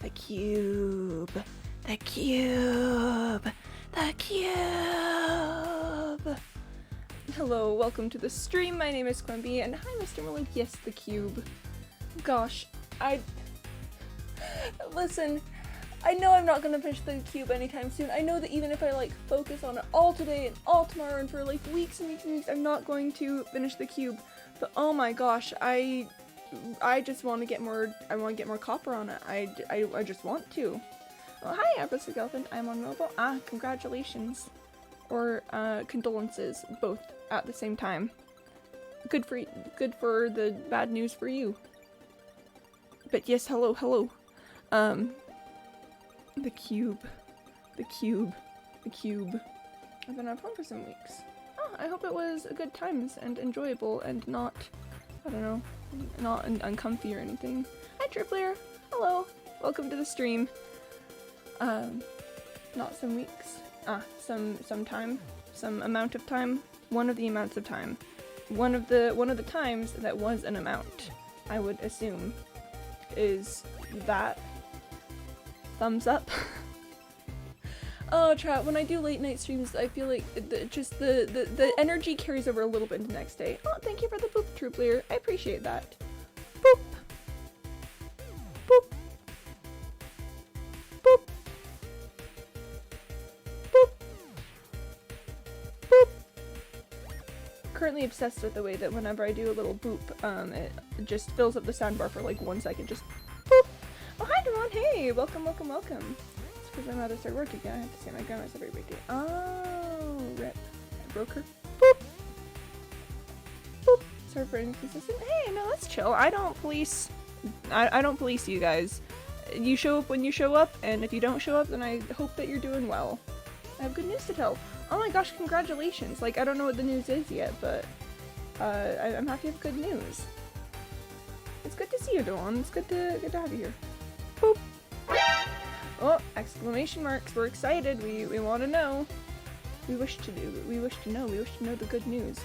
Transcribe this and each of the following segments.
The Qube. The Qube. The Qube. Hello, welcome to the stream. My name is Quimby, and hi, Mr. Miller. Yes, the Qube. Gosh, listen, I know I'm not gonna finish the Qube anytime soon. I know that even if I like focus on it all today and all tomorrow and for like weeks and weeks and weeks, I'm not going to finish the Qube. But oh my gosh, I just want to get more. I want to get more copper on it. I just want to. Oh, hi, Abyssal Elephant. I'm on mobile. Congratulations, or condolences, both at the same time. Good for the bad news for you. But yes, hello. The Qube. The Qube. The Qube. I've been at home for some weeks. Oh, I hope it was good times and enjoyable and not, I don't know, not uncomfy or anything. Hi, Triplayer. Hello. Welcome to the stream. Not some weeks. Some time. Some amount of time. One of the amounts of time. One of the times that was an amount, I would assume, is that. Thumbs up. Oh, chat, when I do late night streams, I feel like the energy carries over a little bit into the next day. Oh, thank you for the boop, True Player. I appreciate that. Boop. Boop. Boop. Boop. Boop. Currently obsessed with the way that whenever I do a little boop, it just fills up the soundbar for like 1 second, just boop. Oh, hi, Deron. Hey, welcome. It's because my mother started work again. I have to say my grandma's every weekday. Oh, rip. I broke her. Boop. Boop. Sorry for inconsistent. Hey, no, let's chill. I don't police. I don't police you guys. You show up when you show up, and if you don't show up, then I hope that you're doing well. I have good news to tell. Oh my gosh, congratulations. Like, I don't know what the news is yet, but I'm happy to have good news. It's good to see you, Dawn. It's good to have you here. Boop. Oh, exclamation marks. We're excited. We want to know. We wish to know the good news.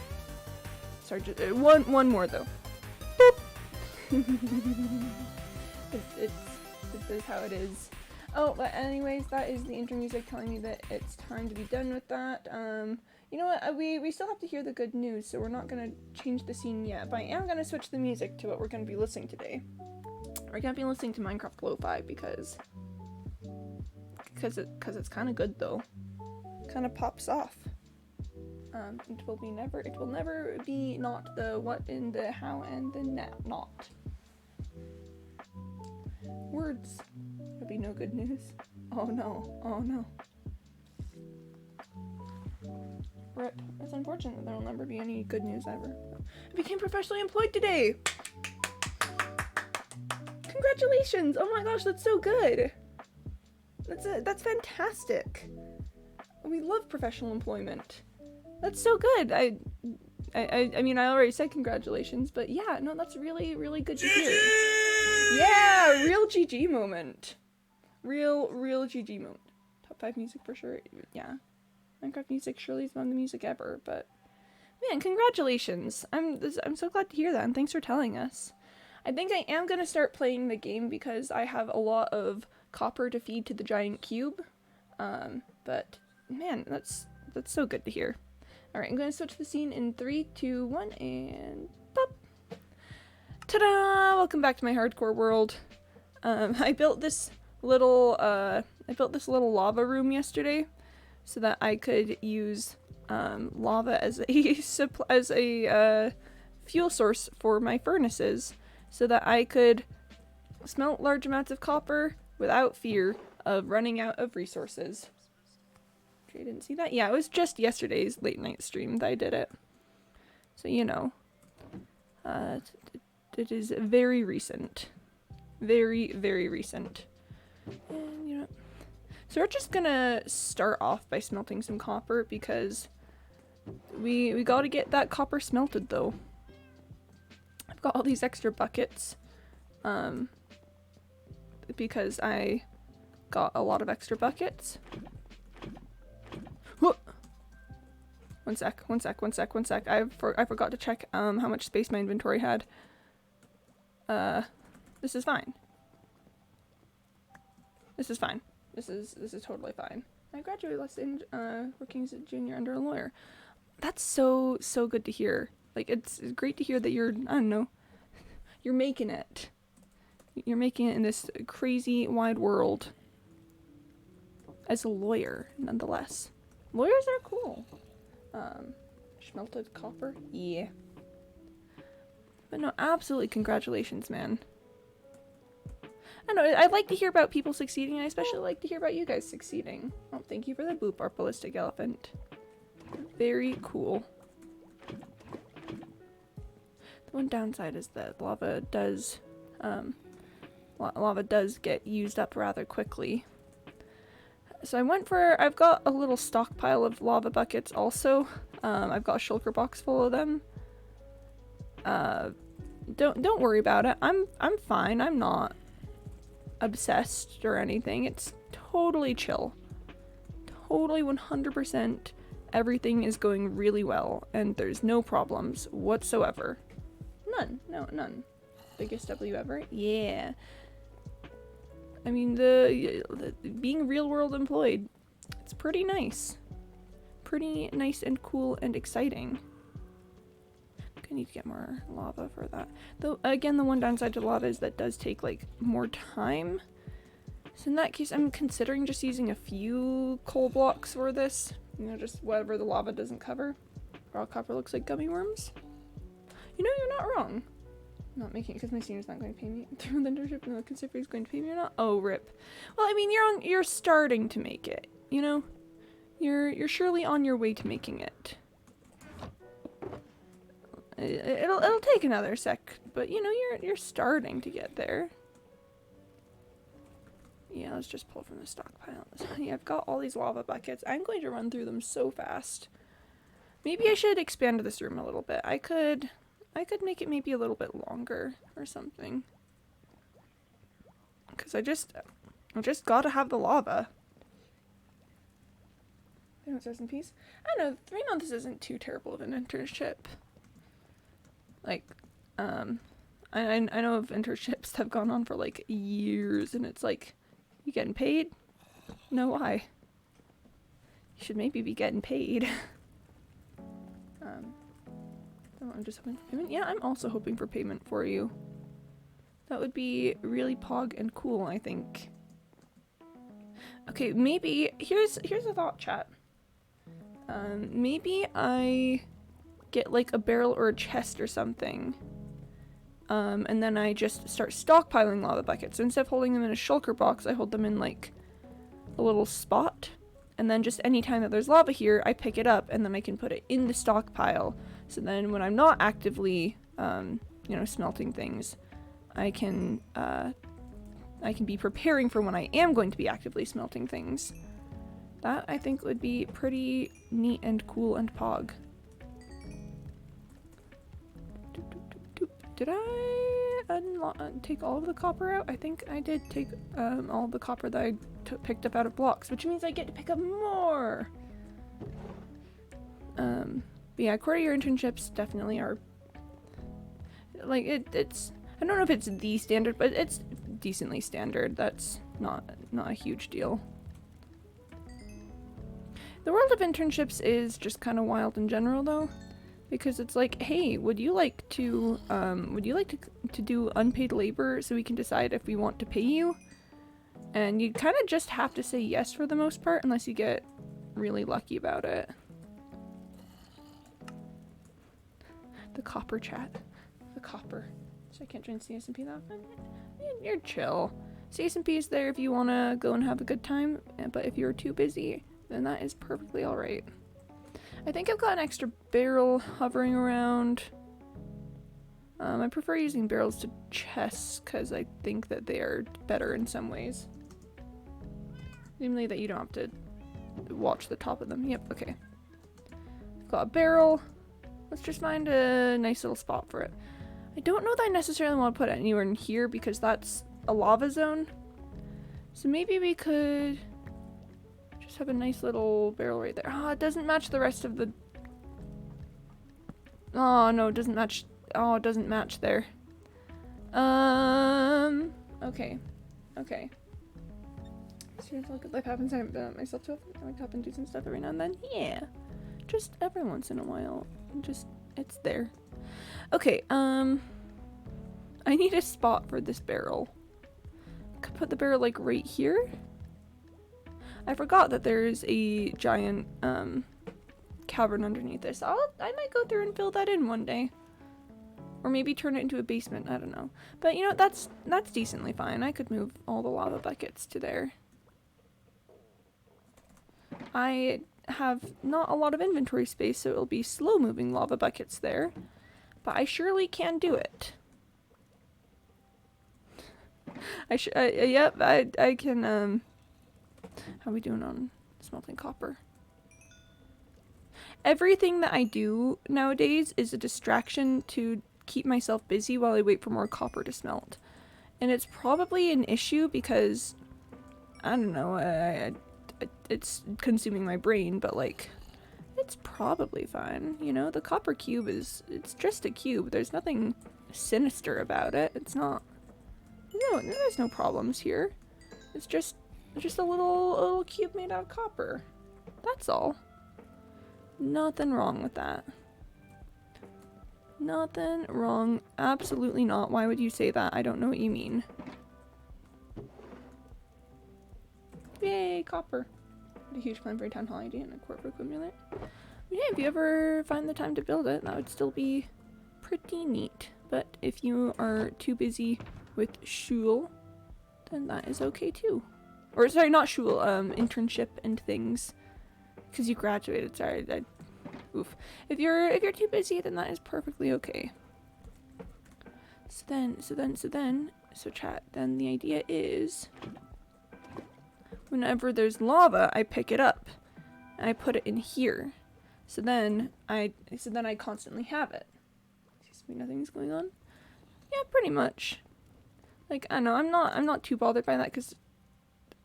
Sorry, just, one more though. Boop. This is how it is. Oh, but anyways, that is the intro music telling me that it's time to be done with that. You know what? We still have to hear the good news, so we're not gonna change the scene yet. But I am gonna switch the music to what we're gonna be listening today. We're gonna be listening to Minecraft Lo-Fi because it's kind of good though. Kind of pops off. It will never be not the what and the how and the not. Words. There'll be no good news. Oh no. Rip. It's unfortunate that there will never be any good news ever. I became professionally employed today! Congratulations! Oh my gosh, that's so good! That's fantastic! We love professional employment. That's so good! I mean, I already said congratulations, but yeah, no, that's really, really good to hear. Yeah! Real GG moment. Real GG moment. Top 5 music for sure. Yeah. Minecraft music surely is one of the music ever, but man, congratulations. I'm so glad to hear that, and thanks for telling us. I think I am gonna start playing the game because I have a lot of copper to feed to the giant cube. But man, that's so good to hear. Alright, I'm gonna switch the scene in 3, 2, 1, and pop! Ta-da! Welcome back to my hardcore world. I built this little lava room yesterday so that I could use lava as a fuel source for my furnaces, so that I could smelt large amounts of copper without fear of running out of resources. I didn't see that. Yeah, it was just yesterday's late night stream that I did it. So you know, it is very recent, very recent. And you know. So we're just gonna start off by smelting some copper because we gotta get that copper smelted though. I've got all these extra buckets because I got a lot of extra buckets. Whoa. One sec. I forgot to check how much space my inventory had. This is fine. This is fine. This is totally fine. I graduated last in working as a junior under a lawyer. That's so good to hear. Like, it's great to hear that you're, I don't know, you're making it. You're making it in this crazy wide world. As a lawyer, nonetheless. Lawyers are cool. Smelted copper? Yeah. But no, absolutely congratulations, man. I know, I like to hear about people succeeding, and I especially like to hear about you guys succeeding. Oh, thank you for the boop, our ballistic elephant. Very cool. The one downside is that lava does get used up rather quickly. So I've got a little stockpile of lava buckets also. I've got a shulker box full of them. Don't worry about it. I'm fine. I'm not obsessed or anything. It's totally chill. Totally 100%. Everything is going really well and there's no problems whatsoever. None. No, none. Biggest W ever? Yeah. I mean, the being real world employed, it's pretty nice. Pretty nice and cool and exciting. I need to get more lava for that. Though, again, the one downside to lava is that does take, like, more time. So in that case, I'm considering just using a few coal blocks for this. You know, just whatever the lava doesn't cover. Raw copper looks like gummy worms. You know, you're not wrong. Not making it because my senior's not going to pay me through the internship, and the consider he's going to pay me or not. Oh, rip. Well, I mean, you're starting to make it. You know, you're surely on your way to making it. It'll take another sec, but you know, you're starting to get there. Yeah, let's just pull from the stockpile. Yeah, I've got all these lava buckets. I'm going to run through them so fast. Maybe I should expand this room a little bit. I could make it maybe a little bit longer or something. Cause I just gotta have the lava. 3 months rest in peace. I don't know, 3 months isn't too terrible of an internship. Like, I know of internships that have gone on for like years, and it's like, you getting paid? No, why? You should maybe be getting paid. I'm just hoping for payment. Yeah, I'm also hoping for payment for you. That would be really pog and cool, I think. Okay, maybe here's a thought, chat. Maybe I get like a barrel or a chest or something. And then I just start stockpiling lava buckets. So instead of holding them in a shulker box, I hold them in like a little spot. And then just any time that there's lava here, I pick it up and then I can put it in the stockpile. So then when I'm not actively, you know, smelting things, I can be preparing for when I am going to be actively smelting things. That, I think, would be pretty neat and cool and pog. Did I take all of the copper out? I think I did take all of the copper that I picked up out of blocks, which means I get to pick up more! But yeah, quarter-year internships definitely are... Like, it's... I don't know if it's the standard, but it's decently standard. That's not a huge deal. The world of internships is just kind of wild in general, though. Because it's like, hey, would you like to do unpaid labor so we can decide if we want to pay you? And you kind of just have to say yes for the most part, unless you get really lucky about it. The copper chat. The copper. So I can't join CSMP that often? You're chill. CSMP is there if you want to go and have a good time, but if you're too busy, then that is perfectly alright. I think I've got an extra barrel hovering around. I prefer using barrels to chests because I think that they are better in some ways. Namely that you don't have to watch the top of them. Yep, okay. I've got a barrel. Let's just find a nice little spot for it. I don't know that I necessarily want to put it anywhere in here because that's a lava zone. So maybe we could just have a nice little barrel right there. Oh, it doesn't match the rest of the... Oh, no, it doesn't match. Oh, it doesn't match there. Okay. Okay. Seriously, like life happens. I haven't been at myself too often. I like to hop and do some stuff every now and then. Yeah. Just every once in a while. Just, it's there. Okay, I need a spot for this barrel. Could put the barrel like right here. I forgot that there's a giant cavern underneath this. I might go through and fill that in one day. Or maybe turn it into a basement, I don't know. But you know, that's decently fine. I could move all the lava buckets to there. I have not a lot of inventory space, so it'll be slow moving lava buckets there. But I surely can do it. Yep, I can, how are we doing on smelting copper? Everything that I do nowadays is a distraction to keep myself busy while I wait for more copper to smelt. And it's probably an issue because, I don't know, it's consuming my brain, but like, it's probably fine. You know, the copper cube it's just a cube. There's nothing sinister about it. It's not, no, there's no problems here. It's just a little cube made out of copper. That's all. Nothing wrong with that. Nothing wrong. Absolutely not. Why would you say that? I don't know what you mean. Yay, copper. A huge plan for a town hall idea and a corporate equivalent. Yeah, if you ever find the time to build it, that would still be pretty neat. But if you are too busy with school, then that is okay too. Or sorry, not school, internship and things. Because you graduated, sorry. Oof. If you're too busy, then that is perfectly okay. So chat, then the idea is whenever there's lava, I pick it up and I put it in here. So then I constantly have it. Excuse me, nothing's going on? Yeah, pretty much. Like, I know, I'm not too bothered by that because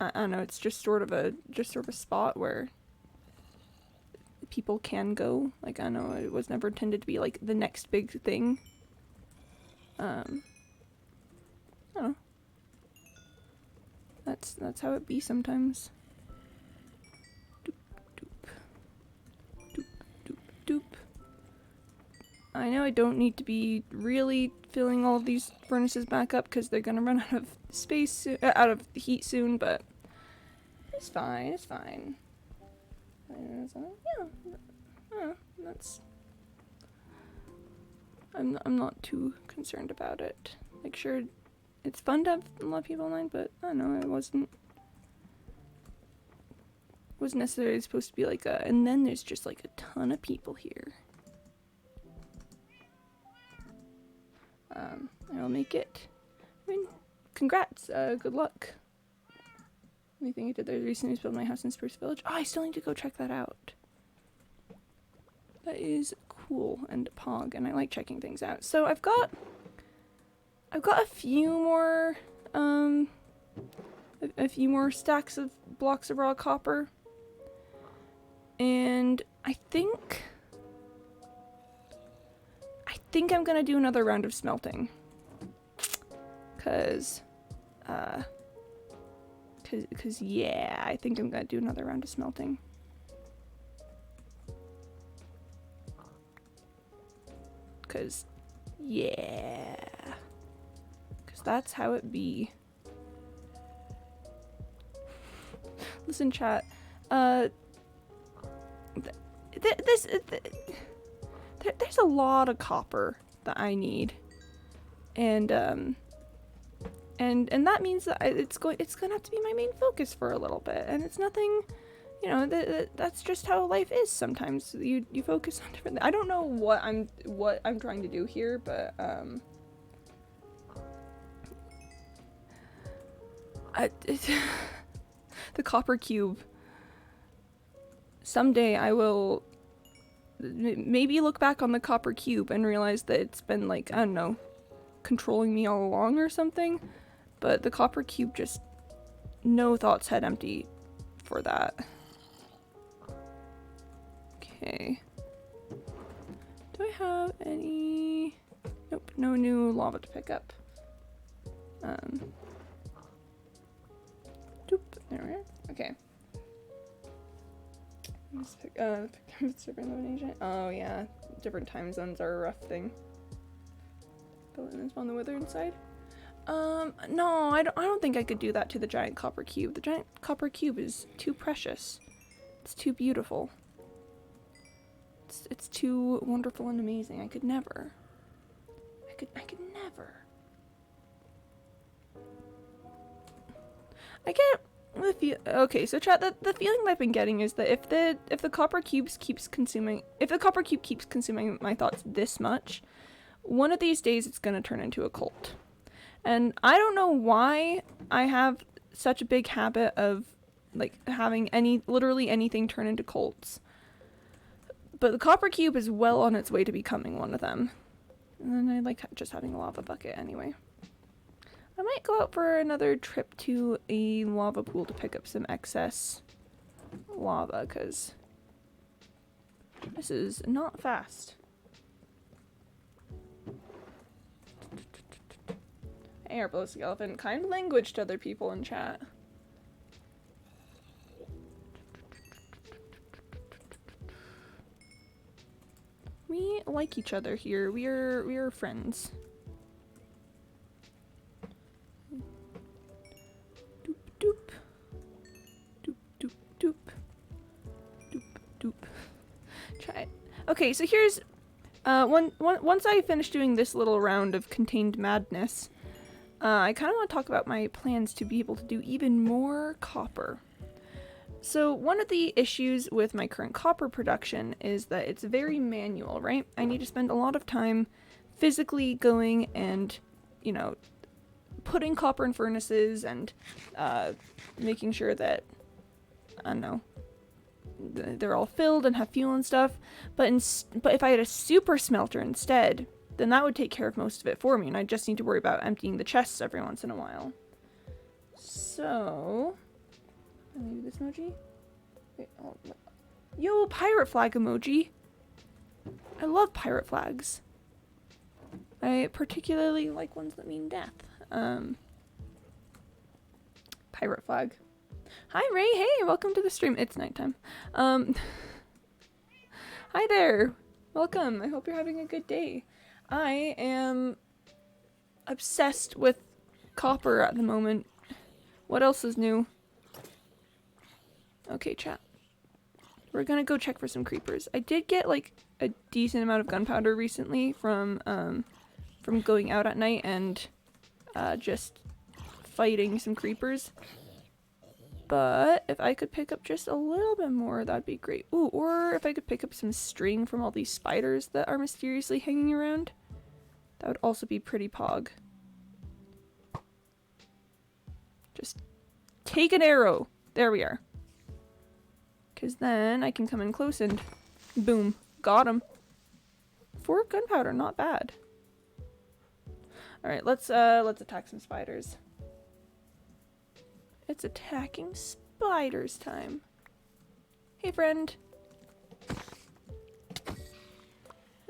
I know it's just sort of a spot where people can go. Like, I know it was never intended to be like the next big thing. I don't know. That's how it be sometimes. Doop, doop. Doop, doop, doop. I know I don't need to be really filling all of these furnaces back up because they're gonna run out of space, out of heat soon, but it's fine, it's fine. Yeah, that's... I'm not too concerned about it. Like, sure, it's fun to have a lot of people online, but I don't know, it wasn't necessarily supposed to be like a, and then there's just like a ton of people here. I'll make it. I mean, congrats, good luck. Anything I did there recently was build my house in Spruce Village. Oh, I still need to go check that out. That is cool and pog, and I like checking things out. So I've got a few more a few more stacks of blocks of raw copper. And I think I'm gonna do another round of smelting. Cause yeah, I think I'm gonna do another round of smelting. Cause yeah. Cause that's how it be. Listen, chat. There's a lot of copper that I need, and that means that it's gonna have to be my main focus for a little bit, and it's nothing, you know, that's just how life is sometimes. You focus on different. I don't know what I'm trying to do here, but the copper cube. Someday I will maybe look back on the copper cube and realize that it's been, like, I don't know, controlling me all along or something. But the copper cube, just no thoughts had empty for that. Okay. Do I have any? Nope, no new lava to pick up. Doop. There we are. Okay. Let's pick, serving elimination. Oh yeah, different time zones are a rough thing. Building this on the withering side. No, I don't think I could do that to the giant copper cube. The giant copper cube is too precious. It's too beautiful. It's too wonderful and amazing. I could never. I could never. I get the feel. Okay, so chat. The feeling that I've been getting is that if the copper cube keeps consuming my thoughts this much, one of these days it's gonna turn into a cult. And I don't know why I have such a big habit of like having literally anything turn into cults. But the copper cube is well on its way to becoming one of them. And then I like just having a lava bucket anyway. I might go out for another trip to a lava pool to pick up some excess lava, because this is not fast. Hey, our ballistic elephant, kind language to other people in chat. We like each other here. We are friends. Doop doop. Doop doop doop. Doop doop. Try it. Okay, so here's once I finish doing this little round of contained madness, I kind of want to talk about my plans to be able to do even more copper. So one of the issues with my current copper production is that it's very manual, right? I need to spend a lot of time physically going and, you know, putting copper in furnaces and making sure that, I don't know, they're all filled and have fuel and stuff. But if I had a super smelter instead, then that would take care of most of it for me, and I just need to worry about emptying the chests every once in a while. So... maybe this emoji? Wait, oh, yo, pirate flag emoji! I love pirate flags. I particularly like ones that mean death. Pirate flag. Hi Ray, hey, welcome to the stream. It's nighttime. Hi there! Welcome, I hope you're having a good day. I am obsessed with copper at the moment. What else is new? Okay, chat. We're gonna go check for some creepers. I did get like a decent amount of gunpowder recently from going out at night and just fighting some creepers. But if I could pick up just a little bit more, that'd be great. Ooh, or if I could pick up some string from all these spiders that are mysteriously hanging around, that would also be pretty pog. Just take an arrow. There we are. Because then I can come in close and boom, got him. 4 gunpowder, not bad. All right, let's attack some spiders. It's attacking spiders time. Hey, friend.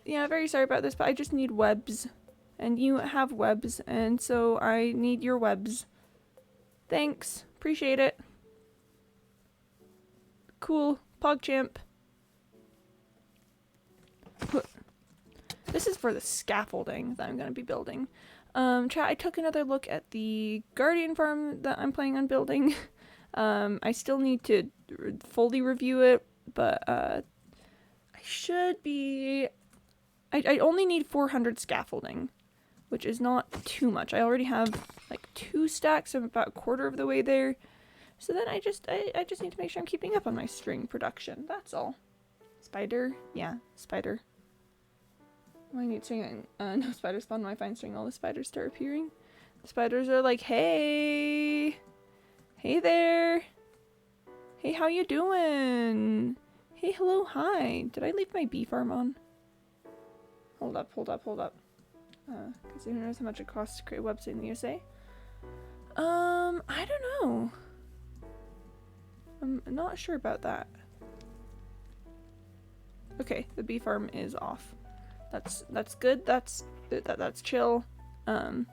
Yeah, very sorry about this, but I just need webs. And you have webs, and so I need your webs. Thanks. Appreciate it. Cool. PogChamp. This is for the scaffolding that I'm going to be building. Chat, I took another look at the Guardian farm that I'm planning on building. I still need to fully review it, but I should be... I only need 400 scaffolding, which is not too much. I already have like 2 stacks. I'm about a quarter of the way there. So then I just need to make sure I'm keeping up on my string production. That's all. Spider? Yeah, spider. I need string. No spiders spawn when I find string. All the spiders start appearing. The spiders are like, hey! Hey there! Hey, how you doing? Hey, hello, hi. Did I leave my bee farm on? Hold up. Because who knows how much it costs to create a website in the USA? I don't know. I'm not sure about that. Okay, the bee farm is off. That's good. That's chill. I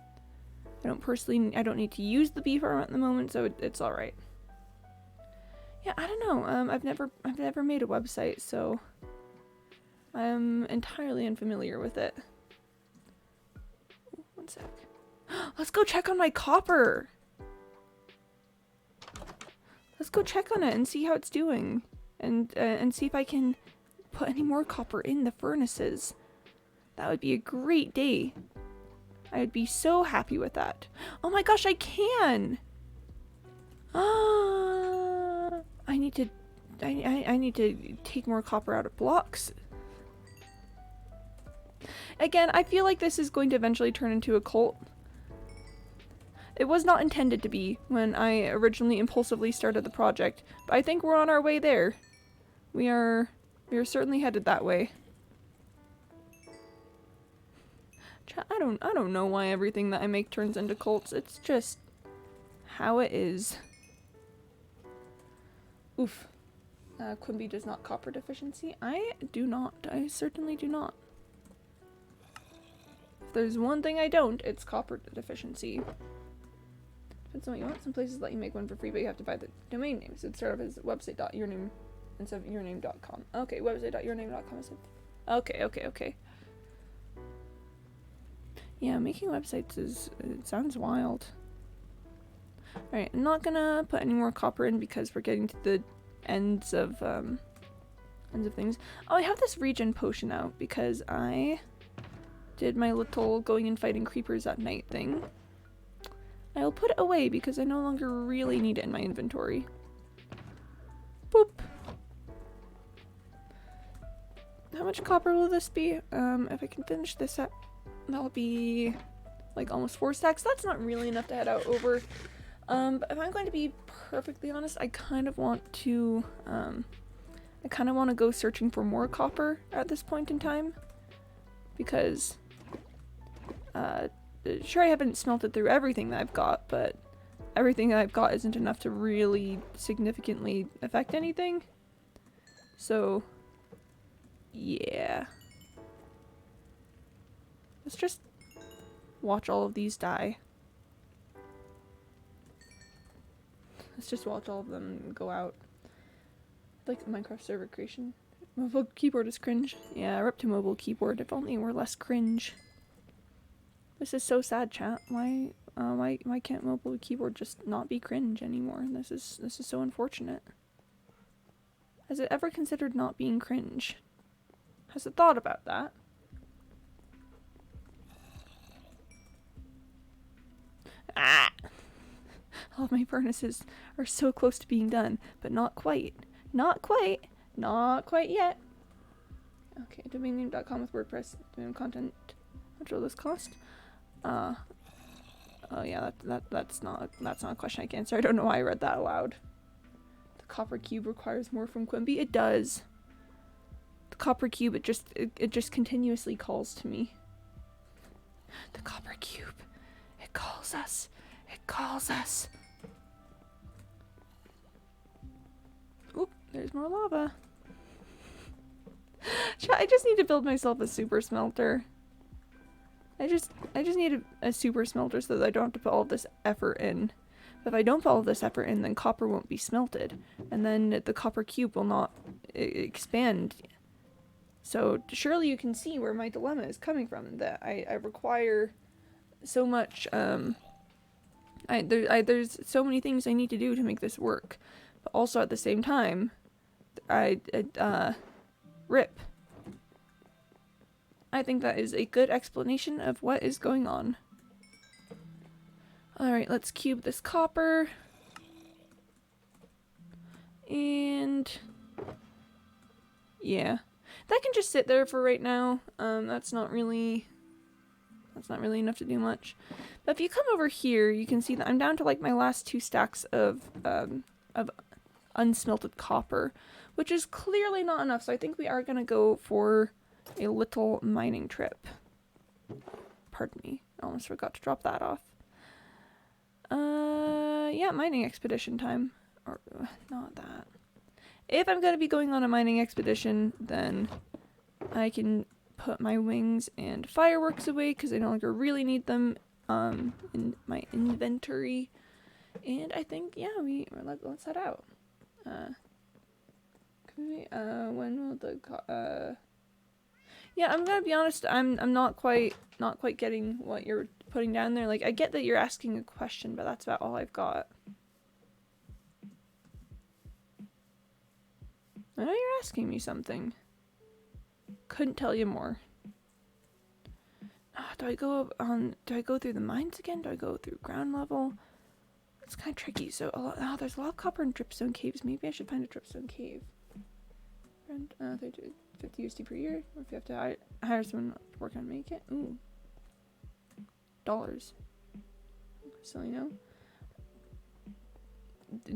don't need to use the bee farm at the moment, so it's all right. Yeah, I don't know. I've never made a website, so I'm entirely unfamiliar with it. Ooh, one sec. Let's go check on my copper. Let's go check on it and see how it's doing, and see if I can put any more copper in the furnaces. That would be a great day. I would be so happy with that. Oh my gosh, I can! I need to take more copper out of blocks. Again, I feel like this is going to eventually turn into a cult. It was not intended to be when I originally impulsively started the project, but I think we're on our way there. We are certainly headed that way. I don't know why everything that I make turns into cults. It's just how it is. Oof. Quimby does not copper deficiency. I do not. I certainly do not. If there's one thing I don't, it's copper deficiency. Depends on what you want. Some places let you make one for free, but you have to buy the domain name. So it'd start off as website.yourname instead of yourname.com. Okay, website.yourname.com is it? Okay. Yeah, making websites it sounds wild. Alright, I'm not gonna put any more copper in because we're getting to the ends of things. Oh, I have this regen potion out because I did my little going and fighting creepers at night thing. I'll put it away because I no longer really need it in my inventory. Boop. How much copper will this be? If I can finish this up, that'll be like almost 4 stacks. That's not really enough to head out over. But if I'm going to be perfectly honest, I kind of want to go searching for more copper at this point in time, because sure, I haven't smelted through everything that I've got, but everything that I've got isn't enough to really significantly affect anything. So yeah, let's just watch all of these die. Let's just watch all of them go out. Like Minecraft server creation. Mobile keyboard is cringe. Yeah, we're up to mobile keyboard. If only we're less cringe. This is so sad, chat. Why can't mobile keyboard just not be cringe anymore? This is so unfortunate. Has it ever considered not being cringe? Has it thought about that? Ah! All of my furnaces are so close to being done, but not quite. Not quite. Not quite yet. Okay, domainname.com with WordPress. Domain content. How much will this cost? Oh yeah, that's not a question I can answer. I don't know why I read that aloud. The copper cube requires more from Quimby. It does. The copper cube, it just continuously calls to me. The copper cube. It calls us. It calls us. Oop, there's more lava. I just need to build myself a super smelter. I just need a super smelter so that I don't have to put all this effort in. But if I don't put all this effort in, then copper won't be smelted. And then the copper cube will not expand. So surely you can see where my dilemma is coming from. That I require so much, there's so many things I need to do to make this work. But also at the same time, rip. I think that is a good explanation of what is going on. Alright, let's cube this copper. And yeah. That can just sit there for right now. That's not really enough to do much. But if you come over here, you can see that I'm down to like my last 2 stacks of unsmelted copper, which is clearly not enough. So I think we are gonna go for a little mining trip. Pardon me, I almost forgot to drop that off. Yeah, mining expedition time. Or, not that. If I'm gonna be going on a mining expedition, then I can put my wings and fireworks away because I no longer really need them in my inventory. And I think, yeah, let's head out. When will the yeah, I'm gonna be honest, I'm not quite getting what you're putting down there. Like, I get that you're asking a question, but that's about all I've got. I know you're asking me something. Couldn't tell you more. Do I go through the mines again? Do I go through ground level? It's kind of tricky. So there's a lot of copper in dripstone caves. Maybe I should find a dripstone cave. Around 50 USD per year. Or if you have to hire someone to work on make it. Ooh. Dollars. So you know.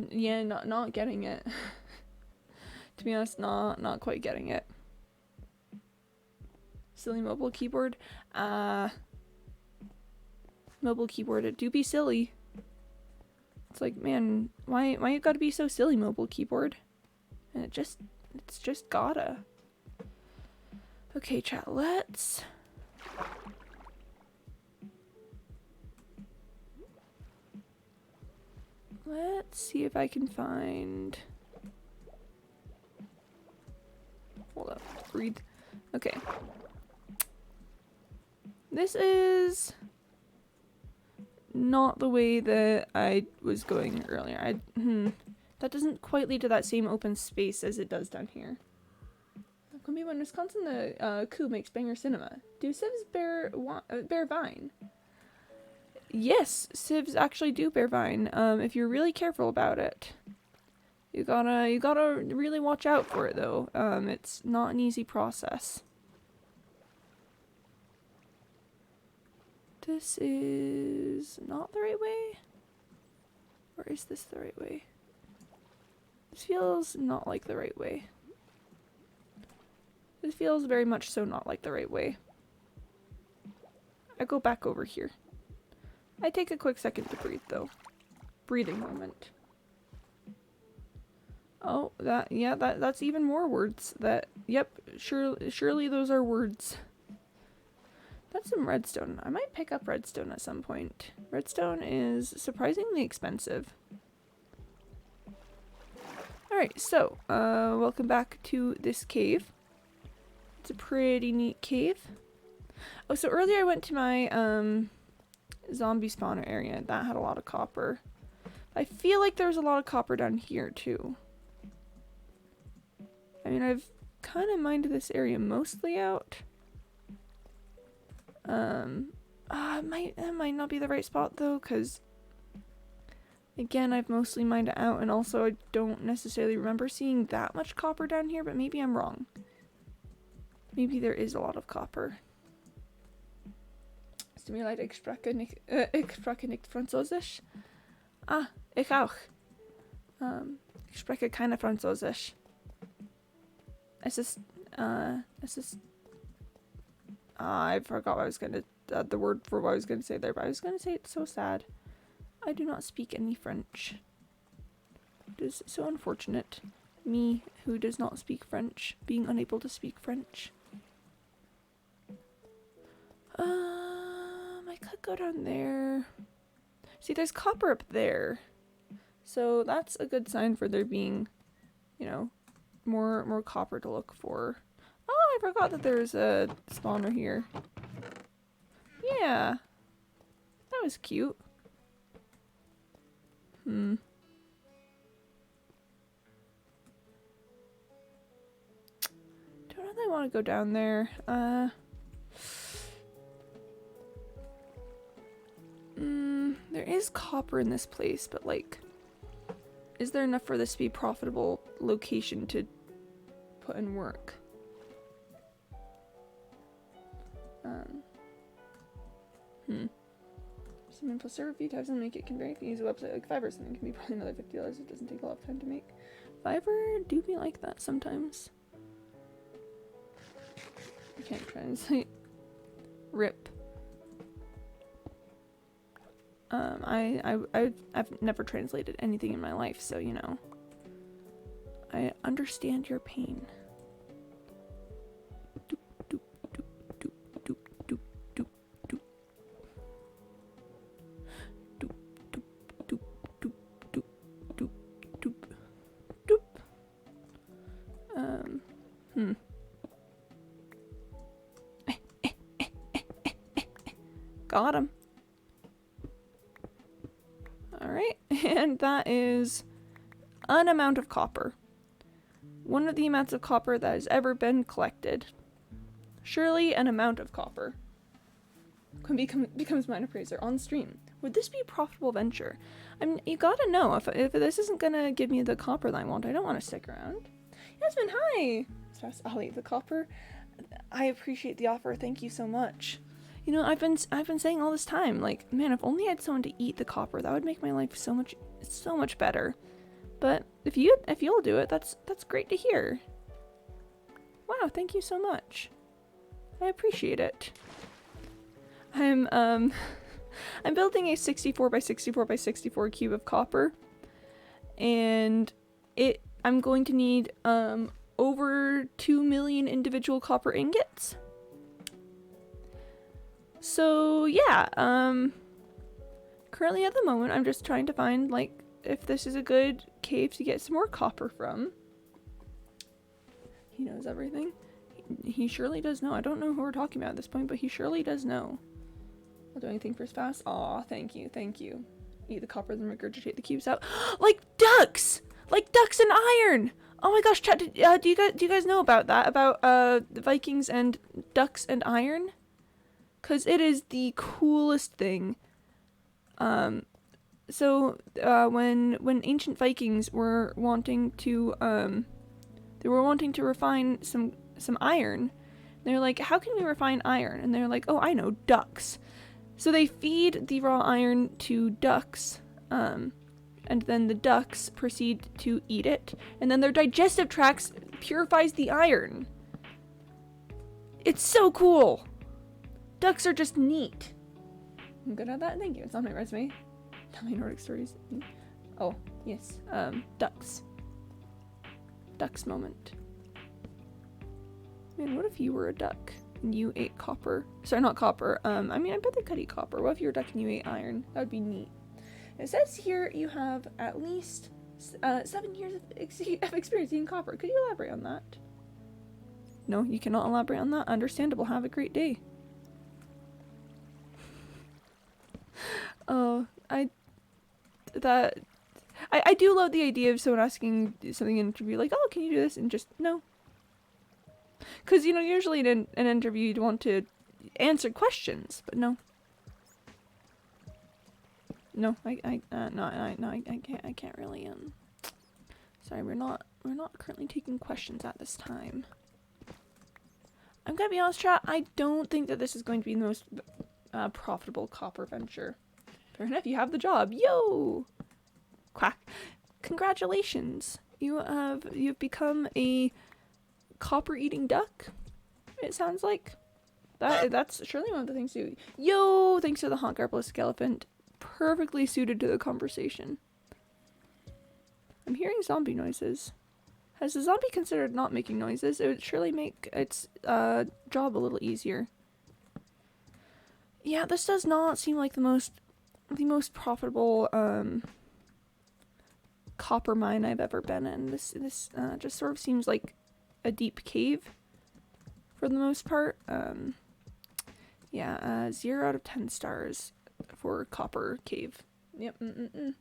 Yeah, not getting it. To be honest, not quite getting it. Silly mobile keyboard. Mobile keyboard, it do be silly. It's like, man, why you gotta be so silly, mobile keyboard? And it's just gotta. Okay, chat, let's see if I can find. Hold up, breathe. Okay. This is not the way that I was going earlier. That doesn't quite lead to that same open space as it does down here. Quimby, when Wisconsin, the Qube makes banger cinema. Do sieves bear vine? Yes, sieves actually do bear vine. If you're really careful about it. You gotta really watch out for it though. It's not an easy process. This is not the right way? Or is this the right way? This feels not like the right way. This feels very much so not like the right way. I go back over here. I take a quick second to breathe though. Breathing moment. Oh, that's even more words. Yep, surely those are words. That's some redstone. I might pick up redstone at some point. Redstone is surprisingly expensive. Alright, so, welcome back to this cave. It's a pretty neat cave. Oh, so earlier I went to my, zombie spawner area. That had a lot of copper. I feel like there's a lot of copper down here, too. I mean, I've kind of mined this area mostly out. That might not be the right spot though, because again, I've mostly mined it out, and also I don't necessarily remember seeing that much copper down here, but maybe I'm wrong. Maybe there is a lot of copper. Stimulate, ik spreche nicht Französisch. Ah, ich auch. Ich spreche keine Französisch. Es ist, I forgot what I was gonna, the word for what I was gonna say there, but I was gonna say it's so sad. I do not speak any French. It is so unfortunate. Me, who does not speak French, being unable to speak French. I could go down there. See, there's copper up there. So that's a good sign for there being, you know, more copper to look for. Oh, I forgot that there's a spawner here. Yeah. That was cute. Don't really want to go down there. There is copper in this place, but like, is there enough for this to be a profitable location to put in work? Some info server feed types and make it convenient. If you use a website like Fiverr, something can be probably another $50. It doesn't take a lot of time to make. Fiverr do be like that sometimes. I can't translate. RIP. I've never translated anything in my life, so you know. I understand your pain. Got him. Alright, and that is an amount of copper. One of the amounts of copper that has ever been collected. Surely an amount of copper. Becomes mine appraiser on stream. Would this be a profitable venture? I mean, you gotta know, if this isn't gonna give me the copper that I want, I don't want to stick around. Yasmin, hi! I'll leave the copper. I appreciate the offer, thank you so much. You know, I've been saying all this time, like, man, if only I had someone to eat the copper, that would make my life so much better. But if you'll do it, that's great to hear. Wow, thank you so much. I appreciate it. I'm building a 64 by 64 by 64 cube of copper, and I'm going to need over 2 million individual copper ingots. So yeah, currently at the moment I'm just trying to find, like, if this is a good cave to get some more copper from. He knows everything. He surely does know. I don't know who we're talking about at this point, but he surely does know. I'll do anything for his fast. Aw, thank you, thank you. Eat the copper, then regurgitate the cubes out. Like ducks! Like ducks and iron! Oh my gosh, chat, do you guys know about that? About the Vikings and ducks and iron? Cause it is the coolest thing. So when ancient Vikings were wanting to refine some iron, they're like, how can we refine iron? And they're like, oh, I know, ducks. So they feed the raw iron to ducks, and then the ducks proceed to eat it, and then their digestive tracts purifies the iron. It's so cool. Ducks are just neat. I'm good at that. Thank you. It's on my resume. Tell me Nordic stories. Oh, yes. Ducks. Ducks moment. Man, what if you were a duck and you ate copper? Sorry, not copper. I mean, I bet they could eat copper. What if you were a duck and you ate iron? That would be neat. It says here you have at least 7 years of experience eating copper. Could you elaborate on that? No, you cannot elaborate on that. Understandable. Have a great day. Oh, I do love the idea of someone asking something in an interview, like, oh, can you do this? And just, no. Because, you know, usually in an interview you'd want to answer questions, but no. No, I can't really, sorry, we're not currently taking questions at this time. I'm gonna be honest, chat, I don't think that this is going to be the most profitable copper venture. Fair enough, you have the job. Yo! Quack. Congratulations. You've become a copper-eating duck, it sounds like. That's surely one of the things to do. Yo! Thanks to the honk ballistic elephant. Perfectly suited to the conversation. I'm hearing zombie noises. Has the zombie considered not making noises? It would surely make its job a little easier. Yeah, this does not seem like the most profitable copper mine I've ever been in. This just sort of seems like a deep cave for the most part. Yeah, 0 out of 10 stars for copper cave. Yep. They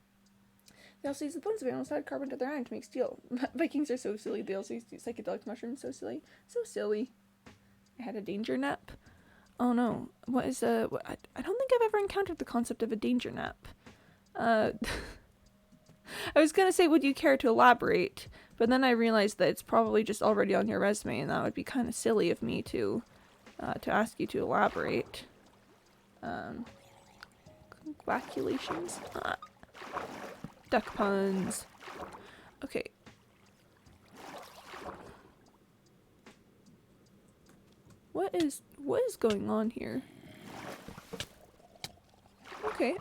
also use the bones of animals that had carbon to their iron to make steel. Vikings are so silly. They also use psychedelic mushrooms. So silly. So silly. I had a danger nap. Oh no. What is I don't think I've ever encountered the concept of a danger nap. I was gonna say, would you care to elaborate? But then I realized that it's probably just already on your resume, and that would be kind of silly of me to ask you to elaborate. Congratulations. Duck puns. Okay. What is going on here? Okay.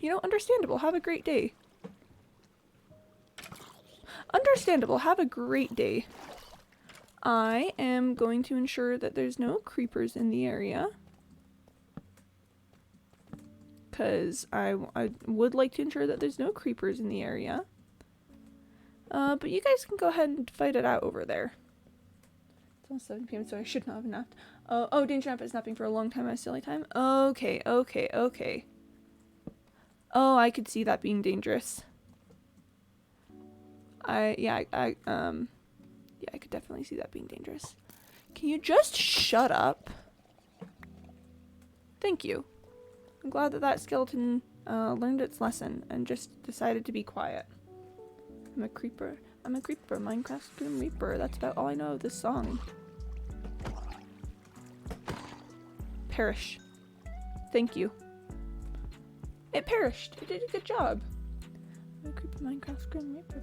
You know, understandable. Have a great day. Understandable. Have a great day. I am going to ensure that there's no creepers in the area. Because I would like to ensure that there's no creepers in the area. But you guys can go ahead and fight it out over there. almost 7 p.m. so I should not have napped. Oh, danger nap is napping for a long time at a silly time. Okay. Oh, I could see that being dangerous. Yeah, I could definitely see that being dangerous. Can you just shut up? Thank you. I'm glad that skeleton learned its lesson and just decided to be quiet. I'm a creeper, Minecraft Grim Reaper. That's about all I know of this song. Perish. Thank you. It perished. It did a good job. I'm a creeper, Minecraft Grim Reaper.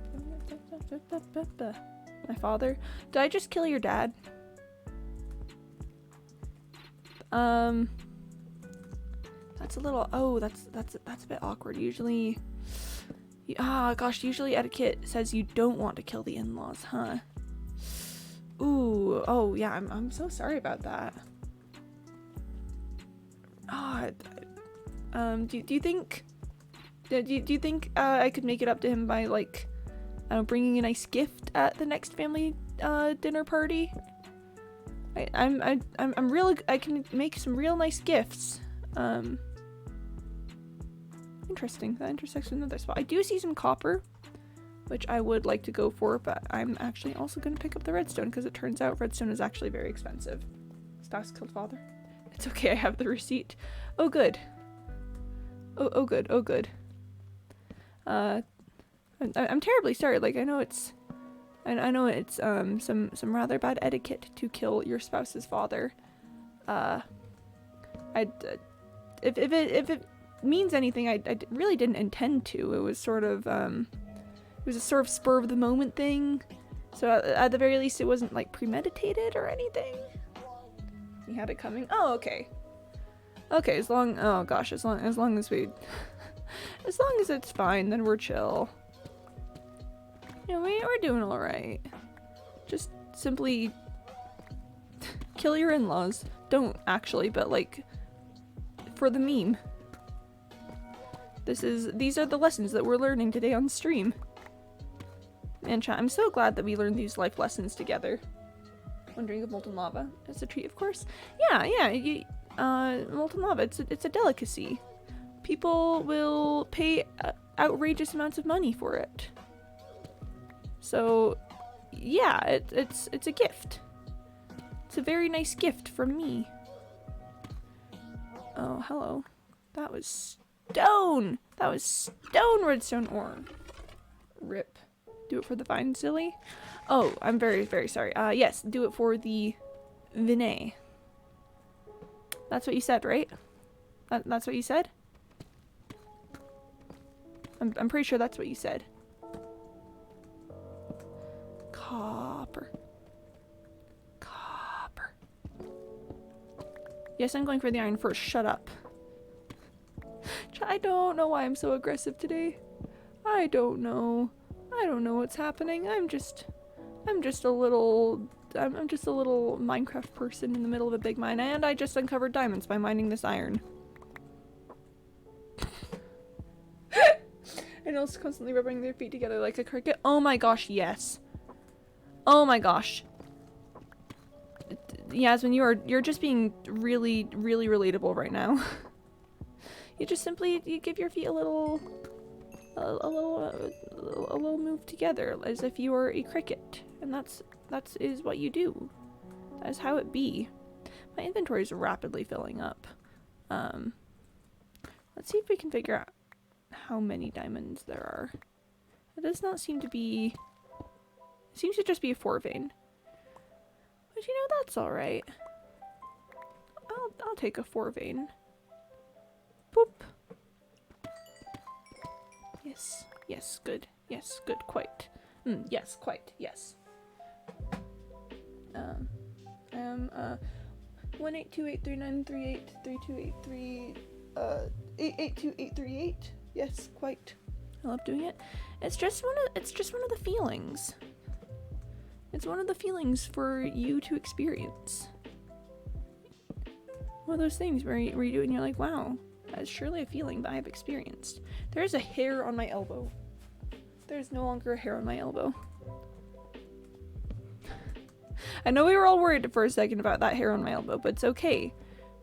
My father. Did I just kill your dad? That's a little. Oh, that's a bit awkward. Usually. Usually etiquette says you don't want to kill the in-laws, huh? Ooh, oh yeah, I'm so sorry about that. Do you think I could make it up to him by like bringing a nice gift at the next family dinner party? I can make some real nice gifts. Interesting. That intersects with another spot. I do see some copper, which I would like to go for, but I'm actually also going to pick up the redstone because it turns out redstone is actually very expensive. Stas killed father. It's okay, I have the receipt. Oh good. Oh good. I'm terribly sorry. Like I know it's some rather bad etiquette to kill your spouse's father. If it means anything, I really didn't intend to. It was sort of a spur of the moment thing. So at the very least, it wasn't like premeditated or anything. He had it coming. Oh, okay. Okay, as long as it's fine, then we're chill. Yeah, we're doing all right. Just simply kill your in-laws. Don't actually, but like for the meme. These are the lessons that we're learning today on stream. Man, chat, I'm so glad that we learned these life lessons together. One drink of molten lava. It's a treat, of course. Yeah. Molten lava. It's a delicacy. People will pay outrageous amounts of money for it. So, yeah, it's a gift. It's a very nice gift from me. Oh, hello. That was stone! That was stone redstone ore. Rip. Do it for the vine, silly. Oh, I'm very, very sorry. Yes, do it for the vinay. That's what you said, right? That's what you said? I'm pretty sure that's what you said. Copper. Yes, I'm going for the iron first. Shut up. I don't know why I'm so aggressive today. I don't know what's happening. I'm just a little Minecraft person in the middle of a big mine, and I just uncovered diamonds by mining this iron. And also constantly rubbing their feet together like a cricket. Oh my gosh, yes. Oh my gosh. Yasmin, you're just being really, really relatable right now. You give your feet a little move together as if you were a cricket, and that is what you do. That is how it be. My inventory is rapidly filling up. Let's see if we can figure out how many diamonds there are. It does not seem to be. It seems to just be a 4 vein. But you know, that's all right. I'll take a 4 vein. Boop. Yes, good. Yes, good, quite. Yes, quite, yes. 182839383283283 882838. Yes, quite. I love doing it. It's just one of the feelings. It's one of the feelings for you to experience. One of those things where you do it and you're like, wow, that's surely a feeling that I've experienced. There's a hair on my There's no longer a hair on my elbow. I know we were all worried for a second about that hair on my elbow, but it's okay.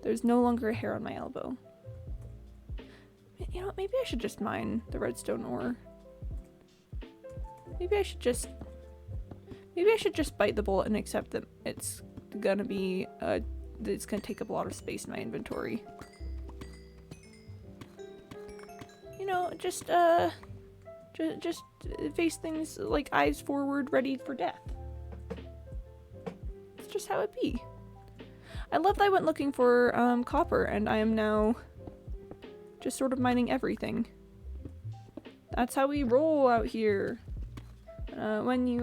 There's no longer a hair on my elbow. You know what, maybe I should just mine the redstone ore. Maybe I should just bite the bullet and accept that it's gonna be, it's gonna take up a lot of space in my inventory. You know, just face things like eyes forward, ready for death. It's just how it be. I love that I went looking for copper, and I am now just sort of mining everything. That's how we roll out here. When your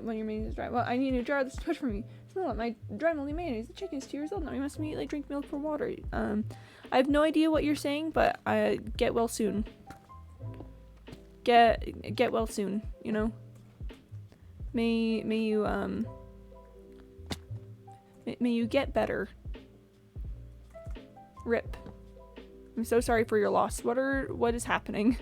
mayonnaise is dry. Well, I need a new jar. This is too much for me. Smell it. My dry moldy mayonnaise. The chicken is 2 years old now. We must immediately drink milk for water. I have no idea what you're saying, but get well soon. Get well soon. You know. May you get better. Rip. I'm so sorry for your loss. What is happening?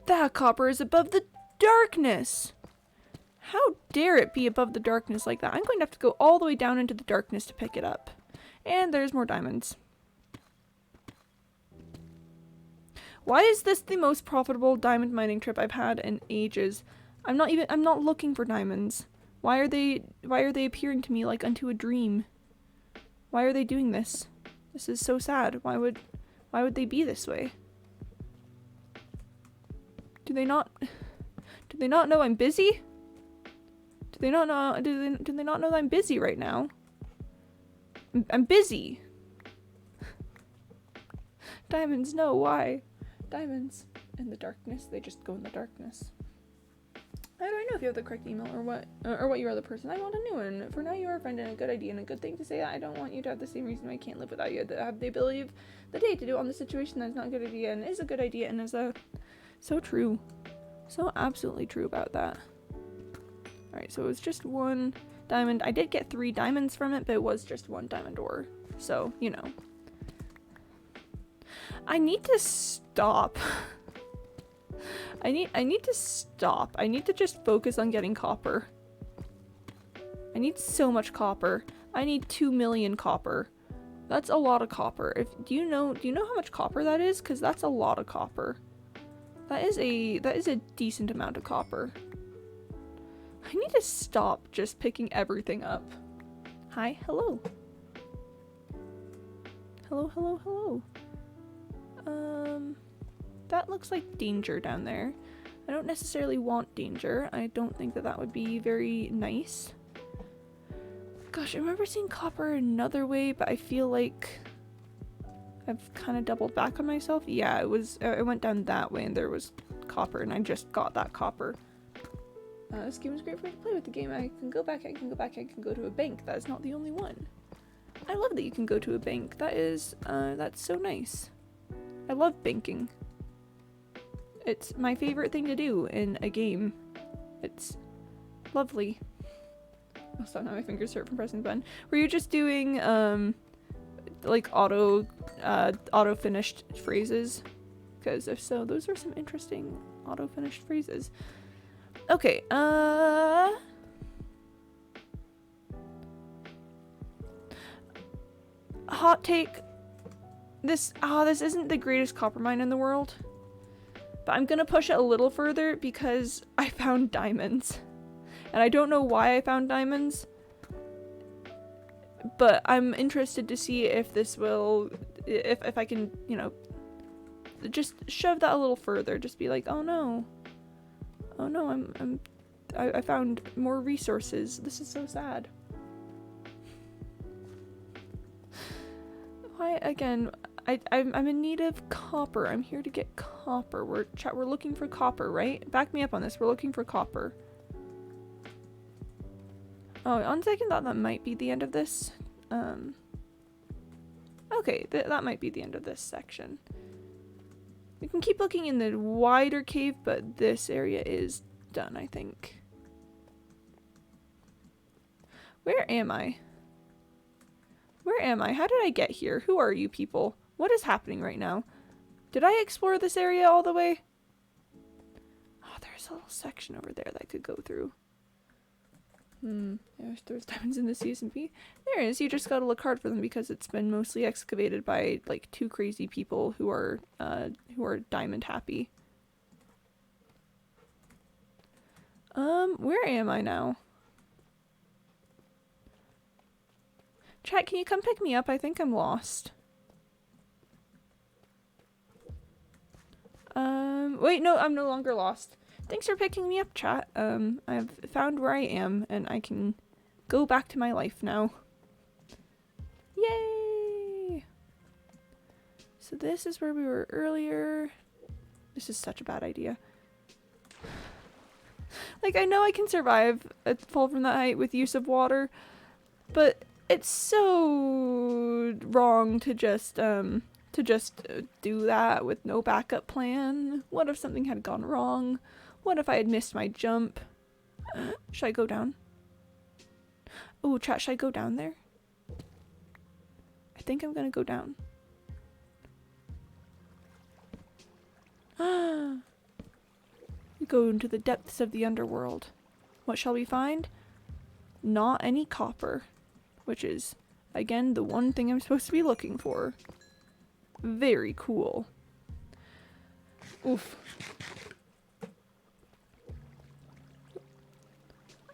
That copper is above the darkness. How dare it be above the darkness like that? I'm going to have to go all the way down into the darkness to pick it up. And there's more diamonds. Why is this the most profitable diamond mining trip I've had in ages? I'm not looking for diamonds. Why are they appearing to me like unto a dream? Why are they doing this? This is so sad. Why would they be this way? Do they not know I'm busy? Do they not know that I'm busy right now? I'm busy. Diamonds, no, why? Diamonds in the darkness, they just go in the darkness. How do I know if you have the correct email or what you are the person? I want a new one. For now, you are a friend and a good idea and a good thing to say. I don't want you to have the same reason I can't live without you. I have the ability of the day to do on the situation that's not a good idea and is a good idea and is so true. So absolutely true about that. Alright, so it was just 1 diamond. I did get 3 diamonds from it, but it was just 1 diamond ore. So, you know. I need to stop. I need to stop. I need to just focus on getting copper. I need so much copper. I need 2 million copper. That's a lot of copper. Do you know how much copper that is? Because that's a lot of copper. That is a decent amount of copper. I need to stop just picking everything up. Hi, hello. Hello. That looks like danger down there. I don't necessarily want danger. I don't think that would be very nice. Gosh, I remember seeing copper another way, but I feel like I've kind of doubled back on myself. Yeah, it went down that way and there was copper and I just got that copper. This game is great for me to play with the game. I can go back, I can go to a bank. That is not the only one. I love that you can go to a bank. That's so nice. I love banking. It's my favorite thing to do in a game. It's lovely. Oh, so now my fingers hurt from pressing the button. Were you just doing, like auto finished phrases? Because if so, those are some interesting auto finished phrases. Okay, hot take. This isn't the greatest copper mine in the world. But I'm gonna push it a little further because I found diamonds. And I don't know why I found diamonds. But I'm interested to see if this will, if I can, you know, just shove that a little further. Just be like, oh no, I found more resources. This is so sad. Why again? I'm in need of copper. I'm here to get copper. We're looking for copper, right? Back me up on this. We're looking for copper. Oh, on second thought, that might be the end of this. Okay, that might be the end of this section. We can keep looking in the wider cave, but this area is done, I think. Where am I? Where am I? How did I get here? Who are you people? What is happening right now? Did I explore this area all the way? Oh, there's a little section over there that I could go through. Yeah, there's diamonds in the CSMP. There is. You just gotta look hard for them because it's been mostly excavated by like 2 crazy people who are diamond happy. Where am I now? Chat, can you come pick me up? I think I'm lost. Wait, no, I'm no longer lost. Thanks for picking me up, chat. I've found where I am, and I can go back to my life now. Yay! So this is where we were earlier. This is such a bad idea. Like, I know I can survive a fall from that height with use of water, but it's so wrong to just do that with no backup plan. What if something had gone wrong? What if I had missed my jump? Should I go down? Oh, chat, should I go down there? I think I'm gonna go down. We go into the depths of the underworld. What shall we find? Not any copper, which is, again, the one thing I'm supposed to be looking for. Very cool. Oof.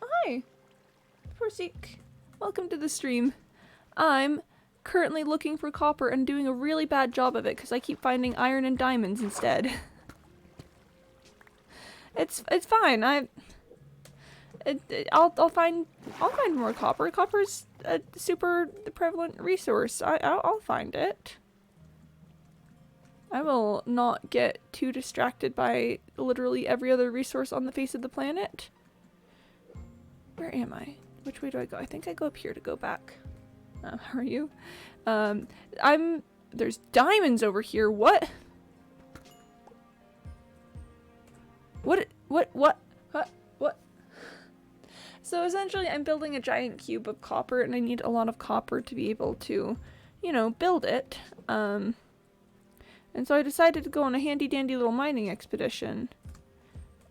Hi, Forsik. Welcome to the stream. I'm currently looking for copper and doing a really bad job of it because I keep finding iron and diamonds instead. It's fine. I'll find more copper. Copper's a super prevalent resource. I'll find it. I will not get too distracted by literally every other resource on the face of the planet. Where am I? Which way do I go? I think I go up here to go back. How are you? There's diamonds over here. What? What? So essentially I'm building a giant cube of copper and I need a lot of copper to be able to, you know, build it. And so I decided to go on a handy dandy little mining expedition.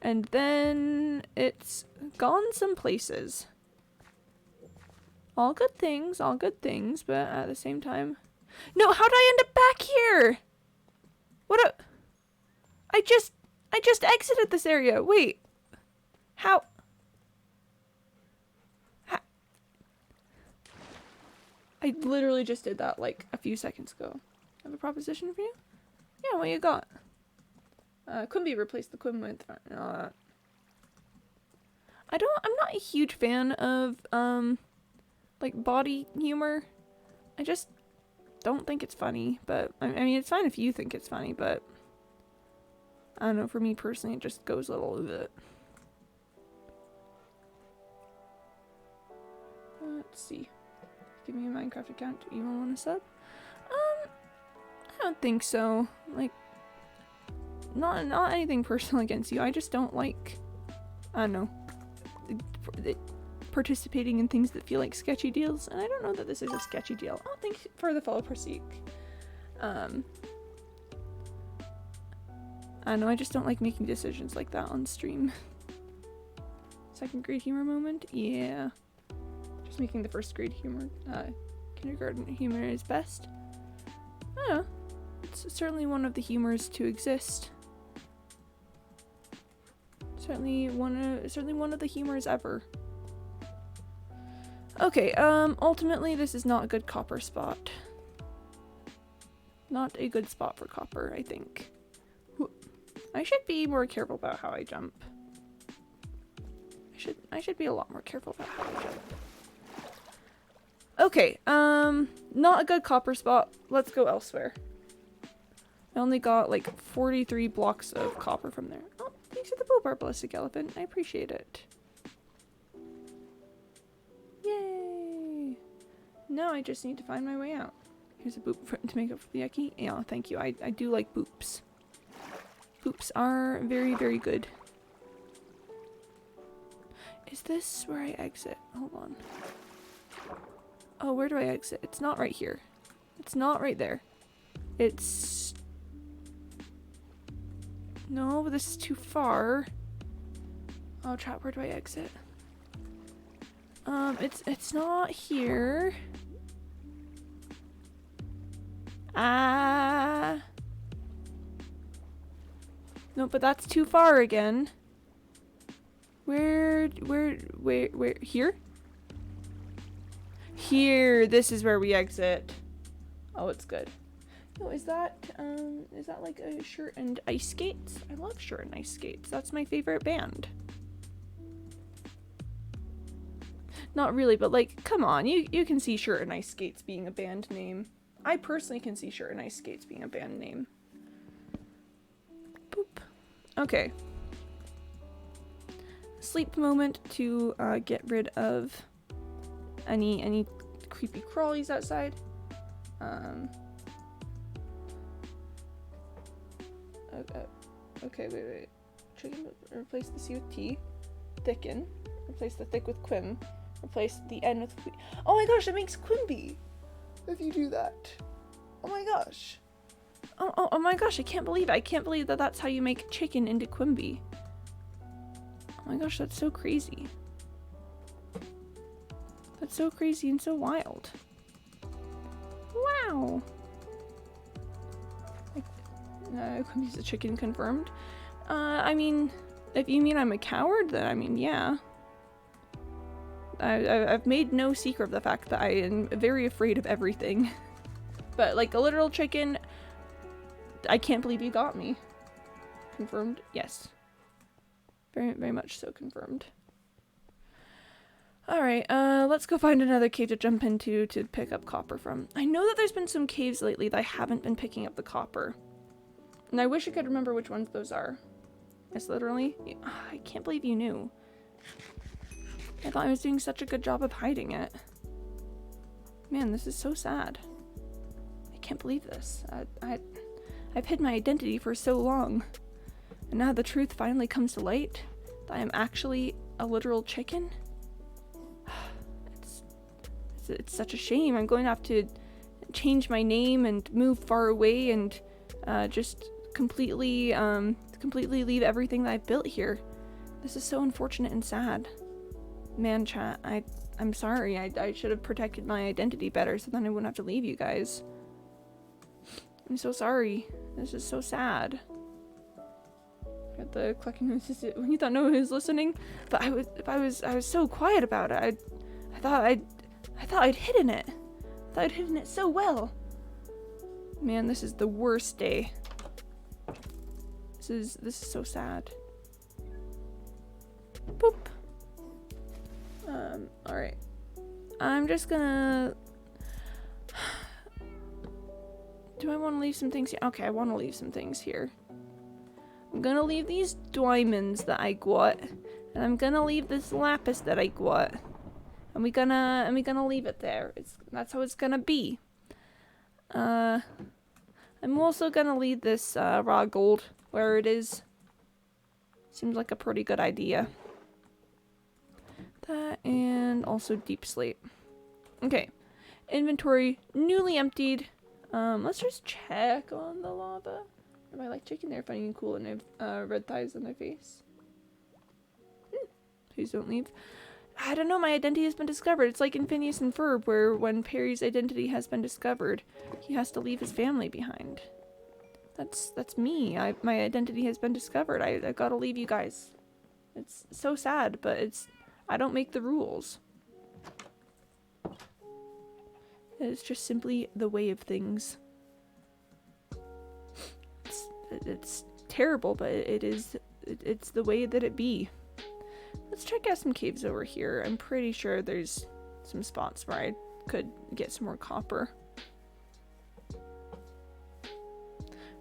And then it's gone some places. All good things, but at the same time... No, how did I end up back here? I just exited this area. Wait. How? I literally just did that like a few seconds ago. I have a proposition for you? Yeah, what you got? Quimby replaced the Qube with and all that. I'm not a huge fan of, like, body humor. I just don't think it's funny, but, I mean, it's fine if you think it's funny, but, I don't know, for me personally, it just goes a little bit. Let's see. Give me a Minecraft account. Do you even want to sub? I don't think so. Like, not anything personal against you. I just don't like, I don't know, participating in things that feel like sketchy deals, and I don't know that this is a sketchy deal. Oh, thank you for the follow, Persik. I don't know, I just don't like making decisions like that on stream. Second grade humor moment? Yeah. Just making the first grade humor, kindergarten humor is best. I don't know. It's certainly one of the humors to exist. Certainly one of the humors ever. Okay, ultimately this is not a good copper spot. Not a good spot for copper, I think. I should be more careful about how I jump. I should be a lot more careful about how I jump. Okay, not a good copper spot. Let's go elsewhere. I only got like 43 blocks of copper from there. Oh, thanks for the Bobar Ballistic Elephant. I appreciate it. Yay! Now I just need to find my way out. Here's a boop to make up for the Eki. Yeah, thank you. I do like boops. Boops are very, very good. Is this where I exit? Hold on. Oh, where do I exit? It's not right here. It's not right there. It's... No, this is too far. Oh, chat, where do I exit? It's not here. No, but that's too far again. Where, here? Here, this is where we exit. Oh, it's good. Oh, is that like a Shirt and Ice Skates? I love Shirt and Ice Skates. That's my favorite band. Not really, but like, come on, you can see Shirt and Ice Skates being a band name. I personally can see Shirt and Ice Skates being a band name. Boop. Okay. Sleep moment to get rid of any creepy crawlies outside. Okay, wait. Chicken, replace the C with T. Thicken. Replace the thick with Quim. Replace the N with Quimby. Oh my gosh, that makes Quimby! If you do that. Oh my gosh. Oh my gosh, I can't believe it. I can't believe that that's how you make chicken into Quimby. Oh my gosh, that's so crazy. That's so crazy and so wild. Wow. Quimby's a chicken confirmed. I mean, if you mean I'm a coward, then I mean, yeah. I've made no secret of the fact that I am very afraid of everything. But like a literal chicken, I can't believe you got me. Confirmed? Yes. Very, very much so confirmed. Alright, let's go find another cave to jump into to pick up copper from. I know that there's been some caves lately that I haven't been picking up the copper. And I wish I could remember which ones those are. Yes, literally. I can't believe you knew. I thought I was doing such a good job of hiding it. Man, this is so sad. I can't believe this. I've hid my identity for so long. And now the truth finally comes to light. That I am actually a literal chicken. It's such a shame. I'm going to have to change my name and move far away and just completely leave everything that I built here. This is so unfortunate and sad. Man, chat, I'm sorry. I should have protected my identity better so then I wouldn't have to leave you guys. I'm so sorry. This is so sad. Got the clucking assistant when you thought no one was listening, but I was so quiet about it. I thought I'd hidden it. I thought I'd hidden it so well. Man, this is the worst day. This is so sad. Boop. Alright. I'm just gonna... Do I want to leave some things here? Okay, I want to leave some things here. I'm gonna leave these diamonds that I got. And I'm gonna leave this lapis that I got. And we gonna leave it there. That's how it's gonna be. I'm also gonna leave this raw gold where it is. Seems like a pretty good idea. That and also deep slate. Okay. Inventory newly emptied. Let's just check on the lava. Am I like chicken? They're funny and cool and they have red thighs on their face. Please don't leave. I don't know, my identity has been discovered. It's like in Phineas and Ferb, where when Perry's identity has been discovered, he has to leave his family behind. That's me. My identity has been discovered. I gotta leave you guys. It's so sad, but I don't make the rules. It's just simply the way of things. It's terrible, but it's the way that it be. Let's check out some caves over here. I'm pretty sure there's some spots where I could get some more copper.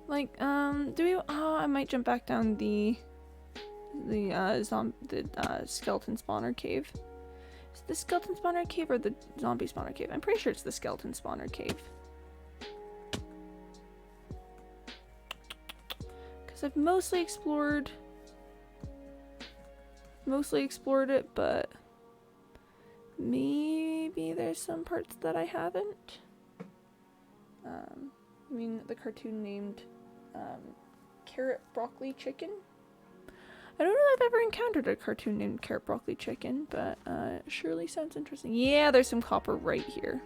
Like, I might jump back down the skeleton spawner cave. Is it the skeleton spawner cave or the zombie spawner cave? I'm pretty sure it's the skeleton spawner cave. Because I've mostly explored it, but maybe there's some parts that I haven't. I mean, the cartoon named carrot broccoli chicken. I don't know if I've ever encountered a cartoon named Carrot Broccoli Chicken, but surely sounds interesting. Yeah, there's some copper right here.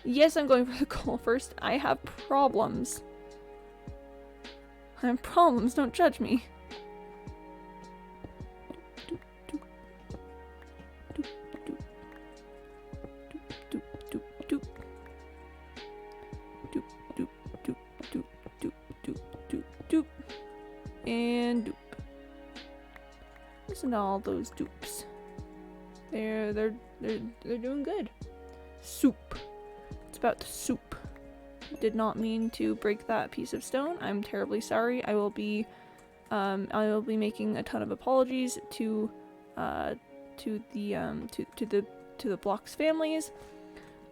Yes, I'm going for the coal first. I have problems. I have problems, don't judge me. And doop. Listen to all those dupes. They're doing good. Soup. It's about the soup. Did not mean to break that piece of stone. I'm terribly sorry. I will be making a ton of apologies to the Block's families.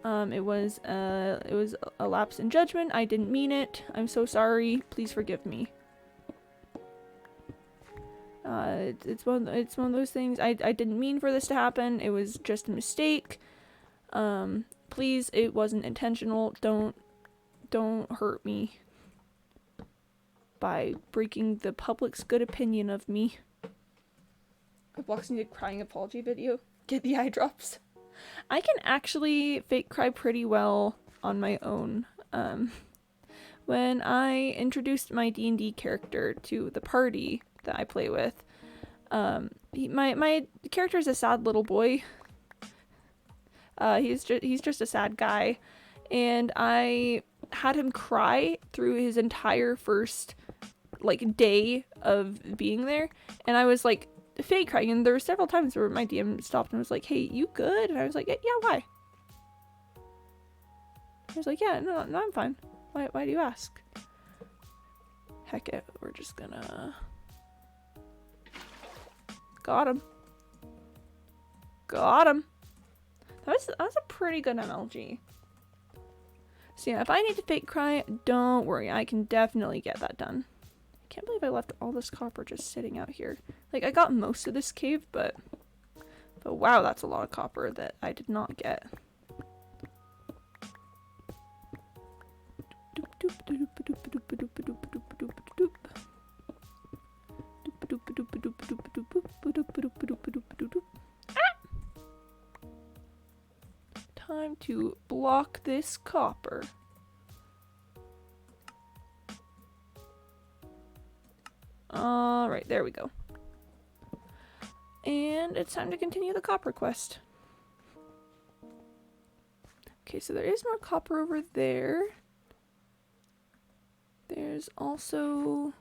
It was a lapse in judgment. I didn't mean it. I'm so sorry. Please forgive me. It's one of those things. I didn't mean for this to happen. It was just a mistake. Please, it wasn't intentional. Don't hurt me by breaking the public's good opinion of me. The Blocks need a crying apology video. Get the eye drops. I can actually fake cry pretty well on my own. When I introduced my D&D character to the party that I play with, my character is a sad little boy. He's just a sad guy, and I had him cry through his entire first day of being there, and I was like fake crying, and there were several times where my DM stopped and was like, "Hey, you good?" And I was like, "Yeah, why?" I was like, "Yeah, no, I'm fine. Why do you ask?" Heck it, we're just gonna... Got him. Got him. That was a pretty good MLG. So yeah, if I need to fake cry, don't worry. I can definitely get that done. I can't believe I left all this copper just sitting out here. I got most of this cave, but wow, that's a lot of copper that I did not get. Time to block this copper. Alright, there we go. And it's time to continue the copper quest. Okay, so there is more copper over there. There's also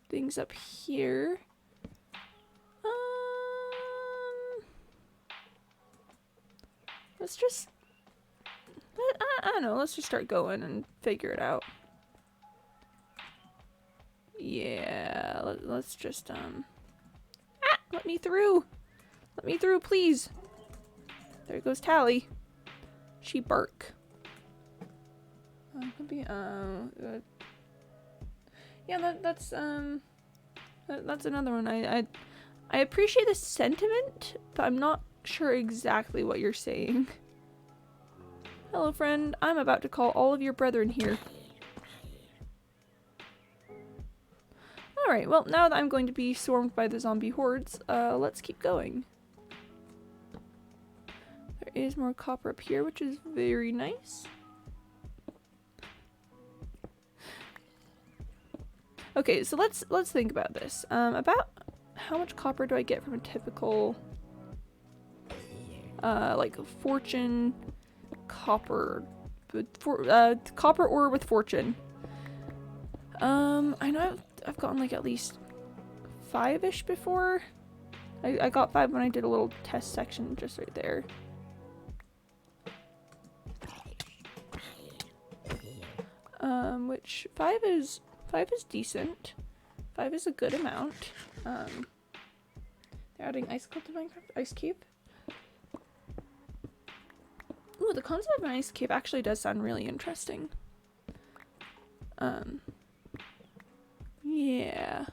things up here. Let's just... I don't know, let's just start going and figure it out. Yeah, let's just, let me through! Let me through, please! There goes Tally. She bark. Could be, yeah, that's another one. I appreciate the sentiment, but I'm not sure exactly what you're saying. Hello, friend. I'm about to call all of your brethren here. Alright, well, now that I'm going to be swarmed by the zombie hordes, let's keep going. There is more copper up here, which is very nice. Okay, so let's think about this. About how much copper do I get from a typical fortune copper copper ore with fortune? I know I've gotten at least 5-ish before. I got 5 when I did a little test section just right there. Which 5 is decent. 5 is a good amount. They're adding icicle to Minecraft. Ice Cube. Ooh, the concept of an ice cave actually does sound really interesting. Yeah.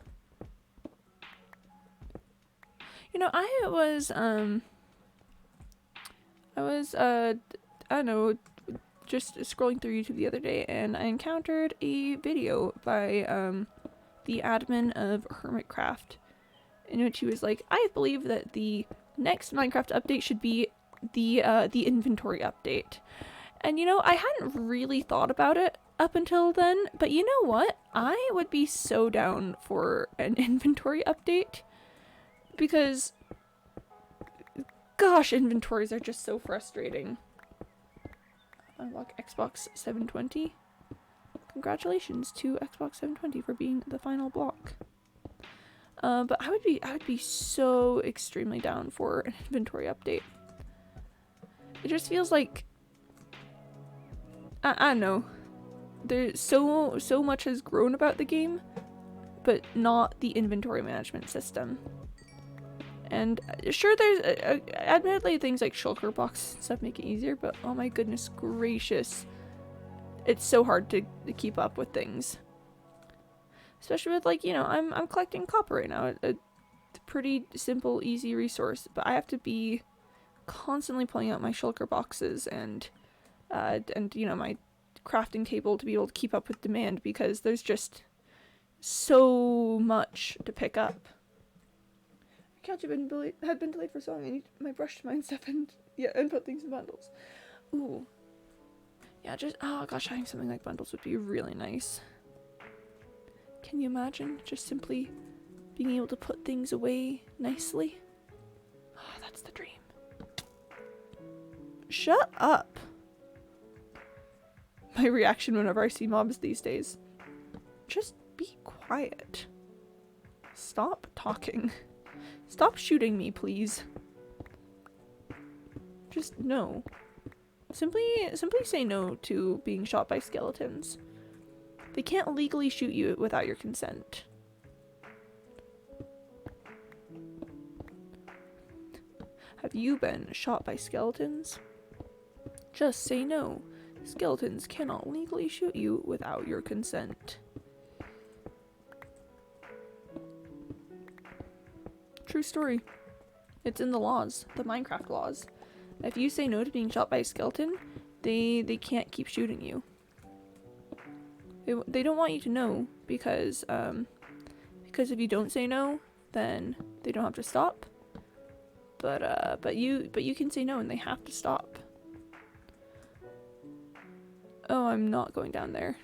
You know, I don't know, just scrolling through YouTube the other day, and I encountered a video by the admin of Hermitcraft, in which he was like, I believe that the next Minecraft update should be the inventory update. And you know, I hadn't really thought about it up until then, but you know what? I would be so down for an inventory update, because gosh, inventories are just so frustrating. Unlock Xbox 720. Congratulations to Xbox 720 for being the final block. But I would be so extremely down for an inventory update. It just feels like I don't know. There's so much has grown about the game, but not the inventory management system. And sure, there's admittedly things like shulker box and stuff make it easier, but oh my goodness gracious, it's so hard to keep up with things. Especially with, like, you know, I'm collecting copper right now, a pretty simple, easy resource, but I have to be constantly pulling out my shulker boxes and you know, my crafting table to be able to keep up with demand, because there's just so much to pick up. My couch had been delayed for so long. I need my brush to mine stuff and put things in bundles. Ooh. Yeah, just, oh gosh, having something like bundles would be really nice. Can you imagine just simply being able to put things away nicely? Oh, that's the dream. Shut up. My reaction whenever I see mobs these days. Just be quiet. Stop talking. Stop shooting me, please. Just no. Simply say no to being shot by skeletons. They can't legally shoot you without your consent. Have you been shot by skeletons? Just say no. Skeletons cannot legally shoot you without your consent. True story. It's in the laws, the Minecraft laws. If you say no to being shot by a skeleton, they can't keep shooting you. They don't want you to know, because if you don't say no, then they don't have to stop. But you can say no and they have to stop. Oh, I'm not going down there.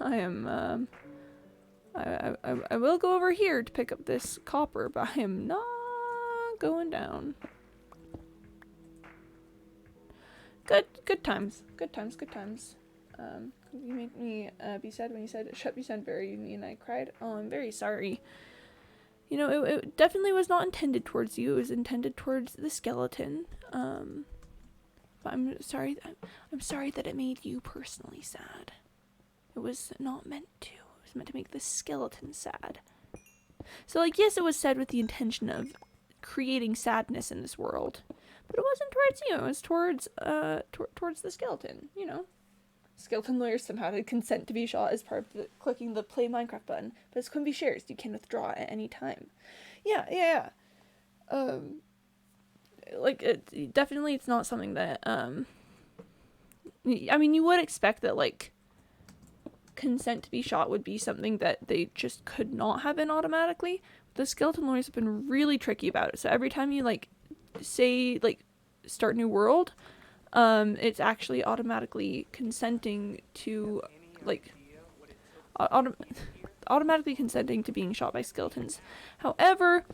I am I will go over here to pick up this copper, but I am not going down. Good times. You made me be sad when you said shut me Sandberry, me and I cried. Oh, I'm very sorry. You know, it definitely was not intended towards you. It was intended towards the skeleton. But I'm sorry that it made you personally sad. It was not meant to. It was meant to make the skeleton sad. So, like, yes, it was said with the intention of creating sadness in this world, but it wasn't towards you. It was towards the skeleton. You know, skeleton lawyers somehow had consent to be shot as part of clicking the play Minecraft button, but it's Quimby shares. You can withdraw at any time. Yeah. Like, definitely it's not something that, I mean, you would expect that, like, consent to be shot would be something that they just could not have in automatically. The skeleton lawyers have been really tricky about it. So every time you, like, say, like, start new world, it's actually automatically consenting to, like, automatically consenting to being shot by skeletons. However,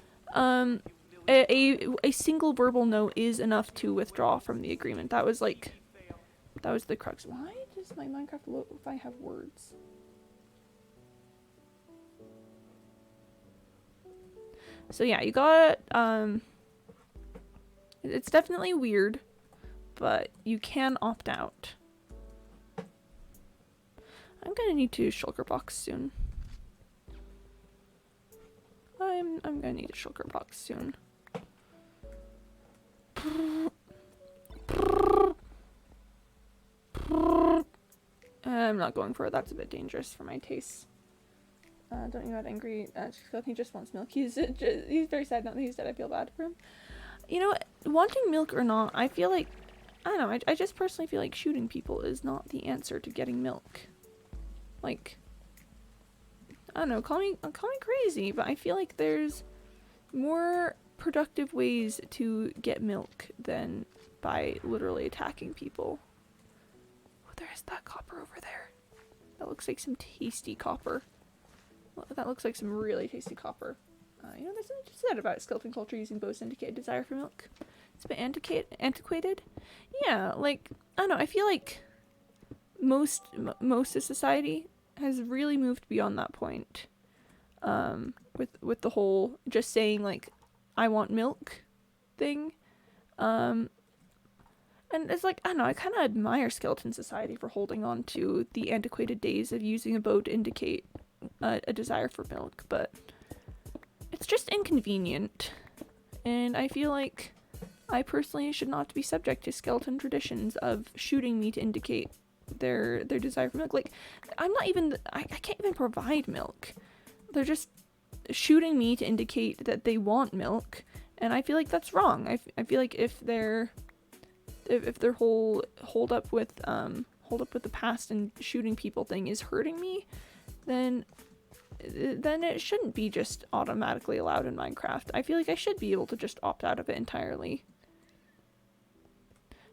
a single verbal no is enough to withdraw from the agreement. That was the crux. Why does my Minecraft lo-fi have words? So yeah, you got, it's definitely weird, but you can opt out. I'm gonna need to shulker box soon. I'm gonna need a shulker box soon. I'm not going for it. That's a bit dangerous for my tastes. Don't you get angry? He just wants milk. He's very sad now that he's dead. I feel bad for him. You know, wanting milk or not, I feel like, I don't know, I just personally feel like shooting people is not the answer to getting milk. Like, I don't know, call me crazy, but I feel like there's more productive ways to get milk than by literally attacking people. Oh, there's that copper over there. That looks like some tasty copper. Well, that looks like some really tasty copper. You know, there's something to be said about skeleton culture using bows to indicate a desire for milk. It's a bit antiquated. Yeah, like, I don't know, I feel like most of society has really moved beyond that point. With the whole just saying, like, I want milk thing. And it's like, I don't know, I kind of admire skeleton society for holding on to the antiquated days of using a bow to indicate a desire for milk, but it's just inconvenient. And I feel like I personally should not be subject to skeleton traditions of shooting me to indicate their desire for milk. Like, I'm not even, I can't even provide milk. They're just shooting me to indicate that they want milk, and I feel like that's wrong. I feel like if their whole hold up with the past and shooting people thing is hurting me, then it shouldn't be just automatically allowed in Minecraft. I feel like I should be able to just opt out of it entirely.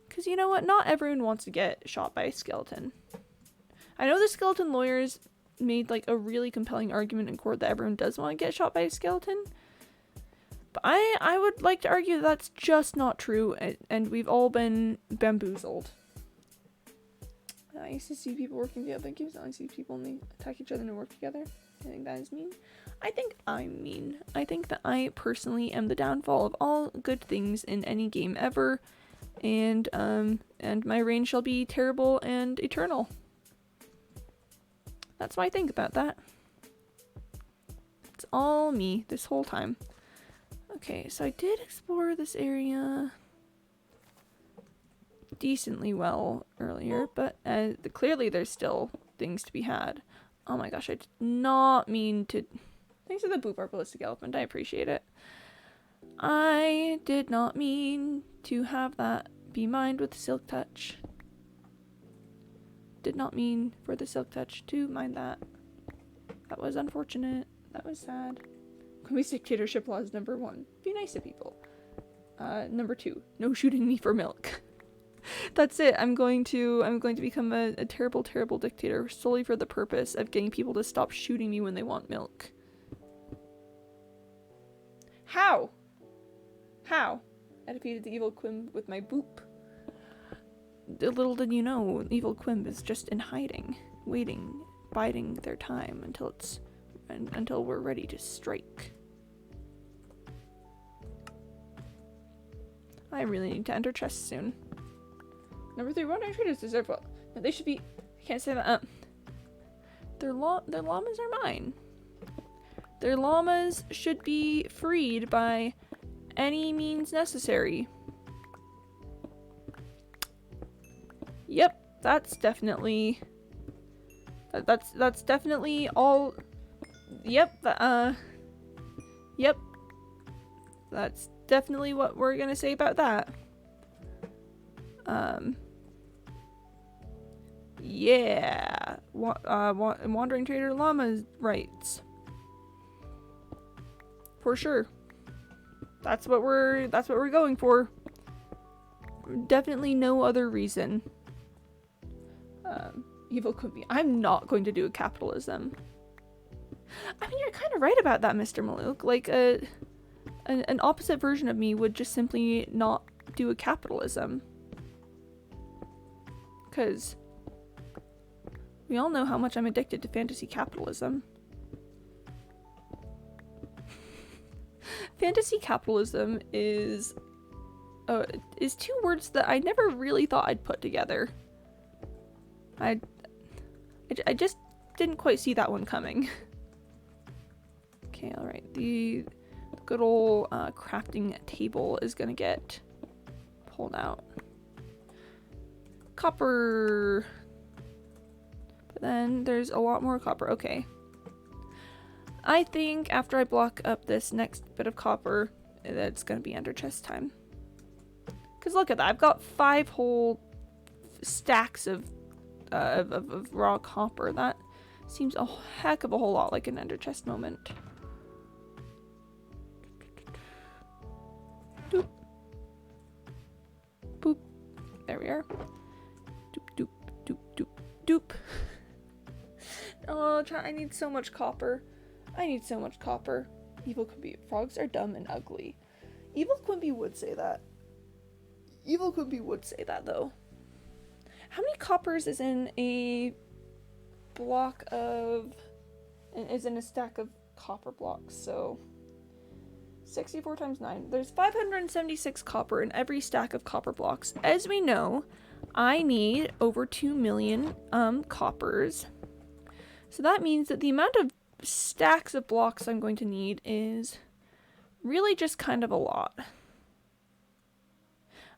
Because you know what? Not everyone wants to get shot by a skeleton. I know the skeleton lawyers made like a really compelling argument in court that everyone does want to get shot by a skeleton. But I would like to argue that's just not true, and we've all been bamboozled. I used to see people working together. Thank you. I see people attack each other and work together. I think that is mean. I think I'm mean. I think that I personally am the downfall of all good things in any game ever, and my reign shall be terrible and eternal. That's what I think about that. It's all me this whole time. Okay, so I did explore this area decently well earlier, but clearly there's still things to be had. Oh my gosh, I did not mean to... Thanks for the Boopar Ballistic Elephant, I appreciate it. I did not mean to have that be mined with Silk Touch. Did not mean for the Silk Touch to mine that. That was unfortunate. That was sad. Quimby's dictatorship law is number 1. Be nice to people. Number 2. No shooting me for milk. That's it. I'm going to become a terrible, terrible dictator solely for the purpose of getting people to stop shooting me when they want milk. How? How? I defeated the evil Qube with my boop. Little did you know, evil Qube is just in hiding, waiting, biding their time until we're ready to strike. I really need to enter chests soon. Number 3, wandering traders deserve well. No, they should be. I can't say that. Their llamas are mine. Their llamas should be freed by any means necessary. Yep, that's definitely. That's definitely all. Yep. Yep. That's definitely what we're gonna say about that. Yeah. Wandering trader llama's rights. For sure. That's what we're going for. Definitely no other reason. Evil Quimby. I'm not going to do a capitalism. I mean, you're kind of right about that, Mr. Malouk. Like, an opposite version of me would just simply not do a capitalism. Because we all know how much I'm addicted to fantasy capitalism. Fantasy capitalism is 2 words that I never really thought I'd put together. I just didn't quite see that one coming. Okay, alright. The good old crafting table is gonna get pulled out. Copper. But then there's a lot more copper. Okay. I think after I block up this next bit of copper, that's gonna be ender chest time. Because look at that. I've got 5 whole stacks of raw copper. Seems a heck of a whole lot like an ender chest moment. Doop. Boop. There we are. Doop, doop, doop, doop, doop. Oh, I need so much copper. I need so much copper. Evil Quimby. Frogs are dumb and ugly. Evil Quimby would say that. Evil Quimby would say that, though. How many coppers is in a block of... is in a stack of copper blocks? So... 64 times 9. There's 576 copper in every stack of copper blocks. As we know, I need over 2 million coppers. So that means that the amount of stacks of blocks I'm going to need is really just kind of a lot.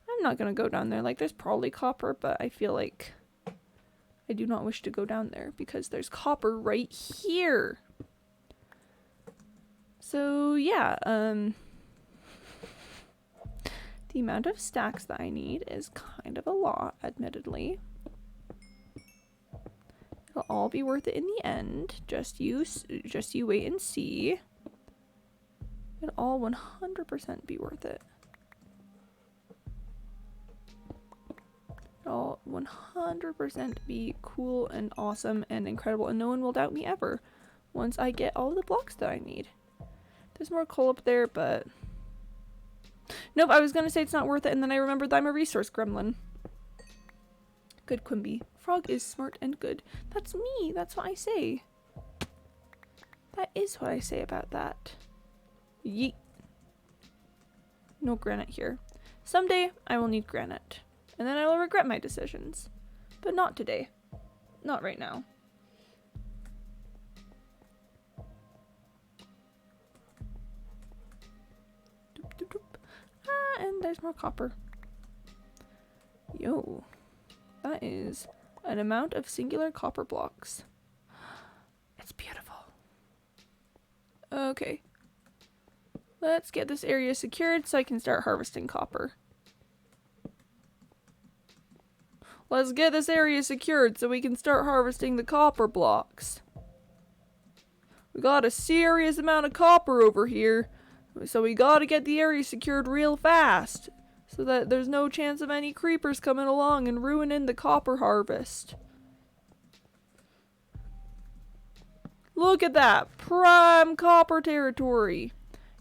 I'm not going to go down there. Like, there's probably copper, but I feel like I do not wish to go down there because there's copper right here. So, yeah, the amount of stacks that I need is kind of a lot, admittedly. It'll all be worth it in the end. Just you wait and see. It'll all 100% be worth it. It'll all 100% be cool and awesome and incredible, and no one will doubt me ever once I get all the blocks that I need. There's more coal up there, but... Nope, I was gonna say it's not worth it, and then I remembered that I'm a resource gremlin. Good Quimby. Frog is smart and good. That's me. That's what I say. That is what I say about that. Yeet. No granite here. Someday, I will need granite. And then I will regret my decisions. But not today. Not right now. And there's more copper. Yo. That is an amount of singular copper blocks. It's beautiful. Okay. Let's get this area secured so I can start harvesting copper. Let's get this area secured so we can start harvesting the copper blocks. We got a serious amount of copper over here. So we gotta get the area secured real fast, so that there's no chance of any creepers coming along and ruining the copper harvest. Look at that, prime copper territory.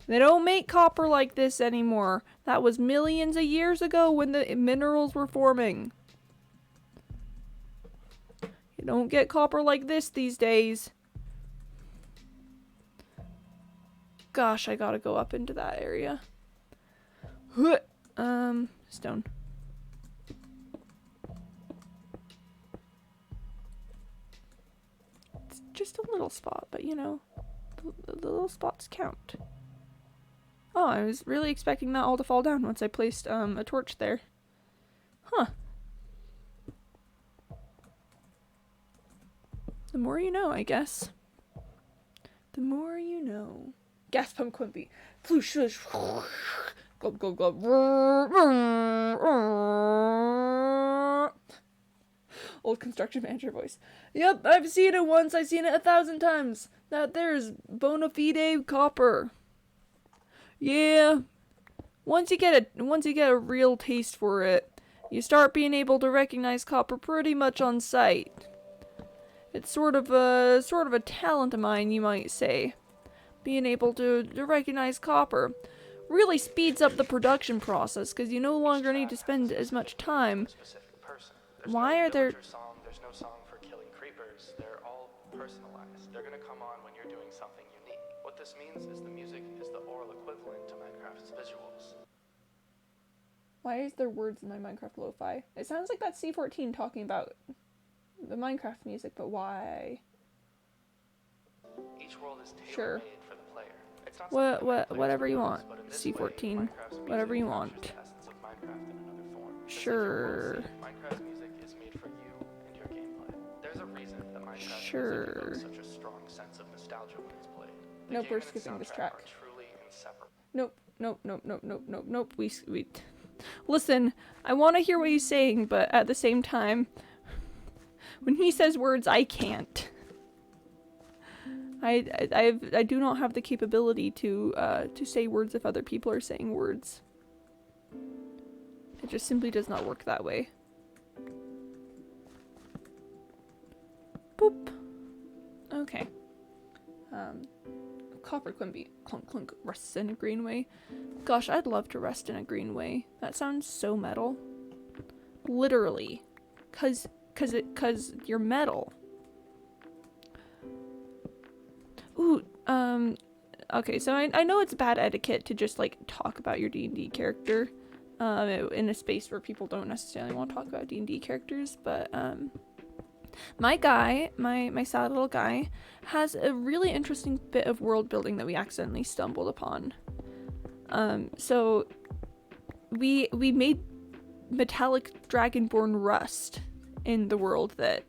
They don't make copper like this anymore. That was millions of years ago when the minerals were forming. You don't get copper like this these days. Gosh, I gotta go up into that area. Stone. It's just a little spot, but you know, the little spots count. Oh, I was really expecting that all to fall down once I placed a torch there. Huh. The more you know, I guess. The more you know. Gas pump Quimby. Floosh, shush. Glub, glub, glub. Old construction manager voice. Yep, I've seen it once. I've seen it 1,000 times. That there's bona fide copper. Yeah. Once you get a real taste for it, you start being able to recognize copper pretty much on sight. It's sort of a talent of mine, you might say. Being able to recognize copper really speeds up the production process because you no longer need to spend as much time. Why are there... There's no song for killing creepers. They're all personalized. They're gonna come on when you're doing something unique. What this means is the music is the oral equivalent to Minecraft's visuals. Why is there words in my Minecraft lo-fi? It sounds like that's C14 talking about the Minecraft music, but why? Each world is tailor-made Sure. for the player. It's not Whatever you want. but in this C14. way, Minecraft's Whatever you music want. captures the essence of Minecraft in another form. Just like your Sure. world scene, Minecraft's music is made for you and your gameplay. There's a reason that Minecraft Sure. music evokes such a strong sense of nostalgia when it's played. The Nope, game we're and its skipping this soundtrack track. are truly inseparable. Nope. We listen, I want to hear what he's saying, but at the same time, when he says words, I can't. I do not have the capability to say words if other people are saying words. It just simply does not work that way. Boop. Okay. Copper Quimby. Clunk clunk. Rests in a greenway. Gosh, I'd love to rest in a greenway. That sounds so metal. Literally. Cause you're metal. Ooh, okay, so I know it's bad etiquette to just, like, talk about your D&D character, in a space where people don't necessarily want to talk about D&D characters, but, my guy, my sad little guy, has a really interesting bit of world building that we accidentally stumbled upon. So, we made metallic dragonborn rust in the world that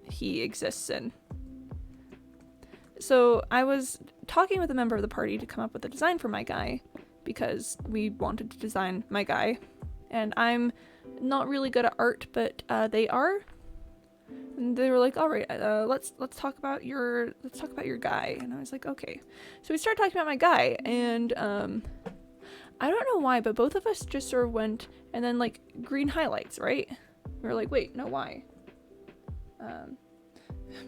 he exists in. So I was talking with a member of the party to come up with a design for my guy, because we wanted to design my guy, and I'm not really good at art, but they are. And they were like, "All right, let's talk about your guy." And I was like, "Okay." So we started talking about my guy, and I don't know why, but both of us just sort of went, and then, like, green highlights, right? We were like, "Wait, no, why?"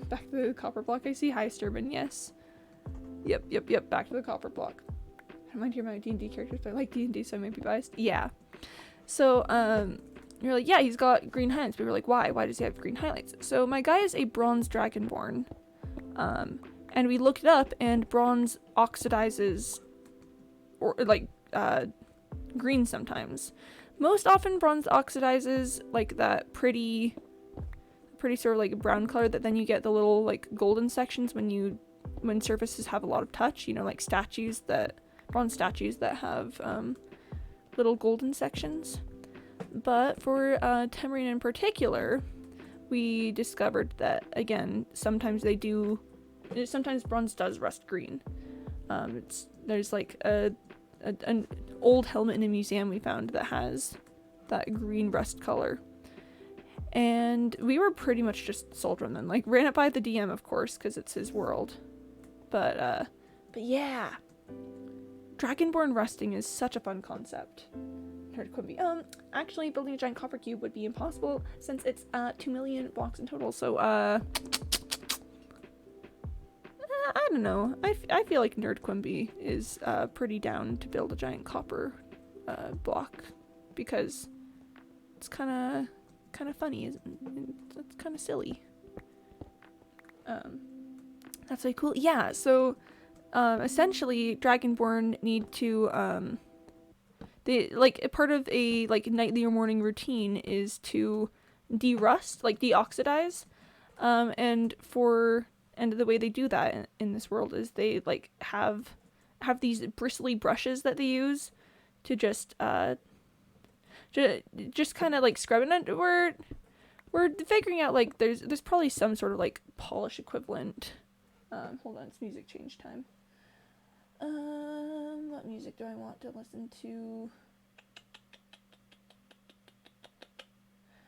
Back to the copper block. I see. Hi, Sturban. Yes. Yep. Back to the copper block. I don't mind hearing about D&D characters, but I like D&D, so I might be biased. Yeah. So, you're like, yeah, he's got green hands. We were like, why? Why does he have green highlights? So my guy is a bronze dragonborn. And we looked it up, and bronze oxidizes, or, like, green sometimes. Most often, bronze oxidizes, like, that pretty sort of, like, brown color that then you get the little, like, golden sections when surfaces have a lot of touch, you know, like bronze statues that have little golden sections. But for Tamarine in particular, we discovered that, again, sometimes bronze does rust green. There's like an old helmet in a museum we found that has that green rust color. And we were pretty much just sold on them. Like, ran it by the DM, of course, because it's his world. But yeah. Dragonborn rusting is such a fun concept. Nerd Quimby. Actually, building a giant copper cube would be impossible since it's 2 million blocks in total. So, I don't know. I feel like Nerd Quimby is pretty down to build a giant copper block, because it's kind of funny, isn't it? It's kind of silly. That's really cool. Yeah, so essentially Dragonborn need to they, like, part of a, like, nightly or morning routine is to de-rust, like de-oxidize, and the way they do that in this world is they, like, have these bristly brushes that they use to just kind of, like, scrub it. And we're figuring out, like, there's probably some sort of, like, polish equivalent. Hold on, it's music change time. What music do I want to listen to?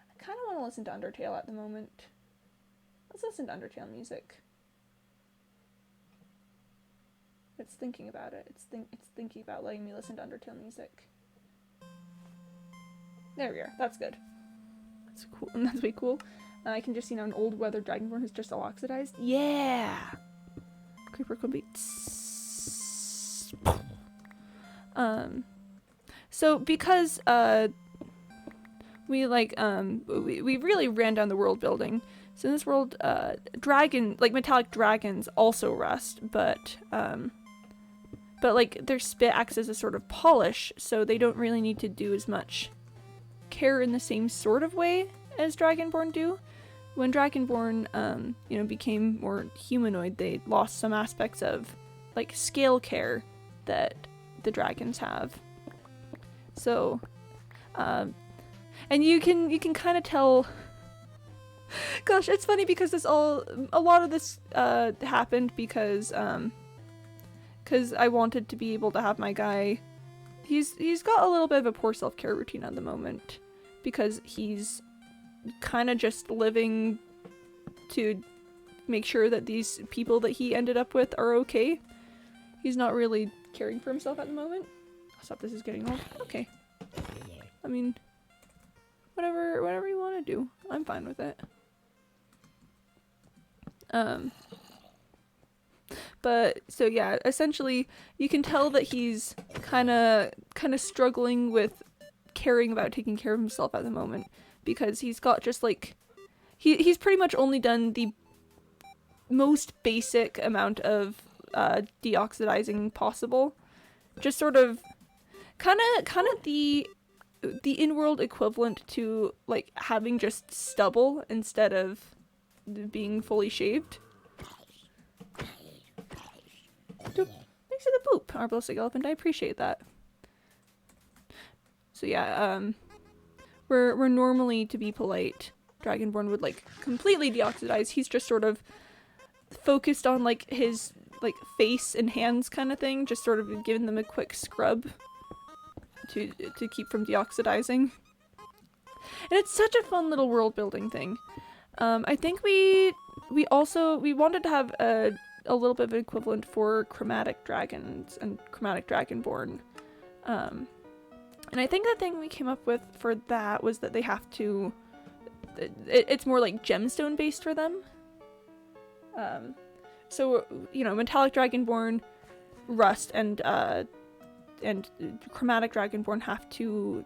I kind of want to listen to Undertale at the moment. Let's listen to Undertale music. It's thinking about it. It's thinking about letting me listen to Undertale music. There we are. That's good. That's cool. That's way cool. I can just see now an old weathered dragonborn who's just all oxidized. Yeah. Creeper Quimby. So because we really ran down the world building. So in this world, metallic dragons also rust, but like their spit acts as a sort of polish, so they don't really need to do as much care in the same sort of way as Dragonborn do. When Dragonborn, became more humanoid, they lost some aspects of, like, scale care that the dragons have. So, and you can kind of tell. Gosh, it's funny because a lot of this happened because I wanted to be able to have my guy. He's got a little bit of a poor self-care routine at the moment because he's kind of just living to make sure that these people that he ended up with are okay. He's not really caring for himself at the moment. Stop, this is getting old. Okay. I mean, whatever you want to do. I'm fine with it. But so yeah, essentially you can tell that he's kind of struggling with caring about taking care of himself at the moment, because he's got just like he's pretty much only done the most basic amount of deoxidizing possible. Just sort of kind of the in-world equivalent to like having just stubble instead of being fully shaved. Thanks for the poop, Arbalistic Elephant. I appreciate that. So yeah, we're normally, to be polite, Dragonborn would like completely deoxidize. He's just sort of focused on like his like face and hands kind of thing, just sort of giving them a quick scrub to keep from deoxidizing. And it's such a fun little world building thing. I think we wanted to have a little bit of an equivalent for chromatic dragons and chromatic dragonborn. And I think the thing we came up with for that was that they have to, it's more like gemstone based for them. So, you know, metallic dragonborn, rust, and chromatic dragonborn have to,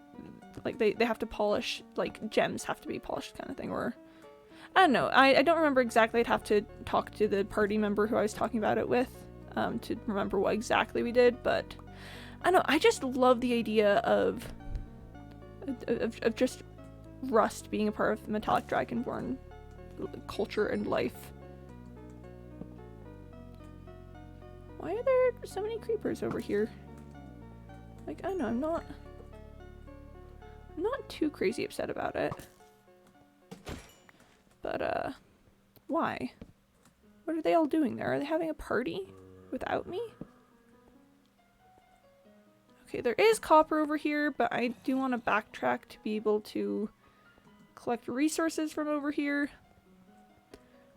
like, they have to polish, like, gems have to be polished kind of thing, or I don't know. I don't remember exactly. I'd have to talk to the party member who I was talking about it with to remember what exactly we did, but I don't know. I just love the idea of just rust being a part of metallic dragonborn culture and life. Why are there so many creepers over here? Like, I don't know, I'm not too crazy upset about it. But, why? What are they all doing there? Are they having a party without me? Okay, there is copper over here, but I do want to backtrack to be able to collect resources from over here.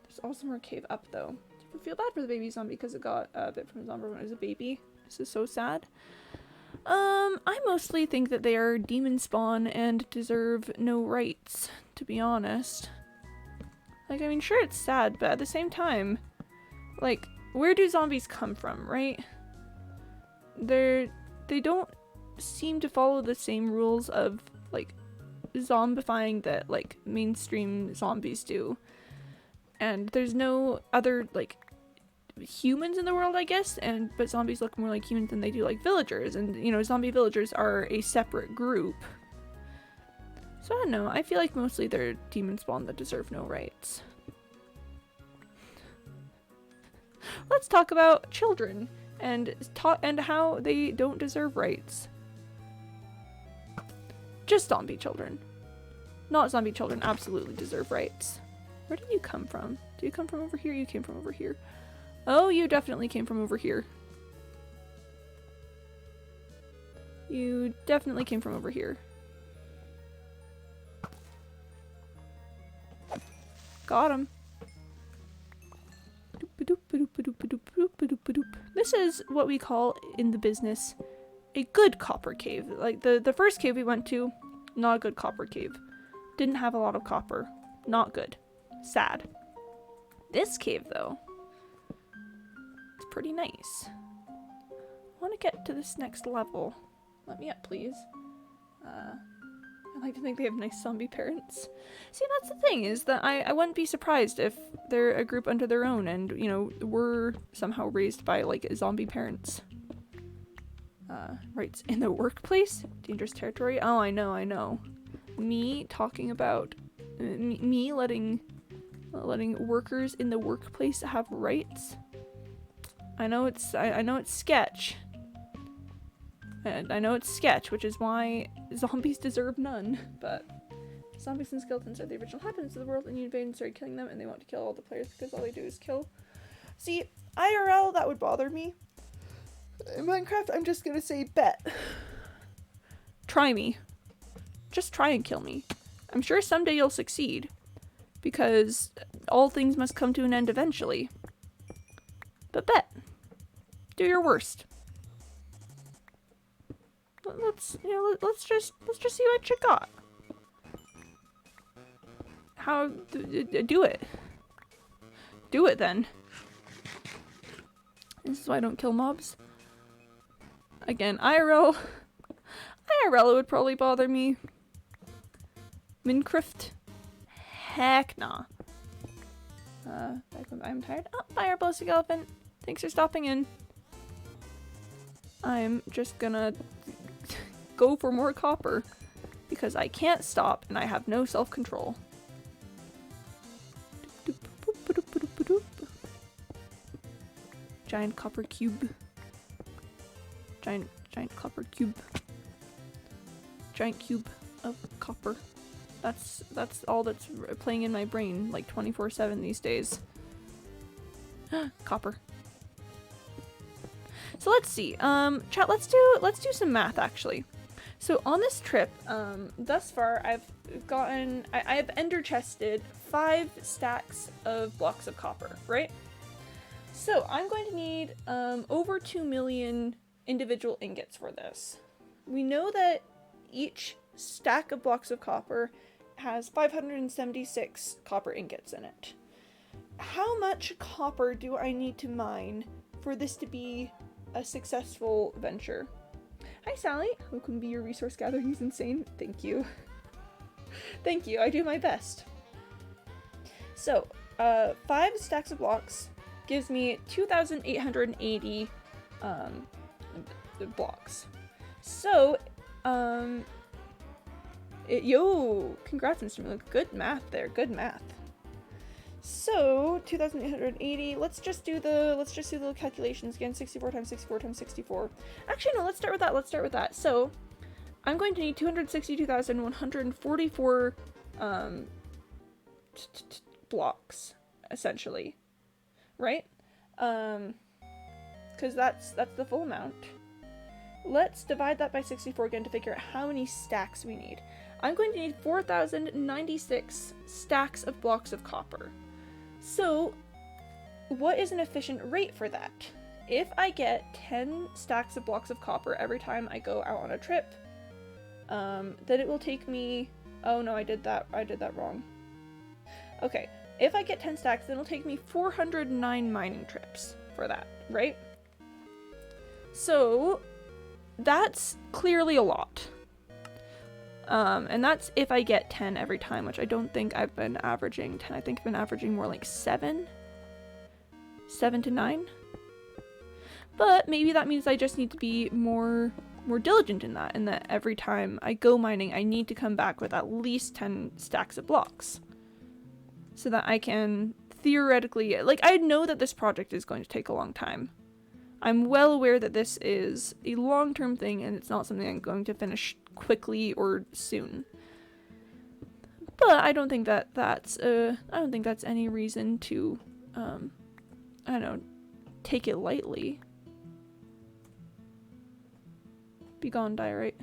There's also more cave up, though. I feel bad for the baby zombie because it got a bit from a zombie when it was a baby. This is so sad. I mostly think that they are demon spawn and deserve no rights, to be honest. Like, I mean, sure, it's sad, but at the same time, like, where do zombies come from, right? They don't seem to follow the same rules of, like, zombifying that, like, mainstream zombies do. And there's no other, like, humans in the world, I guess, but zombies look more like humans than they do like villagers, and, you know, zombie villagers are a separate group. So I don't know, I feel like mostly they're demon spawn that deserve no rights. Let's talk about children and how they don't deserve rights. Just zombie children. Not zombie children absolutely deserve rights. Where did you come from? Did you come from over here? You came from over here. Oh, you definitely came from over here. You definitely came from over here. Got him. This is what we call in the business a good copper cave. Like the first cave we went to, not a good copper cave. Didn't have a lot of copper. Not good. Sad. This cave though, it's pretty nice. I want to get to this next level. Let me up, please. I like to think they have nice zombie parents. See, that's the thing, is that I wouldn't be surprised if they're a group unto their own and, you know, were somehow raised by, like, zombie parents. Rights in the workplace? Dangerous territory? Oh, I know. Me talking about... me letting workers in the workplace have rights? I know it's sketch. And I know it's sketch, which is why zombies deserve none, but zombies and skeletons are the original inhabitants of the world, and you invade and start killing them, and they want to kill all the players because all they do is kill. See, IRL, that would bother me. In Minecraft, I'm just gonna say, bet. Try me. Just try and kill me. I'm sure someday you'll succeed, because all things must come to an end eventually. But bet. Do your worst. Let's just see what you got. How do it? Do it then. This is why I don't kill mobs. Again, IRL would probably bother me. Minecraft? Heck nah. I'm tired. Oh, fire ballistic elephant. Thanks for stopping in. I'm just gonna go for more copper because I can't stop and I have no self-control. Giant copper cube. Giant copper cube. Giant cube of copper. That's all that's playing in my brain like 24/7 these days. Copper. So let's see. Chat, let's do some math actually. So on this trip, thus far I've ender chested 5 stacks of blocks of copper, right? So I'm going to need over 2 million individual ingots for this. We know that each stack of blocks of copper has 576 copper ingots in it. How much copper do I need to mine for this to be a successful venture? Hi Sally, who can be your resource gatherer? He's insane. Thank you. Thank you, I do my best. So, 5 stacks of blocks gives me 2,880 blocks. So, yo, congrats Mr. Miller. Good math there, good math. So, 2,880, let's just do the little calculations again. 64 times 64 times 64. Actually, no, let's start with that. So, I'm going to need 262,144 blocks, essentially. Right? Because that's the full amount. Let's divide that by 64 again to figure out how many stacks we need. I'm going to need 4,096 stacks of blocks of copper. So, what is an efficient rate for that? If I get 10 stacks of blocks of copper every time I go out on a trip, then it will take me... Oh no, I did that wrong. Okay, if I get 10 stacks, then it'll take me 409 mining trips for that, right? So, that's clearly a lot. And that's if I get 10 every time, which I don't think I've been averaging 10. I think I've been averaging more like 7 to 9. But maybe that means I just need to be more diligent in that, and that every time I go mining, I need to come back with at least 10 stacks of blocks. So that I can theoretically, like, I know that this project is going to take a long time. I'm well aware that this is a long-term thing and it's not something I'm going to finish quickly or soon. But I don't think that's any reason to, I don't know, take it lightly. Be gone, diorite.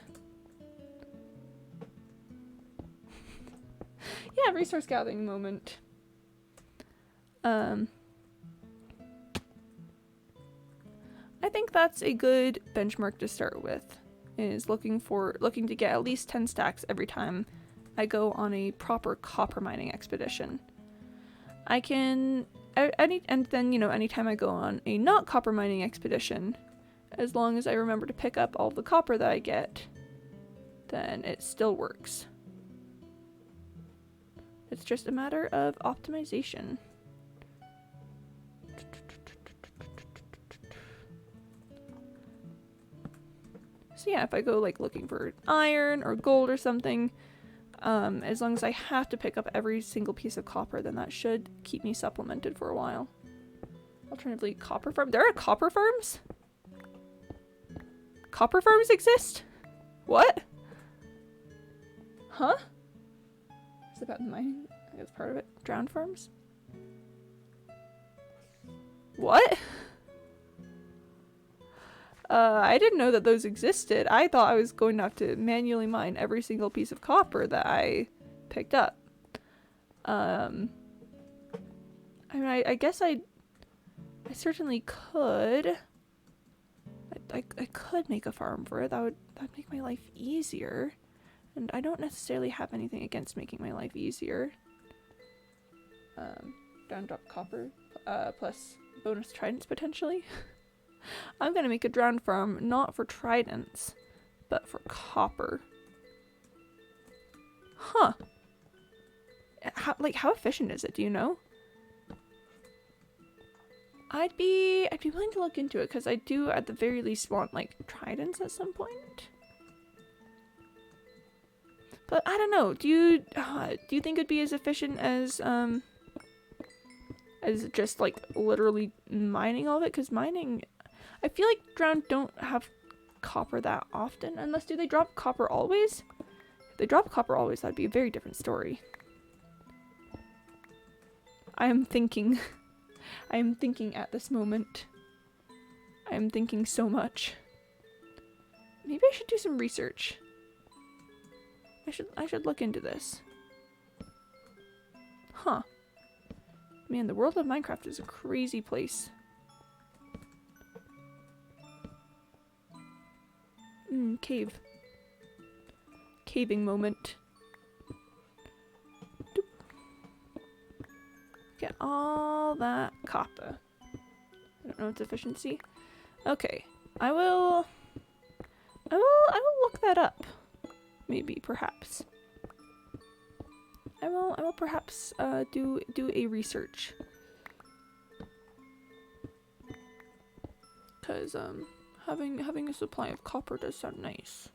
Yeah, resource gathering moment. I think that's a good benchmark to start with, is looking to get at least 10 stacks every time I go on a proper copper mining expedition. I can, anytime I go on a not copper mining expedition, as long as I remember to pick up all the copper that I get, then it still works. It's just a matter of optimization. So yeah, if I go like looking for iron or gold or something, as long as I have to pick up every single piece of copper, then that should keep me supplemented for a while. Alternatively, copper farm. There are copper farms? Copper farms exist? What? Huh? Is it about mining? I think that's part of it. Drowned farms? What? I didn't know that those existed. I thought I was going to have to manually mine every single piece of copper that I picked up. I mean, I guess I certainly could. I could make a farm for it. That'd make my life easier. And I don't necessarily have anything against making my life easier. Down drop copper, plus bonus tridents potentially. I'm gonna make a drowned farm, not for tridents, but for copper. Huh. How efficient is it, do you know? I'd be willing to look into it, because I do at the very least want, like, tridents at some point. But I don't know, do you think it'd be as efficient as just, like, literally mining all of it? Because mining, I feel like drowned don't have copper that often, unless, do they drop copper always? If they drop copper always, that'd be a very different story. I am thinking at this moment. I am thinking so much. Maybe I should do some research. I should look into this. Huh. Man, the world of Minecraft is a crazy place. Cave. Caving moment. Doop. Get all that copper. I don't know its efficiency. Okay. I will look that up. Maybe, perhaps. I will perhaps do a research. Cause having a supply of copper does sound nice.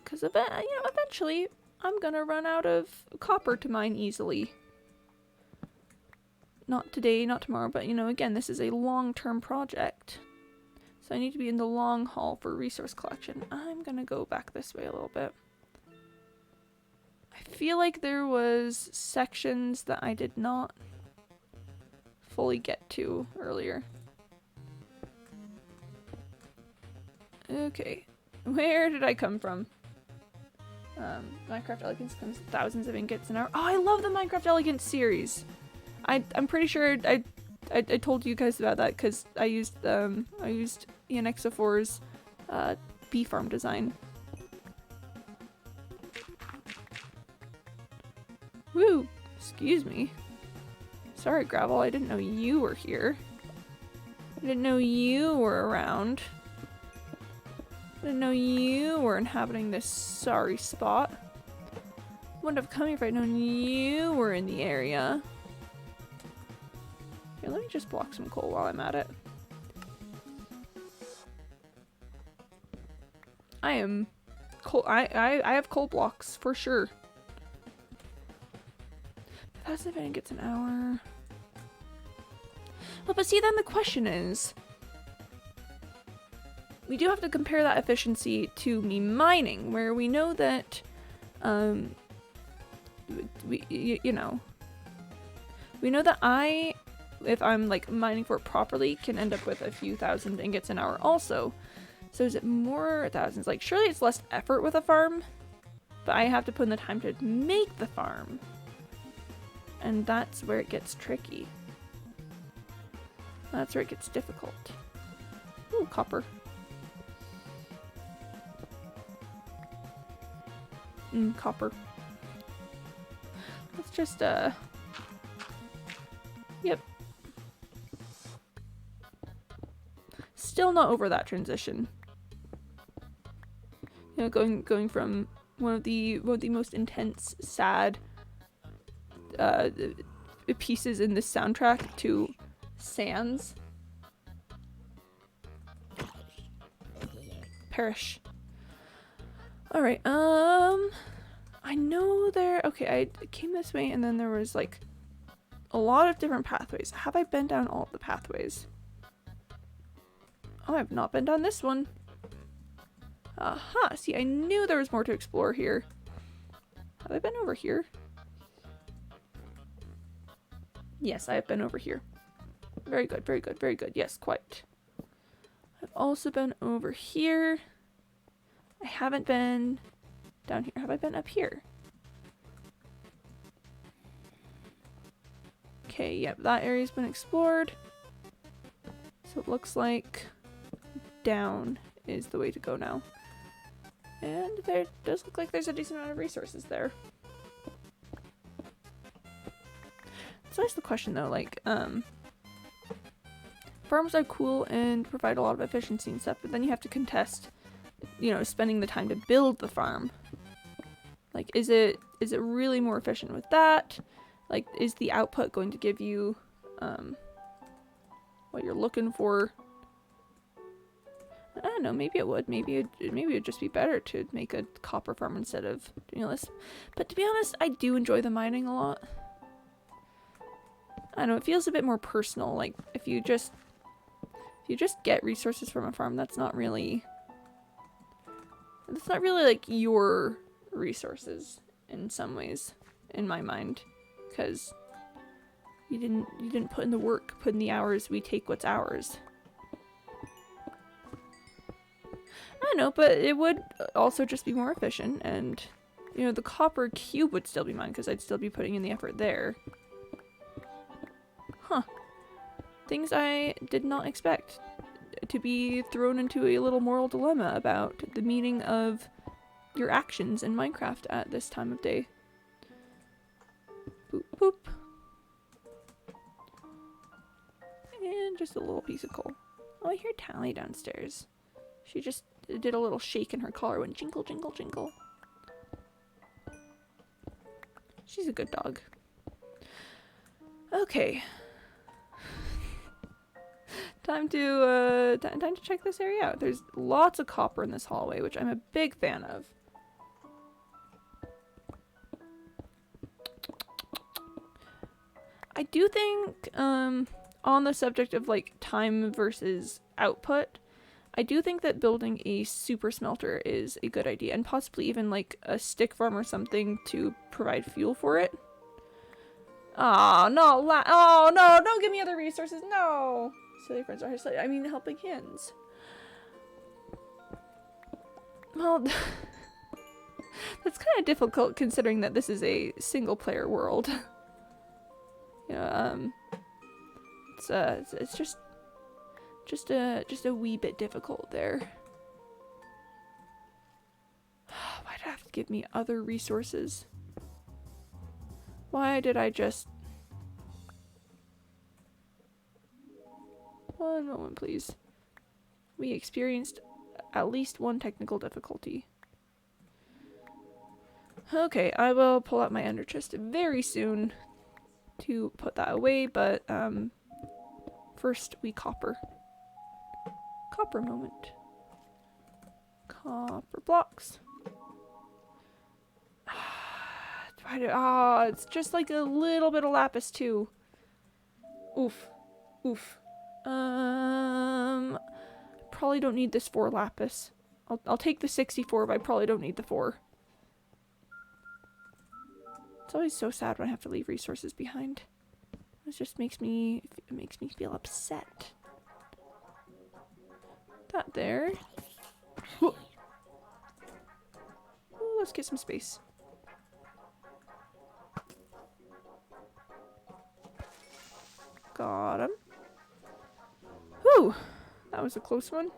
Cause eventually I'm gonna run out of copper to mine easily. Not today, not tomorrow, but again, this is a long-term project. So I need to be in the long haul for resource collection. I'm gonna go back this way a little bit. I feel like there was sections that I did not fully get to earlier. Okay, where did I come from? Minecraft Elegance comes thousands of ingots an hour. Oh, I love the Minecraft Elegance series. I'm pretty sure I told you guys about that because I used ENX04's bee farm design. Woo! Excuse me. Sorry, Gravel. I didn't know you were here. I didn't know you were around. I didn't know you were inhabiting this sorry spot. Wouldn't have come here if I'd known you were in the area. Here, let me just block some coal while I'm at it. I am coal. I have coal blocks for sure. That's if it gets an hour. Well, but see, then the question is, we do have to compare that efficiency to me mining, where we know that, we know that if I'm like mining for it properly, can end up with a few thousand ingots an hour also. So is it more thousands? Like, surely it's less effort with a farm, but I have to put in the time to make the farm. And that's where it gets tricky. That's where it gets difficult. Ooh, copper. Copper. Let's just, yep. Still not over that transition. Going from one of the most intense, sad pieces in this soundtrack to Sans. Perish. Alright, I know there, okay, I came this way and then there was like a lot of different pathways. Have I been down all of the pathways? Oh, I have not been down this one. Aha, see, I knew there was more to explore here. Have I been over here? Yes, I have been over here. Very good, very good, very good. Yes, quite. I've also been over here. I haven't been down here. Have I been up here? Okay, yep, that area's been explored. So it looks like down is the way to go now. And there does look like there's a decent amount of resources there. It's always the question though, like, farms are cool and provide a lot of efficiency and stuff, but then you have to contest, you know, spending the time to build the farm. Like, is it really more efficient with that? Like, is the output going to give you, what you're looking for? I don't know, maybe it would. Maybe it'd just be better to make a copper farm instead of doing all this. But to be honest, I do enjoy the mining a lot. I don't know, it feels a bit more personal. Like, if you just get resources from a farm, that's not really like your resources in some ways, in my mind, because you didn't put in the work, put in the hours. We take what's ours. I don't know, but it would also just be more efficient, and you know, the copper cube would still be mine because I'd still be putting in the effort there. Huh. Things I did not expect to be thrown into a little moral dilemma about the meaning of your actions in Minecraft at this time of day. Boop, boop. And just a little piece of coal. Oh, I hear Tally downstairs. She just did a little shake and her collar went jingle, jingle, jingle. She's a good dog. Okay. Time to check this area out. There's lots of copper in this hallway, which I'm a big fan of. I do think, on the subject of like time versus output, I do think that building a super smelter is a good idea, and possibly even like a stick farm or something to provide fuel for it. Oh no, oh no, don't give me other resources, no! Silly friends are I mean helping hands. Well, that's kind of difficult considering that this is a single player world. You know, it's just a wee bit difficult there. Why'd it have to give me other resources? Why did I just... One moment, please. We experienced at least one technical difficulty. Okay, I will pull out my ender chest very soon to put that away, but first we copper. Copper moment. Copper blocks. Oh, it's just like a little bit of lapis too. Oof. Oof. Probably don't need this 4 lapis. I'll take the 64, but I probably don't need the 4. It's always so sad when I have to leave resources behind. It just makes me feel upset. That there. Ooh, let's get some space. Got him. Whew! That was a close one.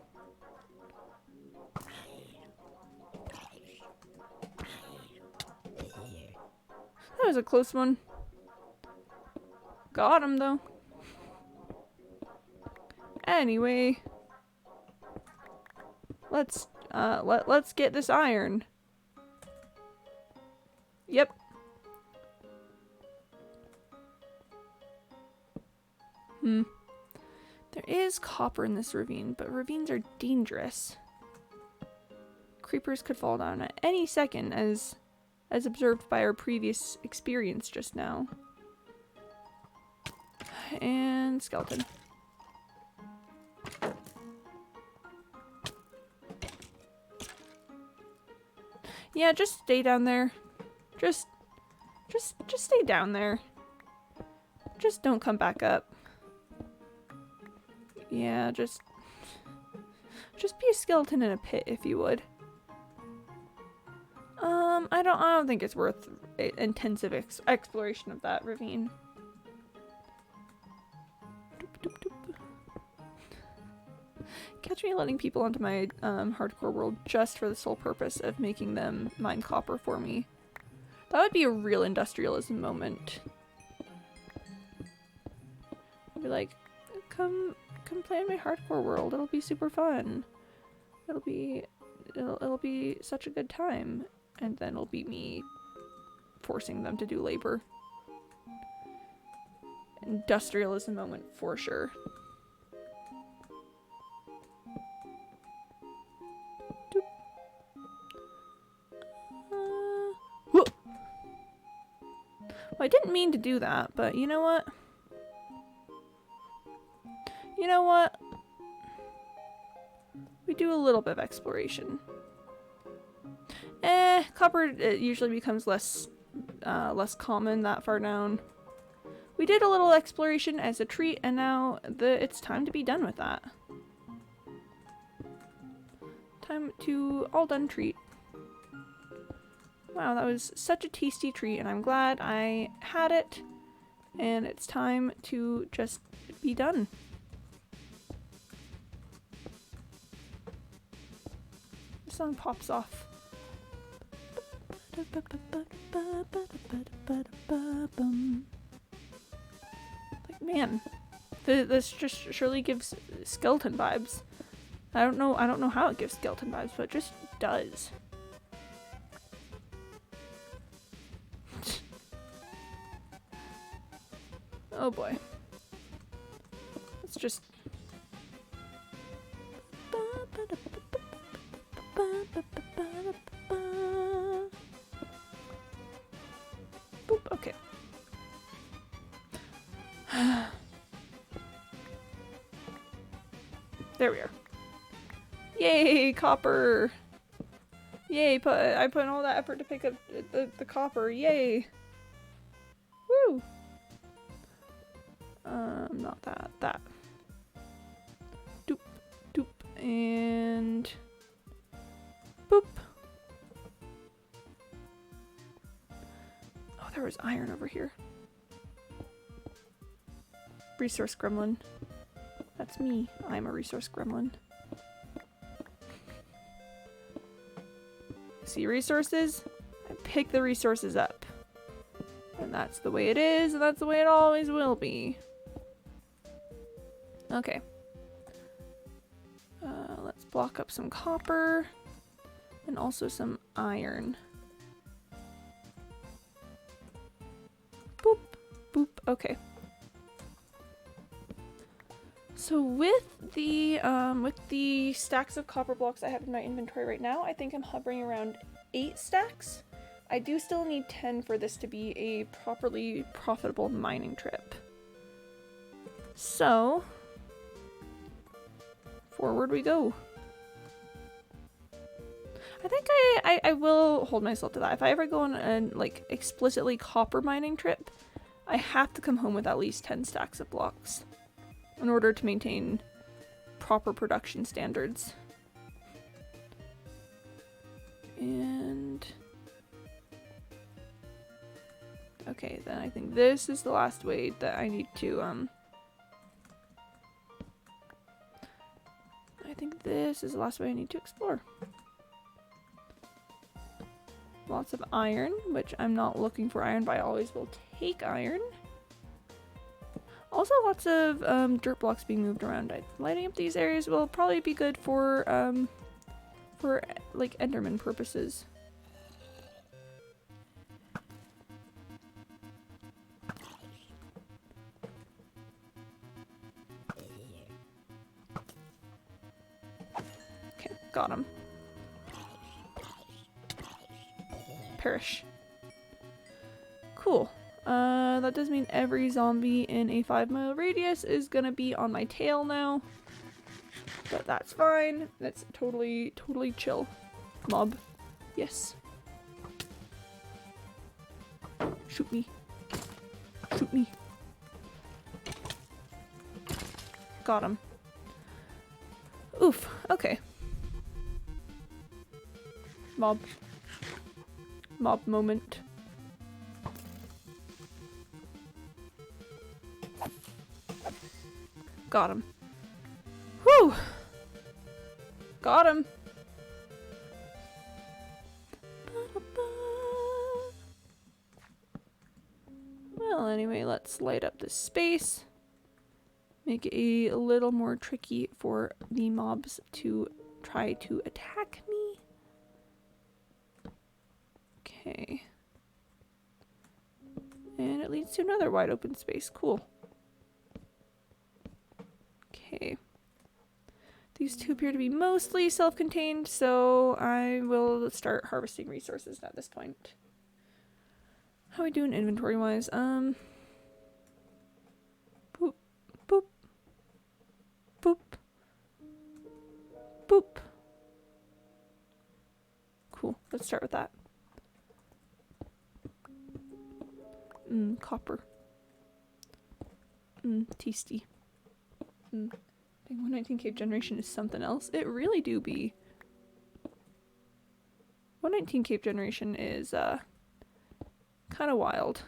That was a close one. Got him though. Anyway, let's get this iron. Yep. There is copper in this ravine, but ravines are dangerous. Creepers could fall down at any second, as observed by our previous experience just now. And skeleton. Yeah, just stay down there. Just stay down there. Just don't come back up. Yeah, just be a skeleton in a pit if you would. I don't think it's worth intensive exploration of that ravine. Catch me letting people onto my hardcore world just for the sole purpose of making them mine copper for me. That would be a real industrialism moment. I'd be like, come play in my hardcore world. It'll be super fun. It'll be such a good time. And then it'll be me forcing them to do labor. Industrialism moment for sure. Doop. Whoa. Well, I didn't mean to do that, but you know what? You know what? We do a little bit of exploration. Copper it usually becomes less common that far down. We did a little exploration as a treat, and now it's time to be done with that. Time to all done treat. Wow, that was such a tasty treat, and I'm glad I had it. And it's time to just be done. The song pops off. Like, man, this just surely gives skeleton vibes. I don't know how it gives skeleton vibes, but it just does. Oh boy. Let's just boop, okay. There we are. Yay, copper! Yay, I put in all that effort to pick up the copper. Yay! Woo! Not that. That. Doop, doop, and boop. Oh, there was iron over here. Resource gremlin. That's me. I'm a resource gremlin. See resources? I pick the resources up. And that's the way it is, and that's the way it always will be. Okay. Let's block up some copper. And also some iron. Boop. Boop. Okay. So with the stacks of copper blocks I have in my inventory right now, I think I'm hovering around 8 stacks. I do still need 10 for this to be a properly profitable mining trip. So, forward we go. I think I will hold myself to that. If I ever go on a like explicitly copper mining trip, I have to come home with at least 10 stacks of blocks in order to maintain proper production standards. And okay, then I think this is the last way that I need to I think this is the last way I need to explore. Lots of iron, which I'm not looking for iron, but I always will take iron. Also lots of dirt blocks being moved around. Lighting up these areas will probably be good for like Enderman purposes. Okay, got him. Perish. Cool. That does mean every zombie in a 5-mile radius is gonna be on my tail now. But that's fine. That's totally chill. Mob. Yes. Shoot me. Shoot me. Got him. Oof. Okay. Mob. Mob moment. Got him. Whew! Got him. Well, anyway, let's light up this space. Make it a little more tricky for the mobs to try to attack me. Okay. And it leads to another wide open space. Cool. Okay. These two appear to be mostly self-contained, so I will start harvesting resources at this point. How are we doing inventory-wise? Boop. Boop. Boop. Boop. Cool. Let's start with that. Copper. Tasty. I think 119 Cave Generation is something else. It really do be. 119 Cave Generation is, kind of wild.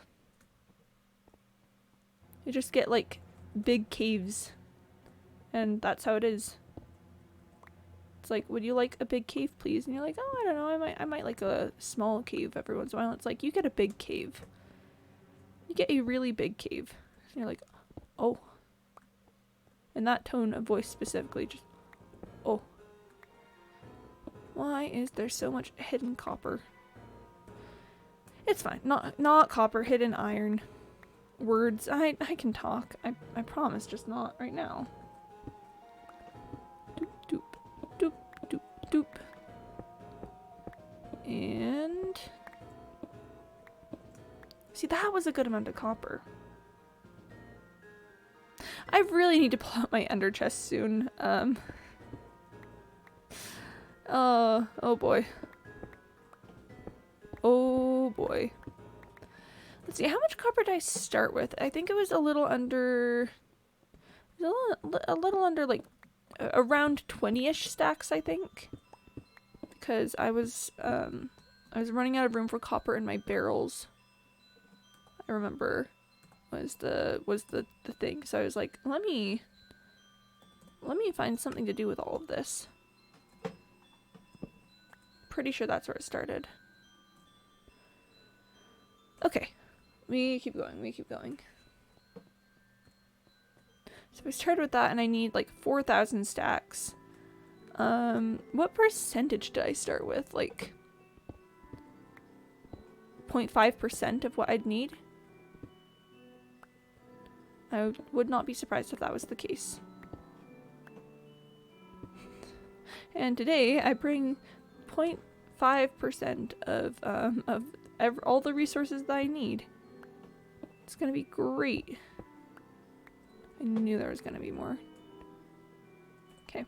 You just get, like, big caves. And that's how it is. It's like, would you like a big cave, please? And you're like, oh, I don't know, I might like a small cave every once in a while. It's like, you get a big cave. You get a really big cave. And you're like, oh. And that tone of voice specifically, just, oh. Why is there so much hidden copper? It's fine. Not copper, hidden iron. Words. I can talk. I promise, just not right now. Doop, doop, doop, doop, doop. And... see, that was a good amount of copper. I really need to pull out my ender chest soon. Oh boy. Oh boy. Let's see, how much copper did I start with? I think it was a little under... a little under, like, around 20-ish stacks, I think. Because I was running out of room for copper in my barrels. I remember was the thing. So I was like, let me find something to do with all of this. Pretty sure that's where it started. Okay. We keep going. So I started with that and I need like 4,000 stacks. What percentage did I start with? Like 0.5% of what I'd need? I would not be surprised if that was the case. And today I bring 0.5% of all the resources that I need. It's gonna be great. I knew there was gonna be more. Okay.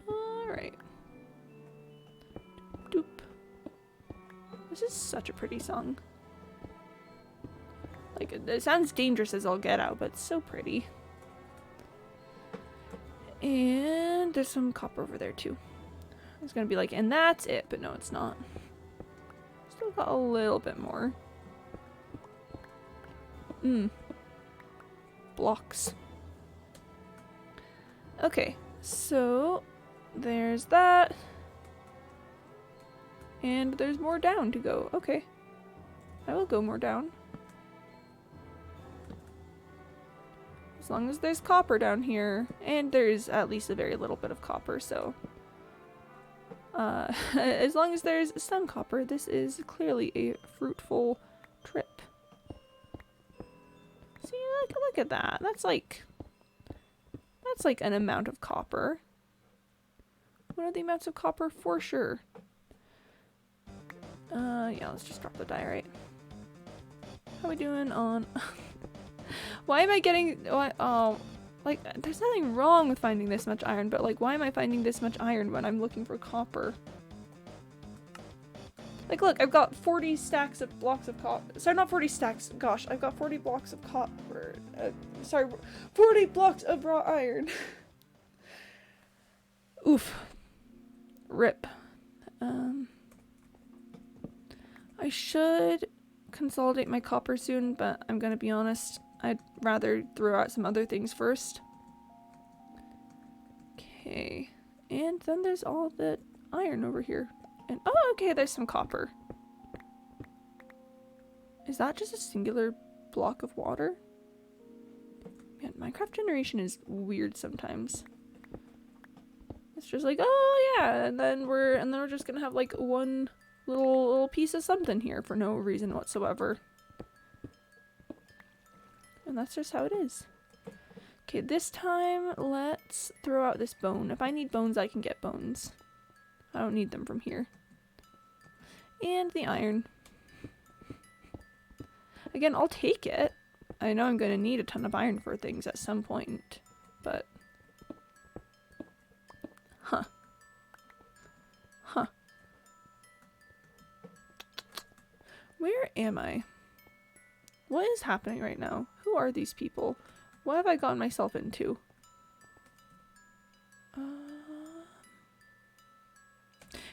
Alright. Doop. This is such a pretty song. Like, it sounds dangerous as all get out, but it's so pretty. And there's some copper over there too. I was gonna be like, and that's it, but no, it's not. Still got a little bit more. Blocks. Okay, so there's that. And there's more down to go. Okay. I will go more down. As long as there's copper down here. And there's at least a very little bit of copper, so... as long as there's some copper, this is clearly a fruitful trip. See, look at that. That's like an amount of copper. What are the amounts of copper? For sure. Yeah, let's just drop the diorite. How are we doing on... Why am I getting... oh, like, there's nothing wrong with finding this much iron, but, like, why am I finding this much iron when I'm looking for copper? Like, look, I've got 40 stacks of blocks of copper. Sorry, not 40 stacks. Gosh, I've got 40 blocks of copper. Sorry, 40 blocks of raw iron. Oof. Rip. I should consolidate my copper soon, but I'm gonna be honest, I'd rather throw out some other things first. And then there's all the iron over here. And oh, okay, there's some copper. Is that just a singular block of water? Man, Minecraft generation is weird sometimes. It's just like, oh yeah, and then we're just gonna have like one little piece of something here for no reason whatsoever. And that's just how it is. Okay, this time let's throw out this bone. If I need bones, I can get bones. I don't need them from here. And the iron. Again, I'll take it. I know I'm going to need a ton of iron for things at some point, but... Huh. Huh. Where am I? What is happening right now? Who are these people? What have I gotten myself into?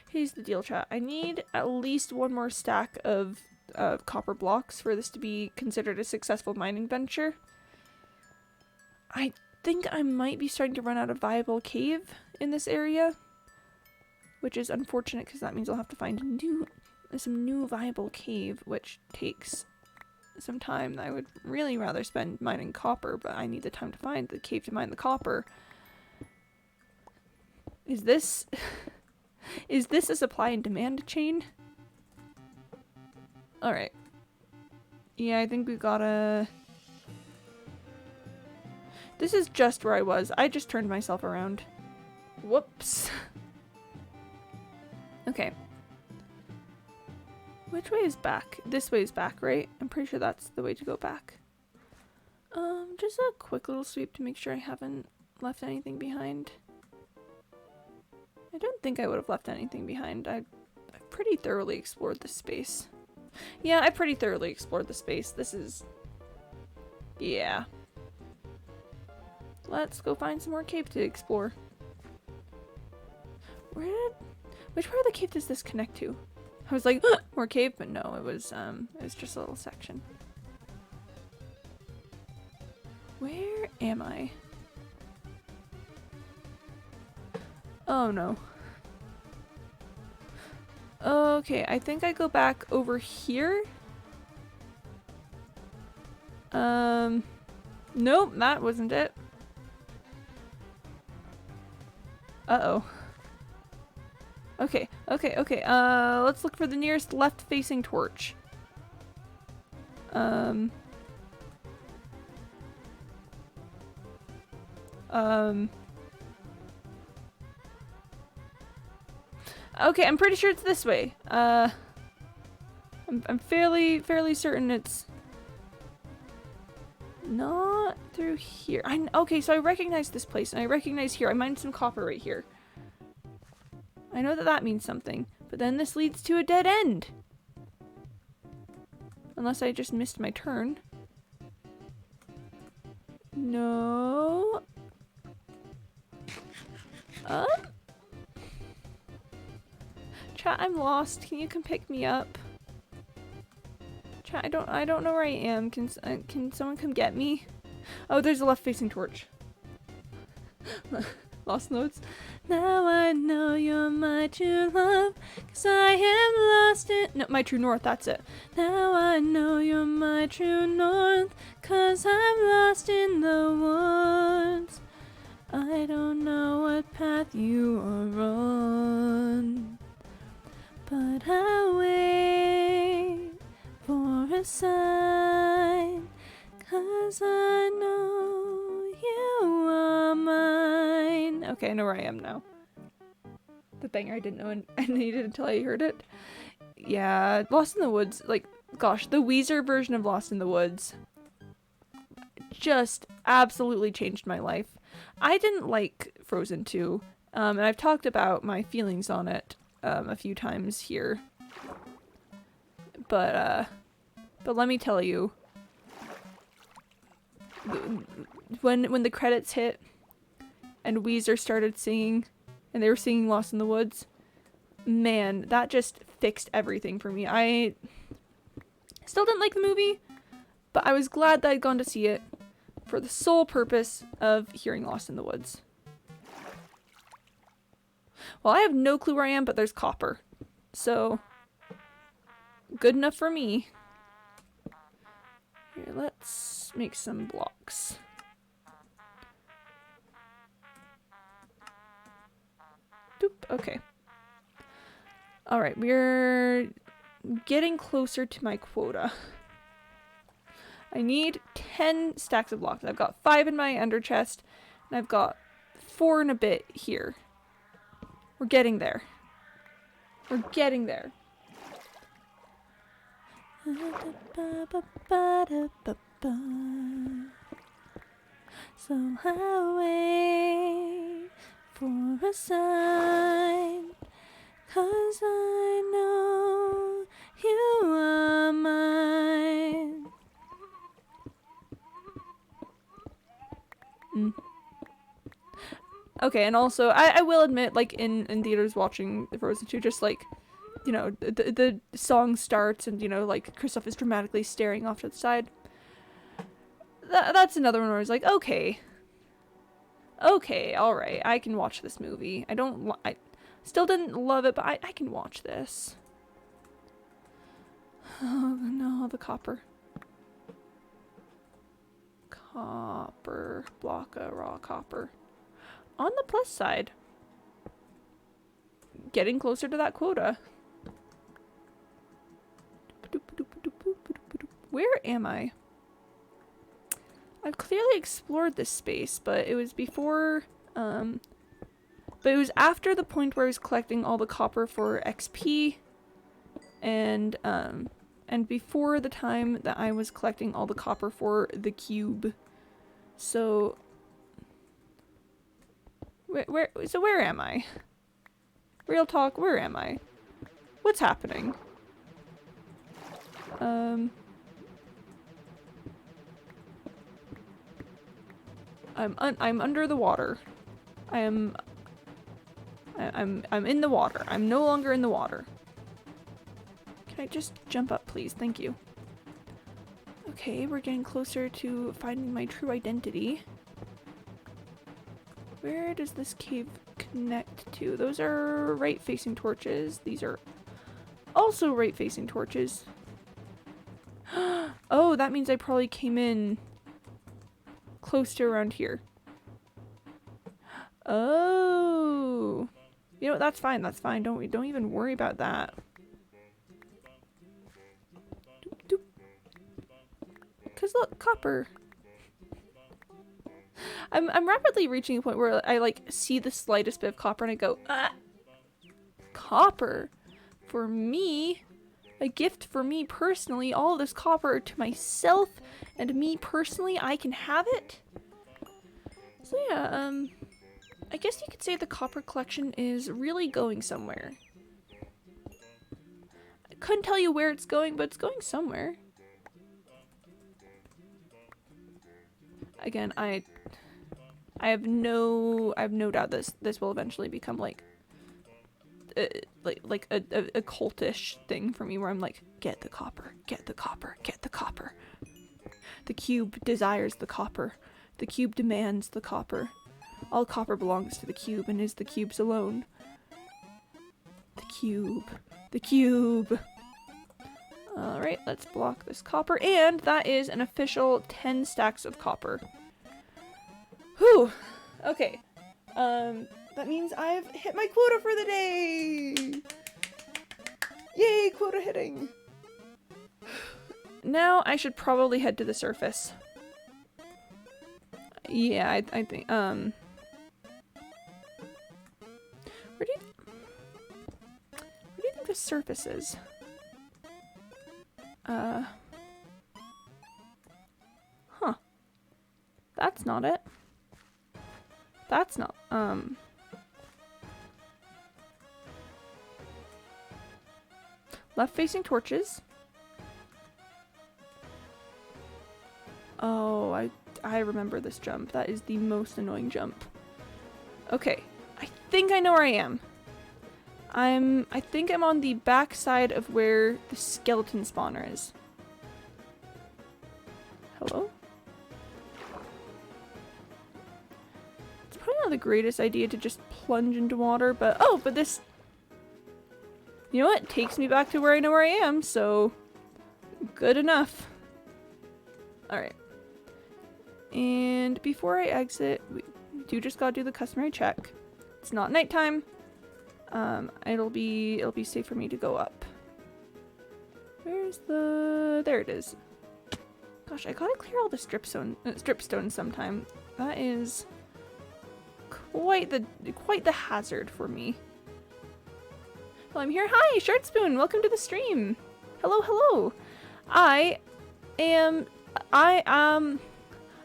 Here's the deal, chat. I need at least one more stack of copper blocks for this to be considered a successful mining venture. I think I might be starting to run out of viable cave in this area, which is unfortunate because that means I'll have to find some new viable cave, which takes some time. I would really rather spend mining copper, but I need the time to find the cave to mine the copper. Is this is this a supply and demand chain? Alright. Yeah, I think we gotta... This is just where I was. I just turned myself around. Whoops. Okay. Which way is back? This way is back, right? I'm pretty sure that's the way to go back. Just a quick little sweep to make sure I haven't left anything behind. I don't think I would have left anything behind. I've pretty thoroughly explored this space. Yeah, I pretty thoroughly explored the space. This is... Yeah. Let's go find some more cave to explore. Which part of the cave does this connect to? I was like, more cave, but no, it was just a little section. Where am I? Oh no. Okay, I think I go back over here. Nope, that wasn't it. Uh-oh. Okay. Let's look for the nearest left-facing torch. Okay, I'm pretty sure it's this way. I'm fairly certain it's not through here. Okay, so I recognize this place, and I recognize here. I mined some copper right here. I know that that means something, but then this leads to a dead end. Unless I just missed my turn. No. Chat, I'm lost. Can you come pick me up? Chat, I don't know where I am. Can someone come get me? Oh, there's a left-facing torch. Lost notes. Now I know you're my true love, 'cause I am lost in... No, my true north, that's it. Now I know you're my true north, 'cause I'm lost in the woods. I don't know what path you are on, but I'll wait for a sign, 'cause I know you are mine. Okay, I know where I am now. The banger I didn't know I needed until I heard it. Yeah, Lost in the Woods, like, gosh, the Weezer version of Lost in the Woods just absolutely changed my life. I didn't like Frozen 2, and I've talked about my feelings on it a few times here. But let me tell you, when the credits hit and Weezer started singing, and they were singing Lost in the Woods, man, that just fixed everything for me. I still didn't like the movie, but I was glad that I'd gone to see it for the sole purpose of hearing Lost in the Woods. Well, I have no clue where I am, but there's copper. So, good enough for me. Here, let's make some blocks. Doop, okay. Alright, we're getting closer to my quota. I need 10 stacks of blocks. I've got 5 in my ender chest, and I've got 4 and a bit here. We're getting there. We're getting there. So I wait for a sign, 'cause I know you are mine. Okay, and also, I will admit, like, in theaters watching The Frozen 2, just, like, you know, the song starts and, you know, like, Kristoff is dramatically staring off to the side. That's another one where I was like, okay. Okay, alright, I can watch this movie. I still didn't love it, but I can watch this. Oh, no, the copper. Copper. Block of raw copper. On the plus side, getting closer to that quota. Where am I? I've clearly explored this space, but it was before, but it was after the point where I was collecting all the copper for XP, and before the time that I was collecting all the copper for the Qube. So, where am I? Real talk, where am I? What's happening? I'm under the water. I'm in the water. I'm no longer in the water. Can I just jump up, please? Thank you. Okay, we're getting closer to finding my true identity. Where does this cave connect to? Those are right-facing torches. These are also right-facing torches. Oh, that means I probably came in close to around here. Oh. You know what, that's fine, that's fine. Don't even worry about that. Doop, doop. 'Cause look, copper. I'm rapidly reaching a point where I like see the slightest bit of copper and I go, ah! Copper? For me? A gift for me personally, all of this copper to myself and me personally, I can have it? So yeah, I guess you could say the copper collection is really going somewhere. I couldn't tell you where it's going, but it's going somewhere. Again, I have no doubt this will eventually become like a cultish thing for me where I'm like, get the copper, get the copper, get the copper. The Qube desires the copper. The Qube demands the copper. All copper belongs to the Qube and is the Qube's alone. The Qube. The Qube. Alright, let's block this copper. And that is an official 10 stacks of copper. Whew. Okay. That means I've hit my quota for the day! Yay, quota hitting! Now I should probably head to the surface. Yeah, I think, where do you think the surface is? Huh. That's not it. That's not, left-facing torches. Oh, I remember this jump. That is the most annoying jump. Okay, I think I know where I am. I think I'm on the back side of where the skeleton spawner is. Hello? It's probably not the greatest idea to just plunge into water, but oh, but this, you know what, takes me back to where I know where I am, so good enough. Alright. And before I exit, we do just gotta do the customary check. It's not nighttime. It'll be safe for me to go up. Where's the... there it is. Gosh, I gotta clear all the strip stones sometime. That is quite the hazard for me. Well, I'm here. Hi, Short Spoon. Welcome to the stream. Hello, hello.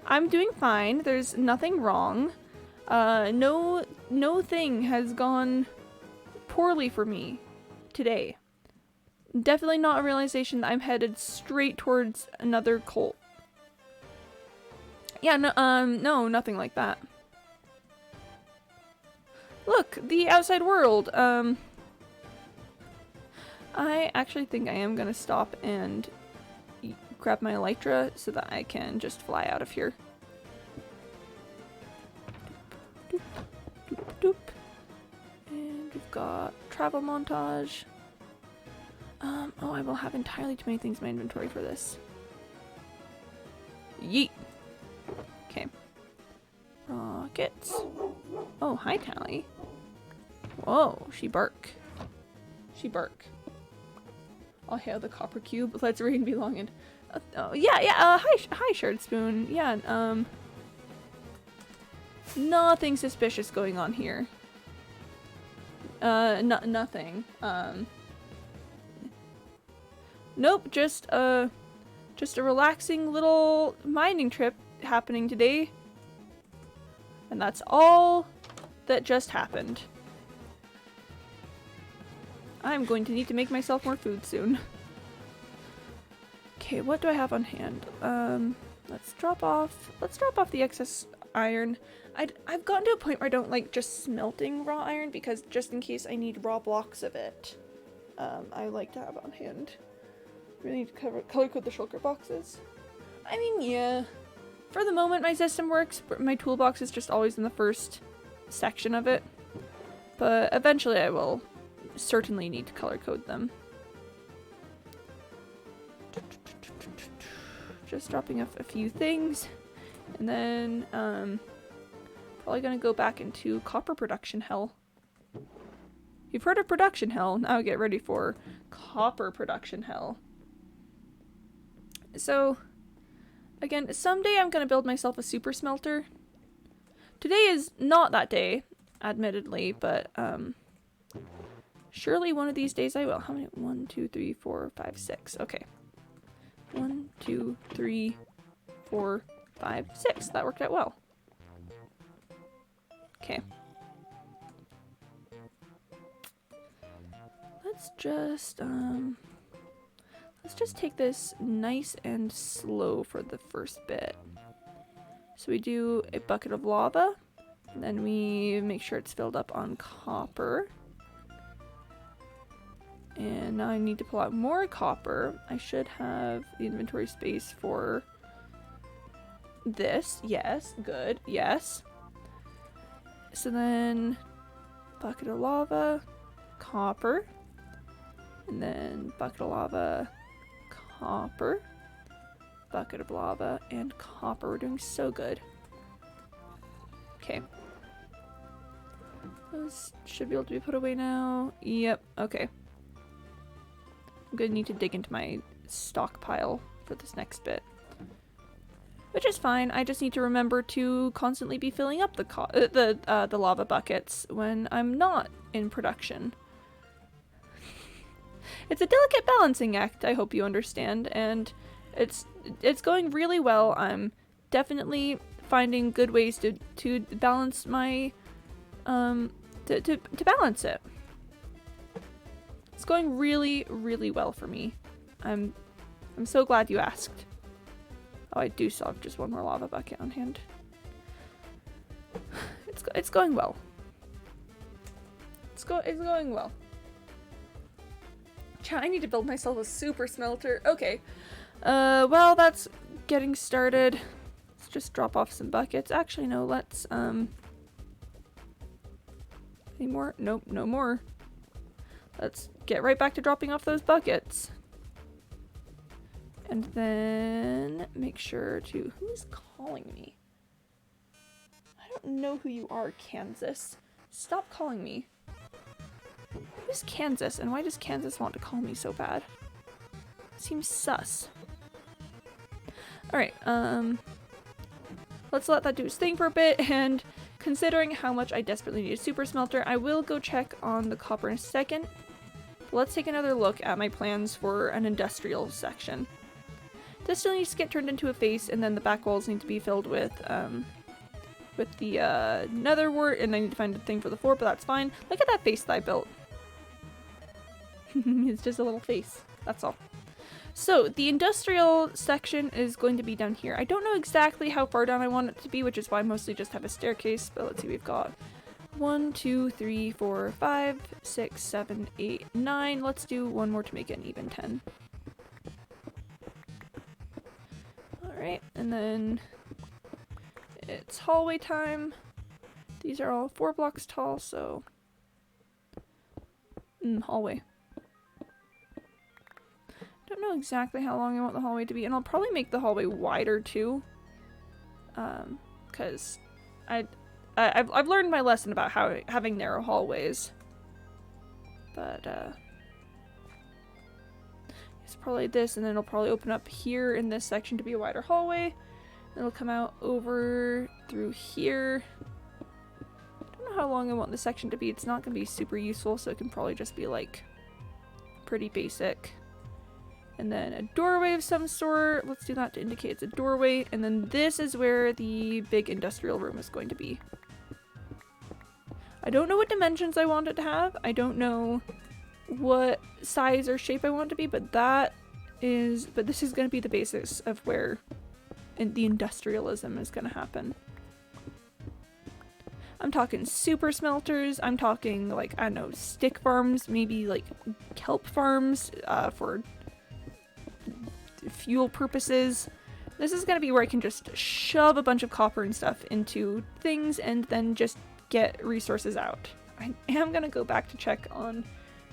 I'm doing fine. There's nothing wrong. No thing has gone poorly for me today. Definitely not a realization that I'm headed straight towards another cult. Yeah, no, nothing like that. Look, the outside world. I actually think I am gonna stop and grab my elytra so that I can just fly out of here. Doop, doop, doop. And we've got travel montage. Oh, I will have entirely too many things in my inventory for this. Yeet. Okay. Rockets. Oh, hi, Tally. Whoa, she bark. She bark. I'll hail the copper cube. Let's rain belonging. Oh, yeah. Hi, Shard Spoon. Yeah, nothing suspicious going on here. Nothing. Nope, just a relaxing little mining trip happening today. And that's all that just happened. I'm going to need to make myself more food soon. Okay, what do I have on hand? Let's drop off the excess iron. I've gotten to a point where I don't like just smelting raw iron because just in case I need raw blocks of it, I like to have on hand. Really need to color code the shulker boxes. I mean, yeah. For the moment, my system works, but my toolbox is just always in the first section of it. But eventually I will certainly need to color code them. Just dropping off a few things. And then, probably gonna go back into copper production hell. You've heard of production hell, now get ready for copper production hell. So, again, someday I'm gonna build myself a super smelter. Today is not that day, admittedly, but, surely one of these days I will. How many? 1, 2, 3, 4, 5, 6. Okay. 1, 2, 3, 4, 5, 6. That worked out well. Okay. Let's just take this nice and slow for the first bit. So we do a bucket of lava, and then we make sure it's filled up on copper. And now I need to pull out more copper. I should have the inventory space for this. Yes, good, yes. So then, bucket of lava, copper, and then bucket of lava, copper, bucket of lava, and copper. We're doing so good. Okay. Those should be able to be put away now. Yep, okay. I'm gonna need to dig into my stockpile for this next bit. Which is fine, I just need to remember to constantly be filling up the lava buckets when I'm not in production. It's a delicate balancing act, I hope you understand, and it's going really well. I'm definitely finding good ways to balance my to balance it. It's going really, really well for me. I'm so glad you asked. Oh, I do still have just one more lava bucket on hand. It's going well. It's going well. I need to build myself a super smelter. Okay. Well, that's getting started. Let's just drop off some buckets. Actually, no, let's Any more? Nope, no more. Let's get right back to dropping off those buckets. And then make sure to... Who's calling me? I don't know who you are, Kansas. Stop calling me. Who's Kansas, and why does Kansas want to call me so bad? Seems sus. Alright, let's let that do its thing for a bit, and considering how much I desperately need a super smelter, I will go check on the copper in a second. Let's take another look at my plans for an industrial section. This still needs to get turned into a face, and then the back walls need to be filled with the nether wart, and I need to find a thing for the floor, but that's fine. Look at that face that I built. It's just a little face, that's all. So, the industrial section is going to be down here. I don't know exactly how far down I want it to be, which is why I mostly just have a staircase, but let's see, we've got 1, 2, 3, 4, 5, 6, 7, 8, 9. Let's do one more to make it an even 10. Alright, and then it's hallway time. These are all 4 blocks tall, so... hallway. Don't know exactly how long I want the hallway to be, and I'll probably make the hallway wider too. Because I've learned my lesson about how having narrow hallways. But it's probably this, and then it'll probably open up here in this section to be a wider hallway. It'll come out over through here. I don't know how long I want this section to be. It's not going to be super useful, so it can probably just be like pretty basic. And then a doorway of some sort. Let's do that to indicate it's a doorway. And then this is where the big industrial room is going to be. I don't know what dimensions I want it to have. I don't know what size or shape I want it to be, but this is going to be the basis of where the industrialism is going to happen. I'm talking super smelters. I'm talking, like, I don't know, stick farms, maybe like kelp farms for fuel purposes. This is going to be where I can just shove a bunch of copper and stuff into things and then just get resources out. I am going to go back to check on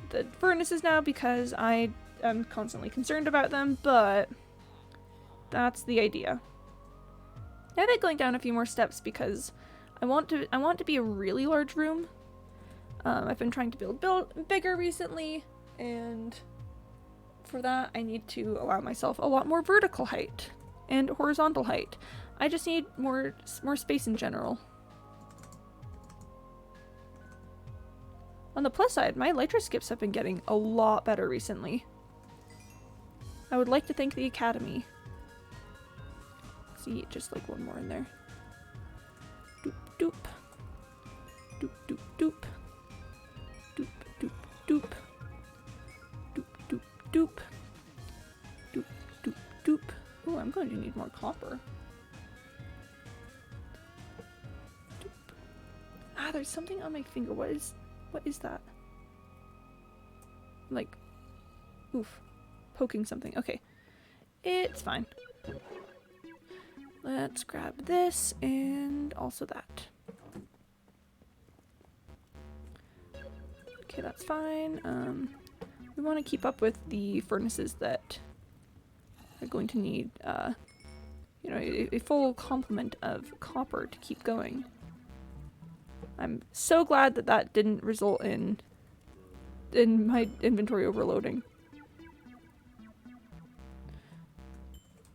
the furnaces now because I am constantly concerned about them, but that's the idea. I have it going down a few more steps because I want to be a really large room. I've been trying to build bigger recently, and for that I need to allow myself a lot more vertical height and horizontal height. I just need more space in general. On the plus side, my elytra skips have been getting a lot better recently. I would like to thank the Academy. See, just like one more in there. Doop doop. Doop doop doop. Doop doop doop. Doop doop doop. Doop doop doop. Oh, I'm going to need more copper. Doop. Ah, there's something on my finger. What is that? Like, oof. Poking something. Okay. It's fine. Let's grab this and also that. Okay, that's fine. We want to keep up with the furnaces that are going to need, you know, a full complement of copper to keep going. I'm so glad that that didn't result in my inventory overloading.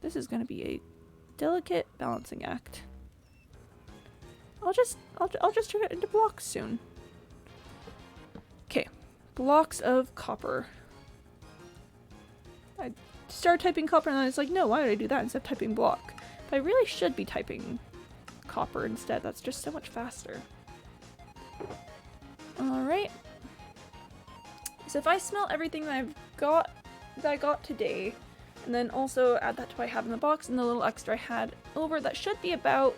This is going to be a delicate balancing act. I'll just turn it into blocks soon. Okay, blocks of copper. I started typing copper and I was like, no, why did I do that instead of typing block? But I really should be typing copper instead. That's just so much faster. Alright. So if I smelt everything that I got today, and then also add that to what I have in the box and the little extra I had over, that should be about,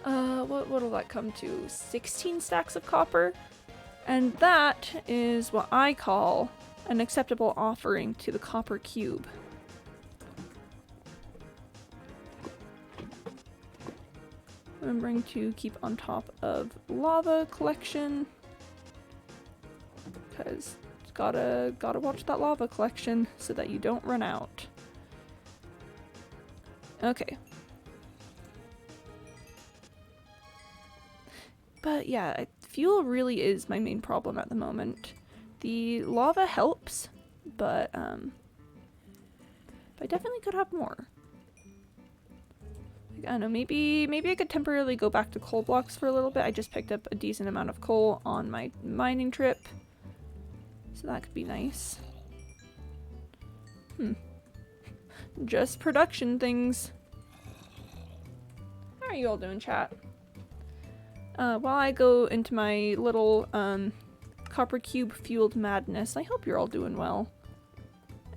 what'll that come to? 16 stacks of copper. And that is what I call an acceptable offering to the copper cube. Remembering to keep on top of lava collection. because gotta watch that lava collection so that you don't run out. Okay. But yeah, fuel really is my main problem at the moment. The lava helps, but I definitely could have more. Like, I don't know, maybe I could temporarily go back to coal blocks for a little bit. I just picked up a decent amount of coal on my mining trip, so that could be nice. Just production things. How are you all doing, chat? While I go into my little copper cube fueled madness, I hope you're all doing well.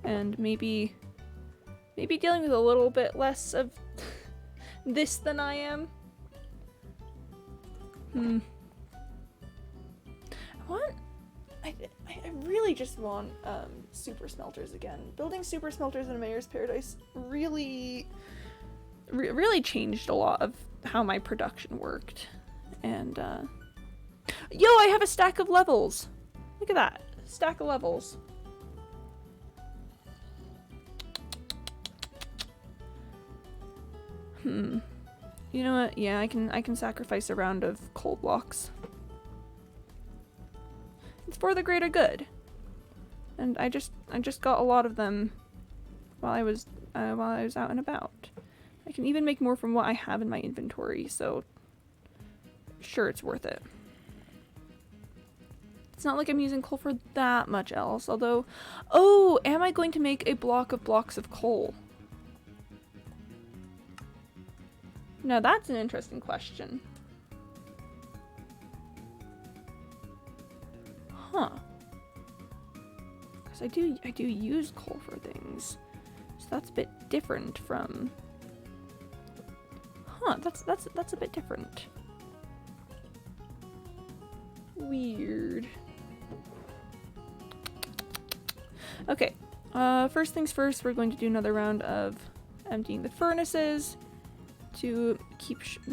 And maybe dealing with a little bit less of this than I am. I really just want super smelters again. Building super smelters in a Mayor's Paradise really changed a lot of how my production worked. And yo, I have a stack of levels. Look at that. Stack of levels. You know what? Yeah, I can sacrifice a round of coal blocks. It's for the greater good. And I just got a lot of them while I was out and about. I can even make more from what I have in my inventory, so sure, it's worth it. It's not like I'm using coal for that much else, although... Oh, am I going to make a block of blocks of coal? Now that's an interesting question. Huh. Because I do use coal for things. So that's a bit different from... Huh, that's a bit different. Weird. Okay, first things first, we're going to do another round of emptying the furnaces to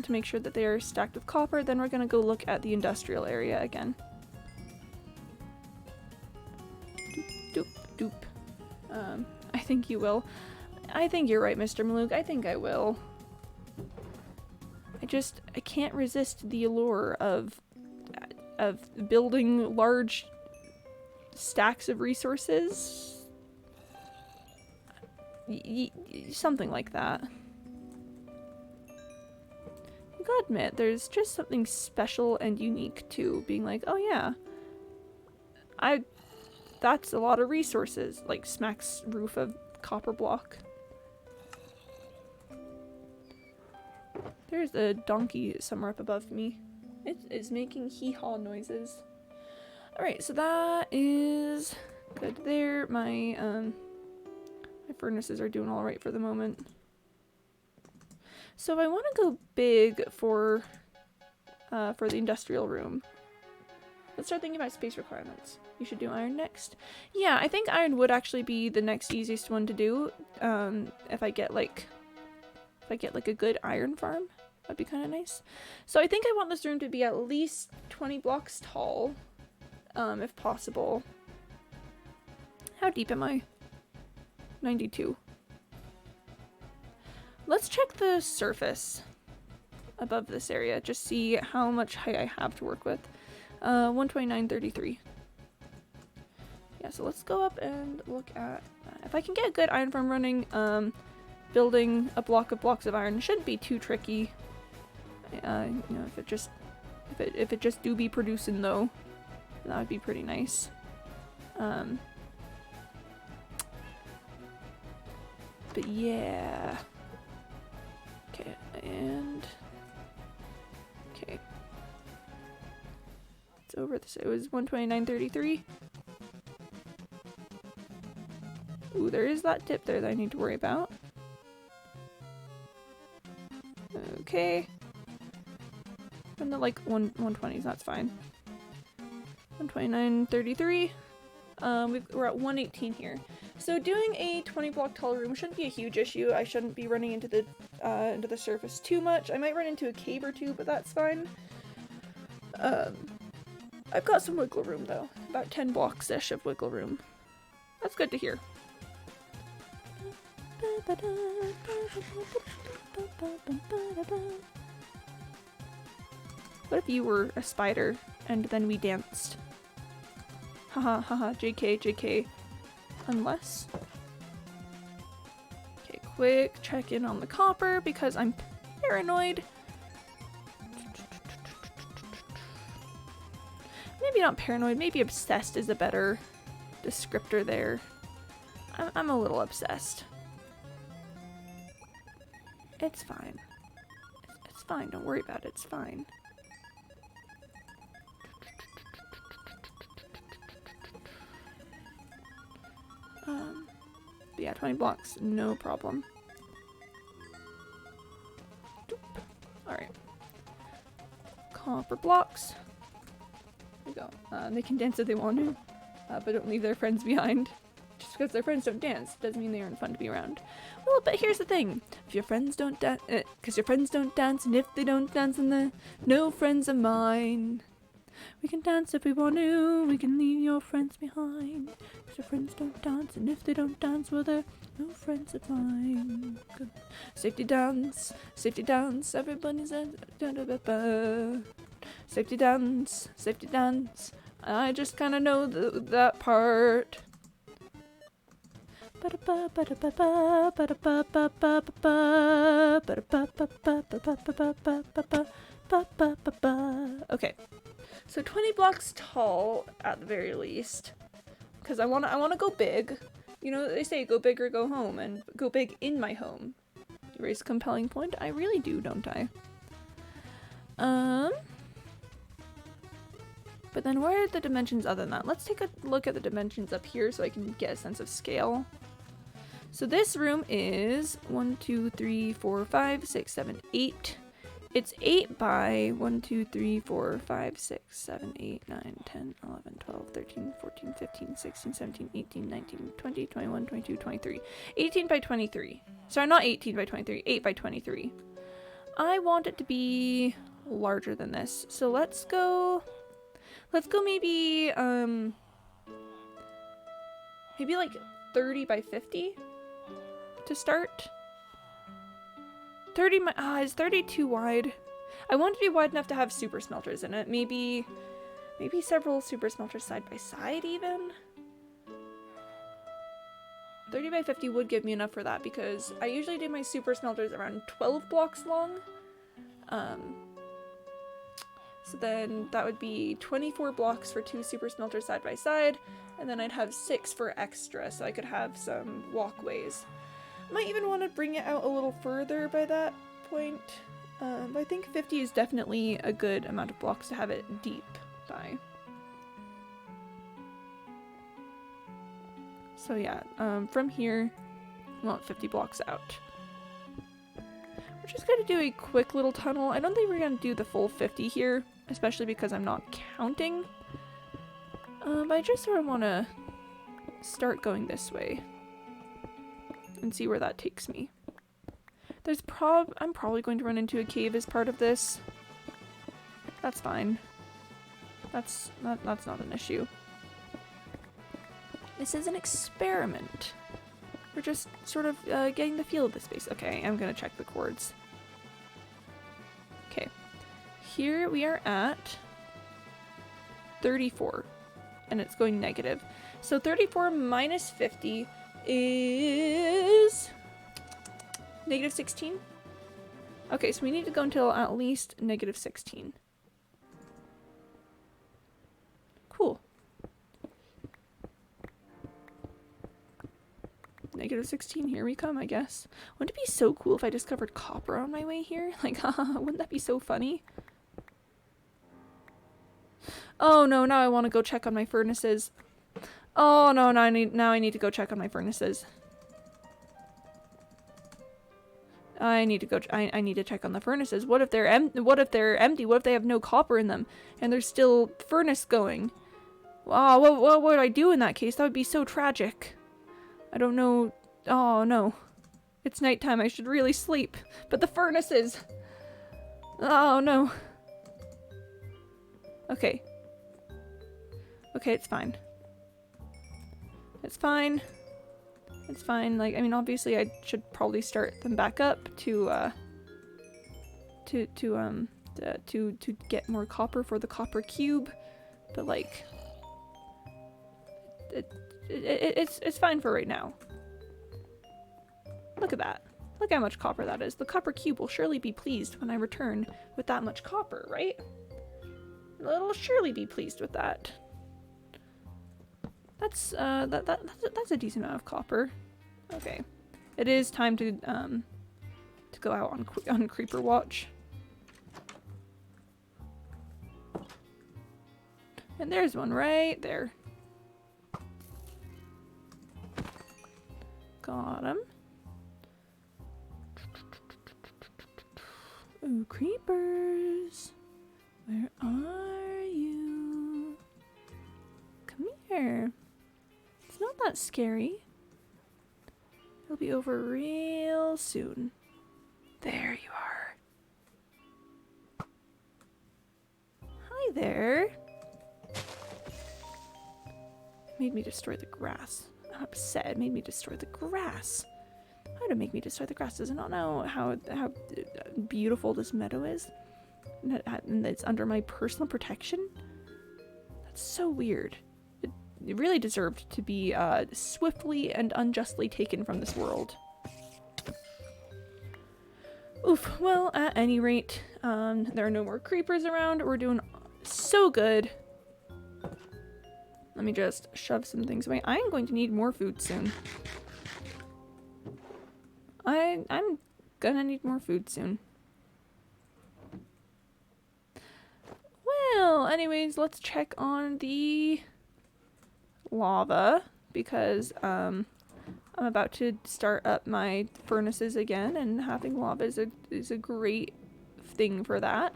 make sure that they are stacked with copper. Then we're going to go look at the industrial area again. Doop, doop, doop. I think you will. I think you're right, Mr. Malouk. I think I will. I can't resist the allure of building large stacks of resources. Something like that. I gotta admit, there's just something special and unique to being like, oh yeah, that's a lot of resources. Like, smacks roof of copper block. There's a donkey somewhere up above me. It is making hee-haw noises. Alright, so that is good there. My furnaces are doing alright for the moment. So if I want to go big for the industrial room, let's start thinking about space requirements. You should do iron next. Yeah, I think iron would actually be the next easiest one to do. If I get like a good iron farm. That'd be kind of nice. So I think I want this room to be at least 20 blocks tall, if possible. How deep am I? 92. Let's check the surface above this area, just see how much height I have to work with. 129.33. Yeah, so let's go up and look at that. If I can get a good iron farm running, building a block of blocks of iron shouldn't be too tricky. You know, if it just do be producing though, that would be pretty nice. But yeah. Okay, and okay. It's over this. It was 129.33. Ooh, there is that dip there that I need to worry about. Okay. I'm not like 120s, that's fine. 129.33. We're at 118 here. So doing a 20 block tall room shouldn't be a huge issue. I shouldn't be running into the surface too much. I might run into a cave or two, but that's fine. I've got some wiggle room though. About 10 blocks-ish of wiggle room. That's good to hear. What if you were a spider and then we danced? Haha, haha, JK, JK. Unless... Okay, quick check in on the copper because I'm paranoid. Maybe not paranoid, maybe obsessed is a better descriptor there. I'm a little obsessed. It's fine. It's fine, don't worry about it, it's fine. Yeah, 20 blocks, no problem. Alright. Copper blocks. There we go. They can dance if they want to, but don't leave their friends behind. Just because their friends don't dance doesn't mean they aren't fun to be around. Well, but here's the thing. If your friends don't dance, because your friends don't dance, and if they don't dance, then they're no friends of mine. We can dance if we want to, we can leave your friends behind. Because your friends don't dance, and if they don't dance, well, they're no friends of mine. Good. Safety dance, everybody's a safety dance, safety dance. I just kind of know that part. Okay. So 20 blocks tall at the very least, because I want to go big. You know, they say go big or go home, and go big in my home. You raise a compelling point. I really do, don't I? But then where are the dimensions other than that? Let's take a look at the dimensions up here so I can get a sense of scale. So this room is 1, 2, 3, 4, 5, 6, 7, 8. It's 8 by 1, 2, 3, 4, 5, 6, 7, 8, 9, 10, 11, 12, 13, 14, 15, 16, 17, 18, 19, 20, 21, 22, 23. 18 by 23. Sorry, not 18 by 23, 8 by 23. I want it to be larger than this. So let's go maybe, maybe like 30 by 50 to start. 30 is 30 too wide? I want it to be wide enough to have super smelters in it. Maybe several super smelters side by side even. 30 by 50 would give me enough for that because I usually do my super smelters around 12 blocks long. So then that would be 24 blocks for 2 super smelters side by side, and then I'd have 6 for extra so I could have some walkways. Might even want to bring it out a little further by that point. But I think 50 is definitely a good amount of blocks to have it deep by. So yeah, from here, I want 50 blocks out. We're just gonna do a quick little tunnel. I don't think we're gonna do the full 50 here, especially because I'm not counting. But I just sort of want to start going this way and see where that takes me. I'm probably going to run into a cave as part of this. That's fine. That's not an issue. This is an experiment. We're just sort of getting the feel of the space. Okay, I'm gonna check the chords. Okay, here we are at 34, and it's going negative. So 34 minus 50 is negative 16. Okay, so we need to go until at least negative 16. Cool. Negative 16, here we come, I guess. Wouldn't it be so cool if I discovered copper on my way here? Like, haha, wouldn't that be so funny? Oh no, now I want to go check on my furnaces. Oh no, now I need to go check on my furnaces. I need to check on the furnaces. What if they're empty? What if they have no copper in them and there's still furnace going? Wow, what would I do in that case? That would be so tragic. I don't know. Oh no. It's nighttime. I should really sleep. But the furnaces. Oh no. Okay. Okay, it's fine. It's fine. It's fine. Like, I mean, obviously I should probably start them back up to get more copper for the copper cube, but like, it's fine for right now. Look at that. Look how much copper that is. The copper cube will surely be pleased when I return with that much copper, right? It'll surely be pleased with that. That's that's a decent amount of copper. Okay, it is time to go out on creeper watch. And there's one right there. Got him. Ooh, creepers. Where are you? Come here. It's not that scary. It'll be over real soon. There you are. Hi there. Made me destroy the grass. I'm upset. It made me destroy the grass. How did it make me destroy the grass? Does it not know how beautiful this meadow is? And it's under my personal protection? That's so weird. It really deserved to be swiftly and unjustly taken from this world. Oof. Well, at any rate, there are no more creepers around. We're doing so good. Let me just shove some things away. I am going to need more food soon. I'm gonna need more food soon. Well, anyways, let's check on the lava because I'm about to start up my furnaces again, and having lava is a great thing for that.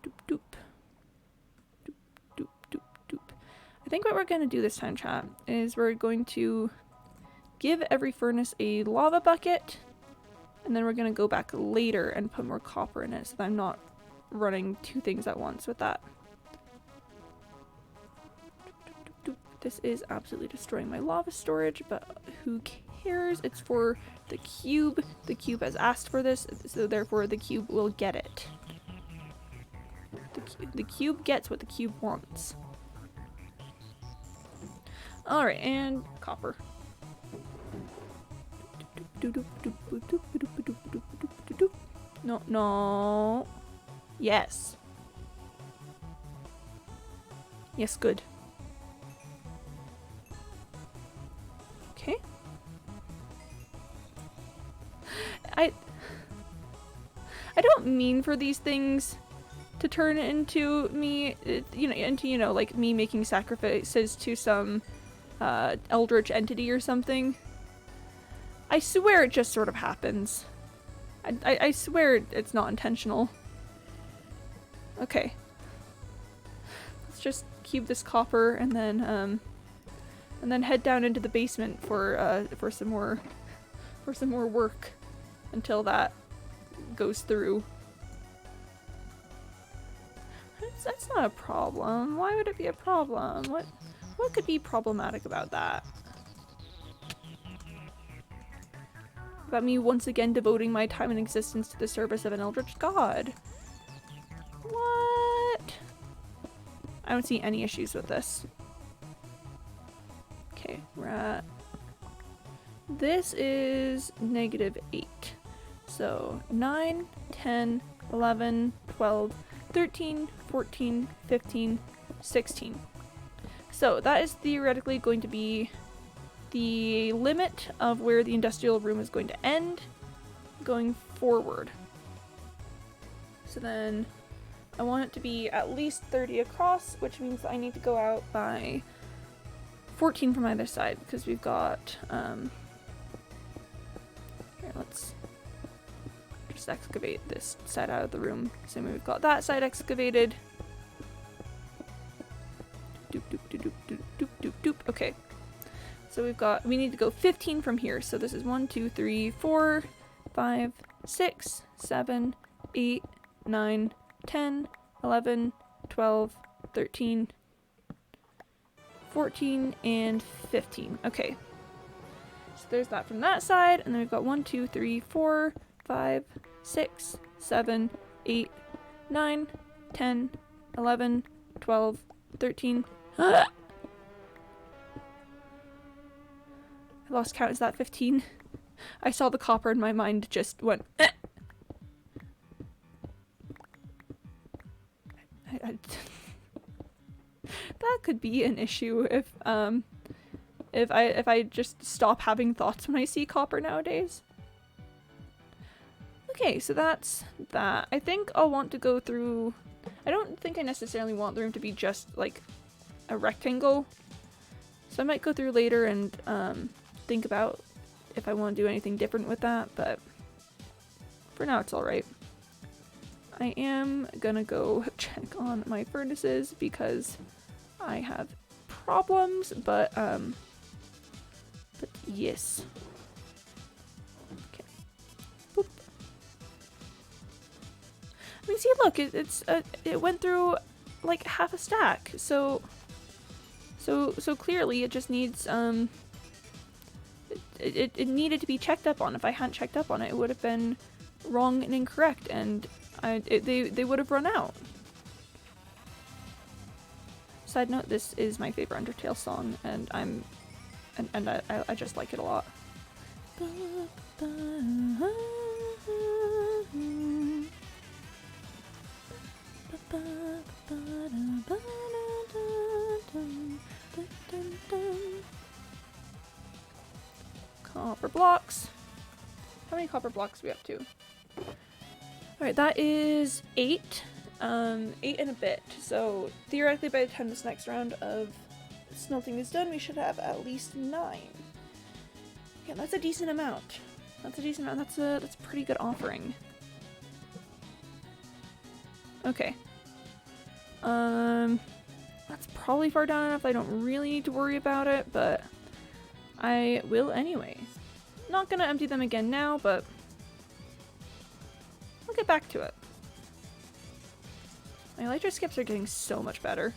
Doop doop. Doop doop doop doop. I think what we're gonna do this time, chat, is we're going to give every furnace a lava bucket, and then we're gonna go back later and put more copper in it so that I'm not running two things at once with that. This is absolutely destroying my lava storage, but who cares? It's for the cube. The cube has asked for this, so therefore the cube will get it. The cube gets what the cube wants. Alright, and copper. No, no. Yes. Yes, good. Okay. I don't mean for these things to turn into me, like me making sacrifices to some eldritch entity or something. I swear it just sort of happens. I swear it's not intentional. Okay. Let's just cube this copper and then head down into the basement for some more work until that goes through. That's not a problem. Why would it be a problem? What could be problematic about that? About me once again devoting my time and existence to the service of an eldritch god. What? I don't see any issues with this. Okay, we're at... This is -8. So 9, 10, 11, 12, 13, 14, 15, 16. So that is theoretically going to be the limit of where the industrial room is going to end going forward. So then I want it to be at least 30 across, which means I need to go out by 14 from either side because we've got here, let's just excavate this side out of the room. So we've got that side excavated. Doop doop doop doop doop doop doop doop. Okay. So we need to go 15 from here. So this is 1, 2, 3, 4, 5, 6, 7, 8, 9, 10, 11, 12, 13, 14, and 15. Okay. So there's that from that side, and then we've got 1, 2, 3, 4, 5, 6, 7, 8, 9, 10, 11, 12, 13. I lost count. Is that 15? I saw the copper and my mind just went. That could be an issue if I just stop having thoughts when I see copper nowadays. Okay, so that's that. I think I'll want to go through. I don't think I necessarily want the room to be just like a rectangle, so I might go through later and think about if I want to do anything different with that, but for now it's alright. I am gonna go check on my furnaces because I have problems, but yes. Okay. Boop. I mean, see, look, it went through like half a stack, so clearly it just needs it needed to be checked up on. If I hadn't checked up on it, it would have been wrong and incorrect, and they would have run out. Side note: this is my favorite Undertale song, and I just like it a lot. Copper blocks. How many copper blocks are we up to? Alright, that is 8. 8 and a bit. So theoretically by the time this next round of smelting is done, we should have at least 9. Yeah, that's a decent amount. That's a decent amount. That's a pretty good offering. Okay. That's probably far down enough I don't really need to worry about it, but I will anyway. Not gonna empty them again now, but I'll get back to it. My elytra skips are getting so much better.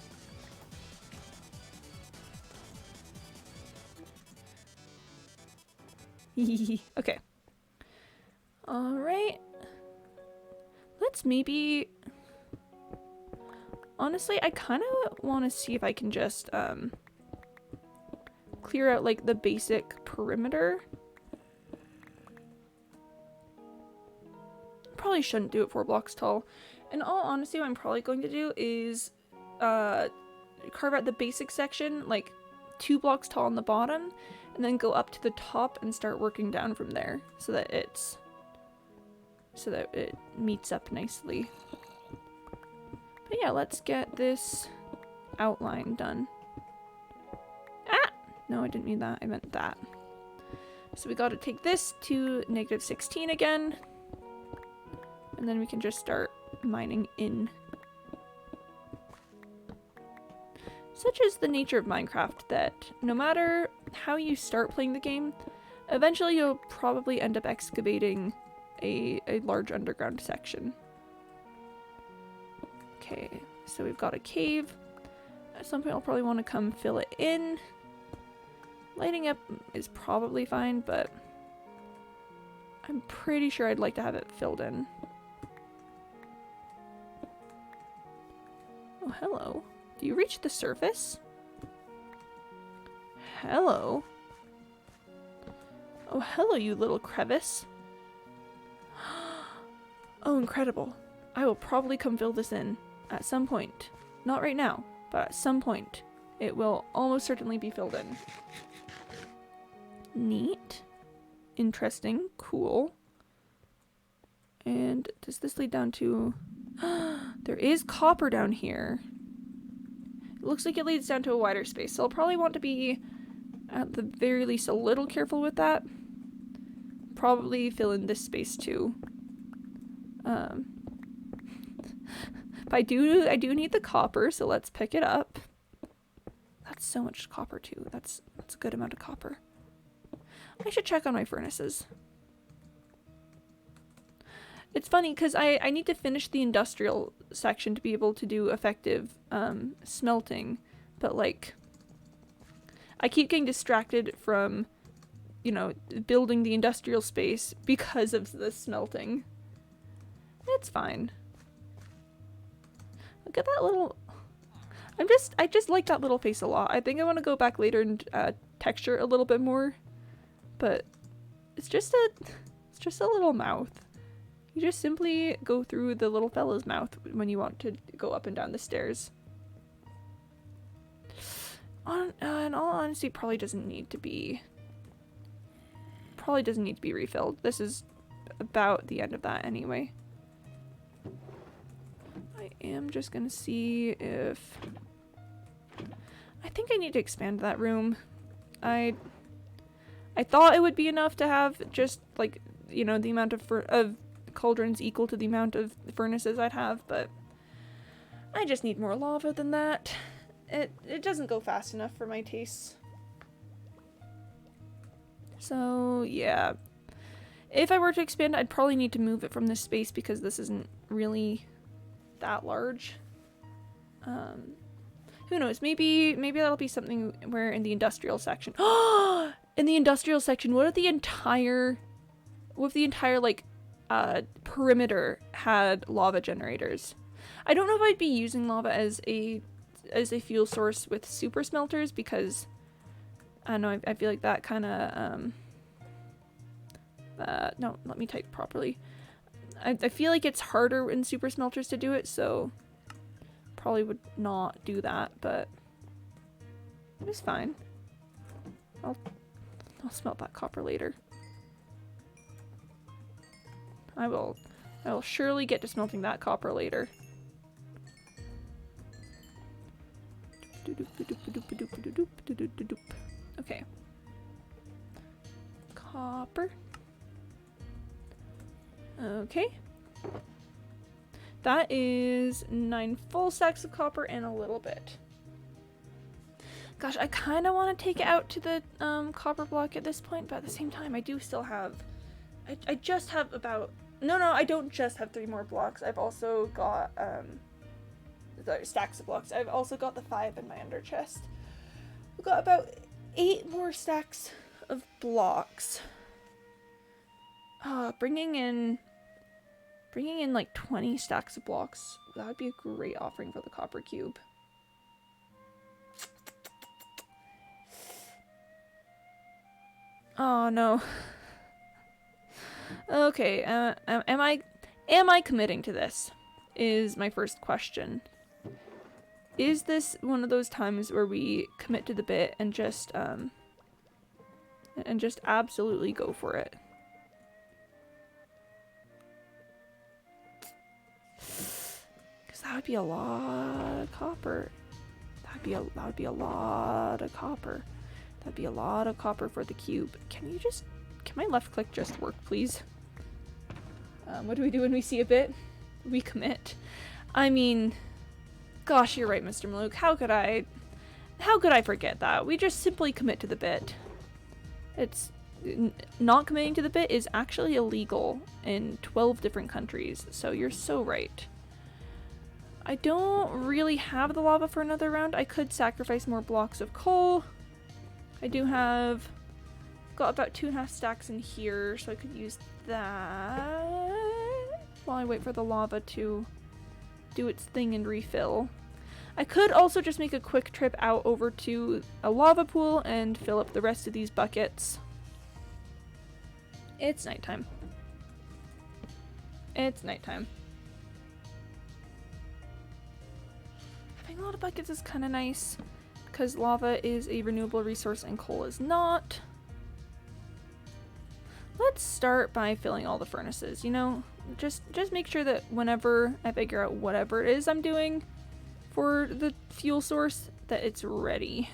Okay. Alright. Let's maybe... Honestly, I kind of want to see if I can just clear out like the basic perimeter. Probably shouldn't do it 4 blocks tall. In all honesty, what I'm probably going to do is carve out the basic section like 2 blocks tall on the bottom, and then go up to the top and start working down from there so that it meets up nicely. But yeah, let's get this outline done. Ah! No, I didn't mean that. I meant that. So we gotta take this to -16 again. And then we can just start mining in. Such is the nature of Minecraft that no matter how you start playing the game, eventually you'll probably end up excavating a large underground section. Okay, so we've got a cave. At some point I'll probably want to come fill it in. Lighting up is probably fine, but I'm pretty sure I'd like to have it filled in. Oh, hello. Do you reach the surface? Hello. Oh, hello, you little crevice. Oh, incredible. I will probably come fill this in at some point. Not right now, but at some point. It will almost certainly be filled in. Neat. Interesting. Cool. And does this lead down to... There is copper down here. It looks like it leads down to a wider space, so I'll probably want to be, at the very least, a little careful with that. Probably fill in this space too. But I do need the copper, so let's pick it up. That's so much copper too. That's a good amount of copper. I should check on my furnaces. It's funny because I need to finish the industrial section to be able to do effective smelting, but like I keep getting distracted from, you know, building the industrial space because of the smelting. It's fine. Look at that little... I just like that little face a lot. I think I want to go back later and texture a little bit more. But it's just a little mouth. You just simply go through the little fella's mouth when you want to go up and down the stairs. In all honesty, probably doesn't need to be refilled. This is about the end of that anyway. I am just gonna see if... I think I need to expand that room. I thought it would be enough to have just, like, you know, the amount of cauldrons equal to the amount of furnaces I'd have, but I just need more lava than that. It doesn't go fast enough for my tastes. So, yeah. If I were to expand, I'd probably need to move it from this space because this isn't really that large. Who knows? Maybe that'll be something where in the industrial section. In the industrial section, what if the entire like perimeter had lava generators? I don't know if I'd be using lava as a fuel source with super smelters because I don't know, I feel like that kind of no, let me type properly. I feel like it's harder in super smelters to do it, so probably would not do that, but it's fine. I'll smelt that copper later. I will surely get to smelting that copper later. Okay. Copper. Okay. That is 9 full stacks of copper and a little bit. Gosh, I kind of want to take it out to the copper block at this point, but at the same time, I do still have... I just have about... No, I don't just have 3 more blocks. I've also got... stacks of blocks. I've also got the 5 in my under chest. I've got about 8 more stacks of blocks. Bringing in like 20 stacks of blocks. That would be a great offering for the copper cube. Oh no. Okay, am I committing to this? Is my first question. Is this one of those times where we commit to the bit and just absolutely go for it? Because that would be a lot of copper. That would be a lot of copper. That'd be a lot of copper for the cube. Can my left click just work, please? What do we do when we see a bit? We commit. I mean, gosh, you're right, Mr. Malouk. How could I forget that? We just simply commit to the bit. It's not committing to the bit is actually illegal in 12 different countries, so you're so right. I don't really have the lava for another round. I could sacrifice more blocks of coal. I do have got about 2.5 stacks in here, so I could use that while I wait for the lava to do its thing and refill. I could also just make a quick trip out over to a lava pool and fill up the rest of these buckets. It's nighttime. It's nighttime. Having a lot of buckets is kind of nice because lava is a renewable resource and coal is not. Let's start by filling all the furnaces, you know? Just make sure that whenever I figure out whatever it is I'm doing for the fuel source, that it's ready.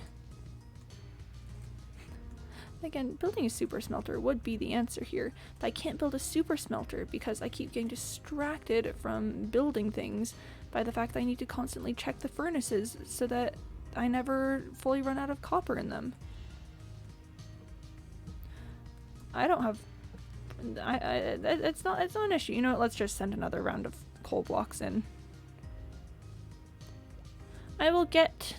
Again, building a super smelter would be the answer here, but I can't build a super smelter because I keep getting distracted from building things by the fact that I need to constantly check the furnaces so that I never fully run out of copper in them. I don't have... it's not an issue. You know what, let's just send another round of coal blocks in. I will get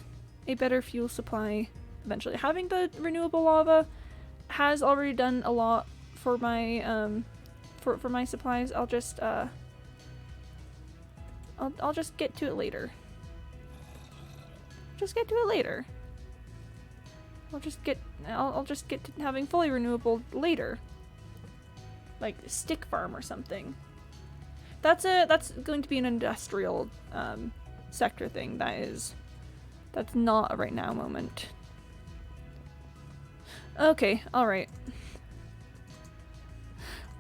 a better fuel supply eventually. Having the renewable lava has already done a lot for my for my supplies. I'll just I'll just get to it later. Just get to it later. I'll just get to having fully renewable later. Like stick farm or something. That's going to be an industrial sector thing. That's not a right now moment. Okay, alright.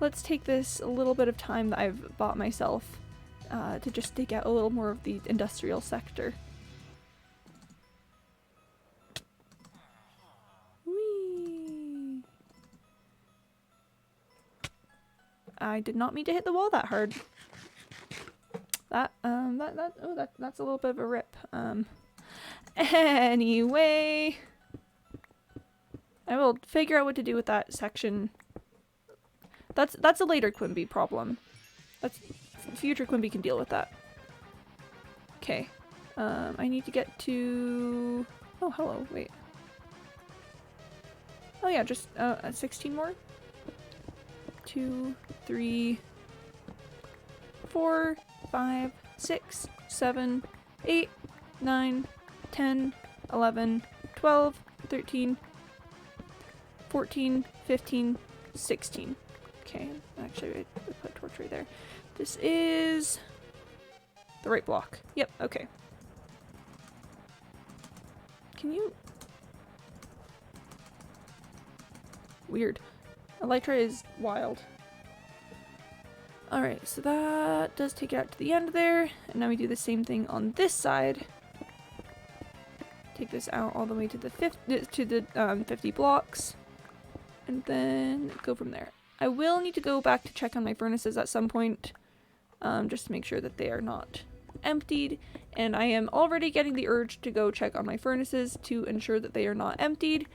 Let's take this a little bit of time that I've bought myself to just dig out a little more of the industrial sector. Whee! I did not mean to hit the wall that hard. That's a little bit of a rip. Anyway, I will figure out what to do with that section. That's a later Quimby problem. That's future Quimby can deal with that. Okay. I need to get to. Oh, hello. Wait. Oh yeah, just 16 more. 2, 3, 4, 5, 6, 7, 8, 9, 10, 11, 12, 13, 14, 15, 16. Okay, actually I put a torch right there. This is the right block. Yep, okay. Can you... Weird. Elytra is wild. Alright, so that does take it out to the end there. And now we do the same thing on this side. Take this out all the way to the 50 blocks. And then go from there. I will need to go back to check on my furnaces at some point. Just to make sure that they are not emptied. And I am already getting the urge to go check on my furnaces to ensure that they are not emptied.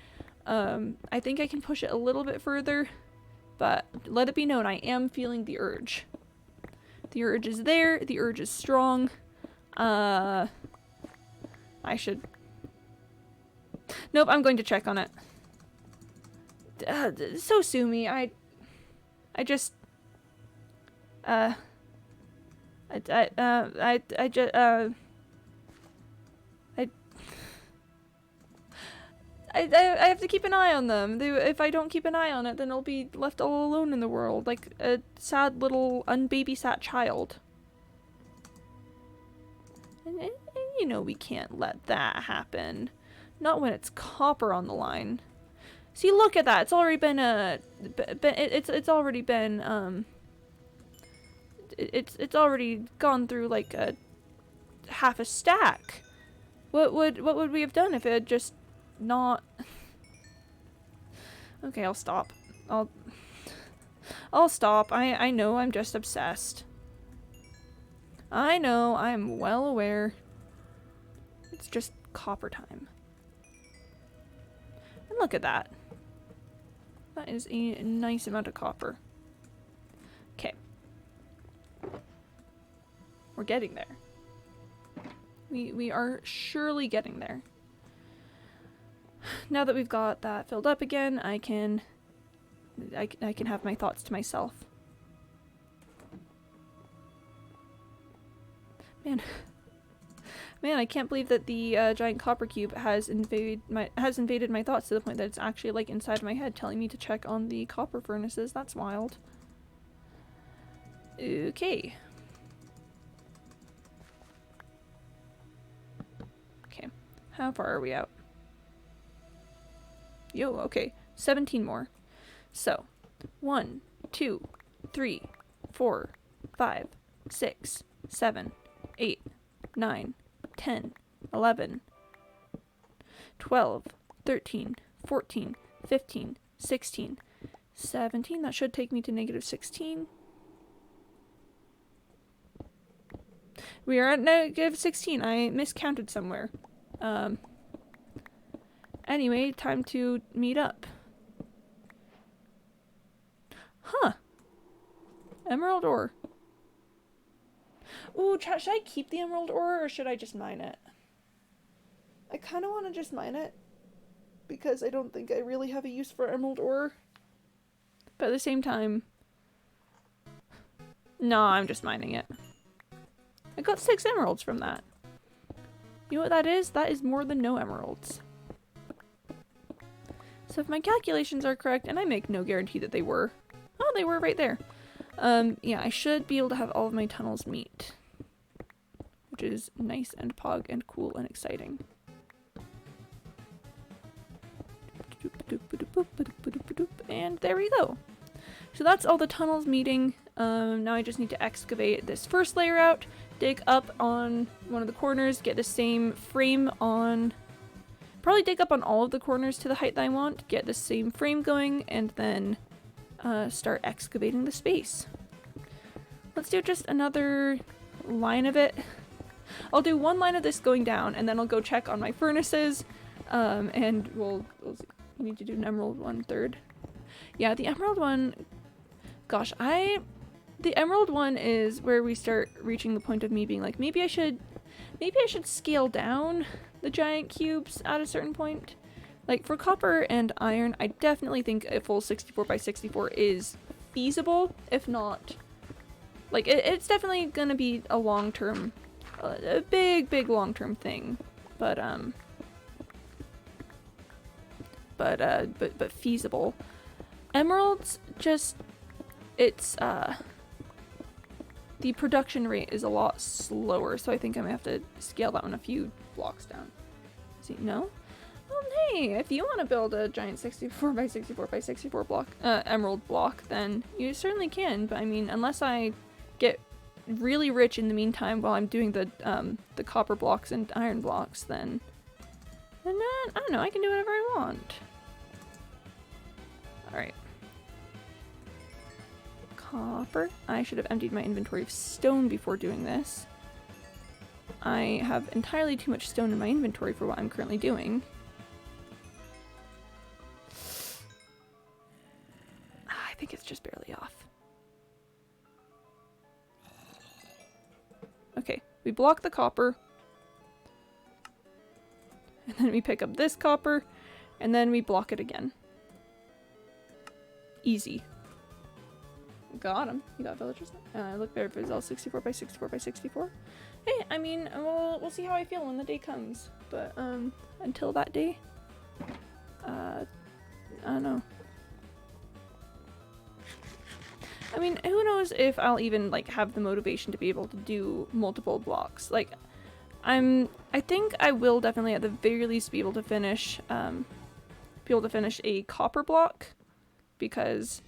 I think I can push it a little bit further, but let it be known I am feeling the urge. The urge is there, the urge is strong. I should... Nope, I'm going to check on it. So sue me, I just... I have to keep an eye on them. If I don't keep an eye on it, then I'll be left all alone in the world, like a sad little unbabysat child. And you know we can't let that happen. Not when it's copper on the line. See, look at that. It's already been it's already been it's already gone through like a half a stack. What would we have done if it had just not... Okay, I'll stop. I'll stop. I know I'm just obsessed. I know, I'm well aware. It's just copper time. And look at that. That is a nice amount of copper. Okay. We're getting there. We are surely getting there. Now that we've got that filled up again, I can have my thoughts to myself. Man, I can't believe that the giant copper cube has invaded my thoughts to the point that it's actually like inside my head, telling me to check on the copper furnaces. That's wild. Okay. Okay. How far are we out? Yo, okay. 17 more. So, 1, 2, 3, 4, 5, 6, 7, 8, 9, 10, 11, 12, 13, 14, 15, 16, 17. That should take me to negative 16. We are at negative 16. I miscounted somewhere. Anyway, time to meet up. Huh. Emerald ore. Ooh, should I keep the emerald ore or should I just mine it? I kind of want to just mine it. because I don't think I really have a use for emerald ore. But at the same time, no, I'm just mining it. I got 6 emeralds from that. You know what that is? That is more than no emeralds. So if my calculations are correct, and I make no guarantee that they were. Oh, they were right there. Yeah, I should be able to have all of my tunnels meet. Which is nice and pog and cool and exciting. And there we go. So that's all the tunnels meeting. Now I just need to excavate this first layer out, dig up on one of the corners, get the same frame on... Probably dig up on all of the corners to the height that I want, get the same frame going, and then start excavating the space. Let's do just another line of it. I'll do one line of this going down, and then I'll go check on my furnaces, and we'll see. We need to do an emerald one third. Yeah, the emerald one... Gosh, the emerald one is where we start reaching the point of me being like, maybe I should scale down the giant cubes at a certain point. Like, for copper and iron, I definitely think a full 64 by 64 is feasible, if not... Like, it's definitely gonna be a long-term... a big long-term thing. But feasible. Emeralds, just... It's, the production rate is a lot slower, so I think I'm gonna have to scale that one a few blocks down. See, no? Well, hey, if you want to build a giant 64 by 64 by 64 block, emerald block, then you certainly can, but I mean, unless I get really rich in the meantime while I'm doing the copper blocks and iron blocks, then I don't know, I can do whatever I want. Alright. Copper. I should have emptied my inventory of stone before doing this. I have entirely too much stone in my inventory for what I'm currently doing. I think it's just barely off. Okay, we block the copper. And then we pick up this copper. And then we block it again. Easy. Got him. You got villagers? Look there if it's all 64 by 64 by 64. Hey, I mean, we'll see how I feel when the day comes. But, until that day, I don't know. I mean, who knows if I'll even, like, have the motivation to be able to do multiple blocks. Like, I think I will definitely at the very least be able to finish a copper block, because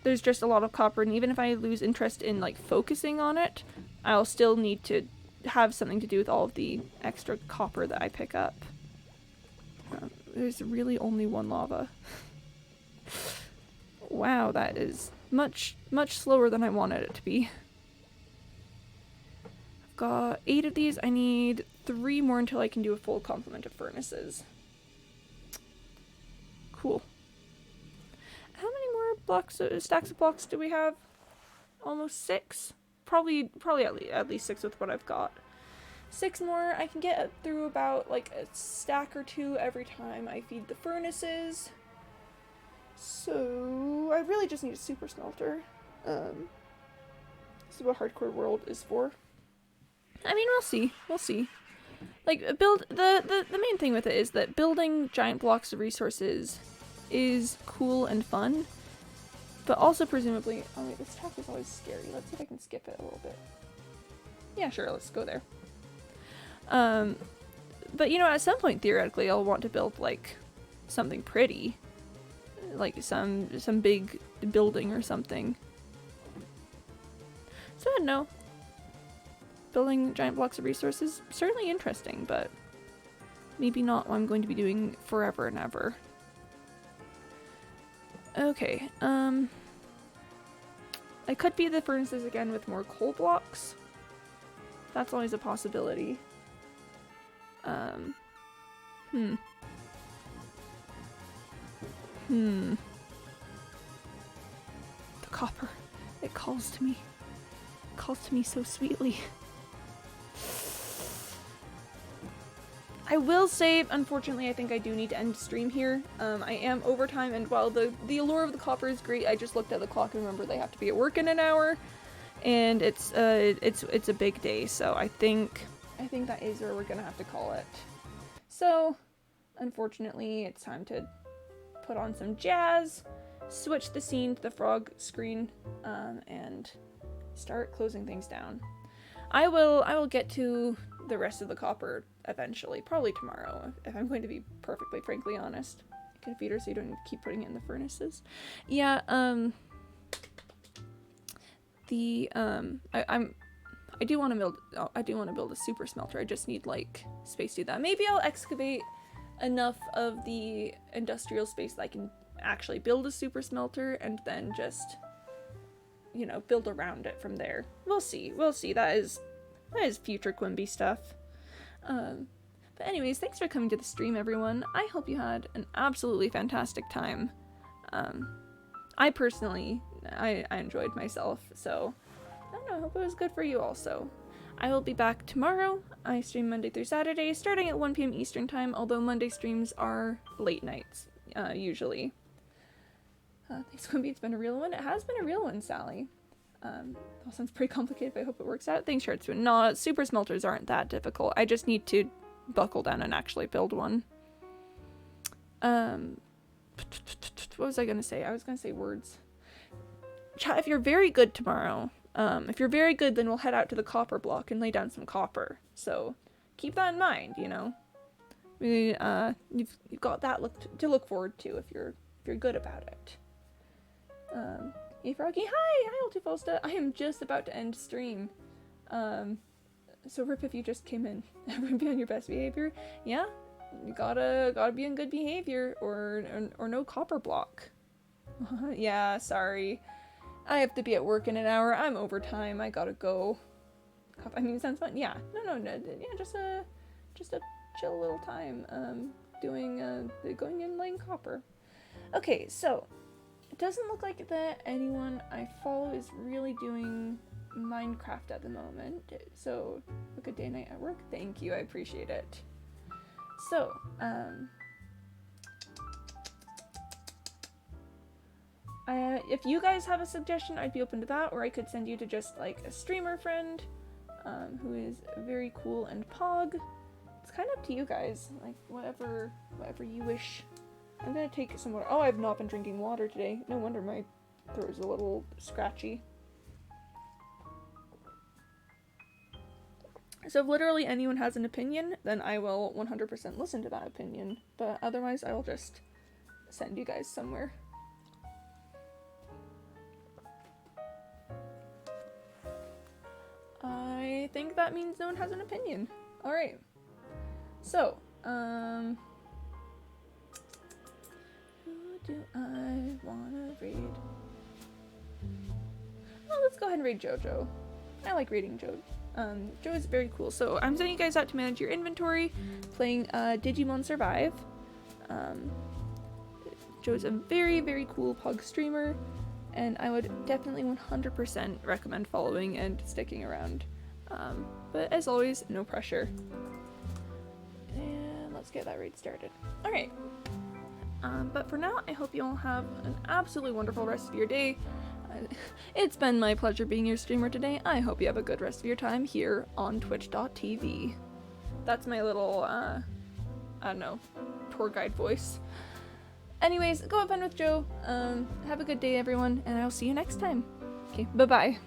there's just a lot of copper, and even if I lose interest in, like, focusing on it, I'll still need to have something to do with all of the extra copper that I pick up. There's really only one lava. Wow, that is much slower than I wanted it to be. I've got 8 of these. I need 3 more until I can do a full complement of furnaces. Cool. How many more blocks, stacks of blocks do we have? Almost 6? Probably at least 6 with what I've got. 6 more. I can get through about like a stack or 2 every time I feed the furnaces. So I really just need a super smelter. This is what Hardcore World is for. I mean, we'll see. We'll see. Like, the main thing with it is that building giant blocks of resources is cool and fun, but also presumably... Oh wait, this track is always scary. Let's see if I can skip it a little bit. Yeah, sure, let's go there. But you know, at some point, theoretically, I'll want to build, like, something pretty. Like, some big building or something. So, I don't know. Building giant blocks of resources, certainly interesting, but maybe not what I'm going to be doing forever and ever. Okay, I could feed the furnaces again with more coal blocks. That's always a possibility. The copper, it calls to me. It calls to me so sweetly. I will say, unfortunately, I think I do need to end stream here. I am overtime, and while the allure of the copper is great, I just looked at the clock and remember they have to be at work in an hour, and it's a big day. So I think that is where we're gonna have to call it. So, unfortunately, it's time to put on some jazz, switch the scene to the frog screen, and start closing things down. I will get to the rest of the copper eventually, probably tomorrow, if I'm going to be perfectly frankly honest. Get a feeder so you don't keep putting it in the furnaces. Yeah, I do want to build a super smelter. I just need like space to do that. Maybe I'll excavate enough of the industrial space that I can actually build a super smelter and then just, you know, build around it from there. We'll see. That is future Quimby stuff. But anyways, thanks for coming to the stream, everyone. I hope you had an absolutely fantastic time. I personally, I enjoyed myself, so I don't know, I hope it was good for you also. I will be back tomorrow. I stream Monday through Saturday, starting at 1 p.m. Eastern time, although Monday streams are late nights, usually. Thanks, Quimby. It's been a real one. It has been a real one, Sally. That sounds pretty complicated, but I hope it works out. Thanks, Shardspoon. No, super smelters aren't that difficult. I just need to buckle down and actually build one. What was I gonna say? I was gonna say words. Chat, if you're very good tomorrow, if you're very good, then we'll head out to the copper block and lay down some copper. So keep that in mind, you know. You've got that to look forward to if you're good about it. Hey Froggy, hi Ultifosta. I am just about to end stream. So rip if you just came in. Everyone be on your best behavior. Yeah, you gotta be on good behavior or no copper block. Yeah, sorry. I have to be at work in an hour. I'm overtime. I gotta go. I mean, sounds fun. Yeah. No. Yeah, just a chill little time. Going in laying copper. Okay, so it doesn't look like that anyone I follow is really doing Minecraft at the moment. So a good day and night at work. Thank you. I appreciate it. So, if you guys have a suggestion, I'd be open to that, or I could send you to just like a streamer friend who is very cool and pog. It's kind of up to you guys, like whatever you wish. I'm gonna take some water. Oh, I've not been drinking water today. No wonder my throat is a little scratchy. So if literally anyone has an opinion, then I will 100% listen to that opinion. But otherwise, I will just send you guys somewhere. I think that means no one has an opinion. Alright. So, who do I wanna read? Well, let's go ahead and read JoJo. I like reading JoJo. Joe is very cool. So I'm sending you guys out to manage your inventory, playing Digimon Survive. Joe's a very, very cool pug streamer, and I would definitely 100% recommend following and sticking around. But as always, no pressure. And let's get that raid started. Alright. But for now, I hope you all have an absolutely wonderful rest of your day. It's been my pleasure being your streamer today. I hope you have a good rest of your time here on twitch.tv. That's my little, I don't know, tour guide voice. Anyways, go have fun with Joe. Have a good day, everyone, and I'll see you next time. Okay, bye-bye.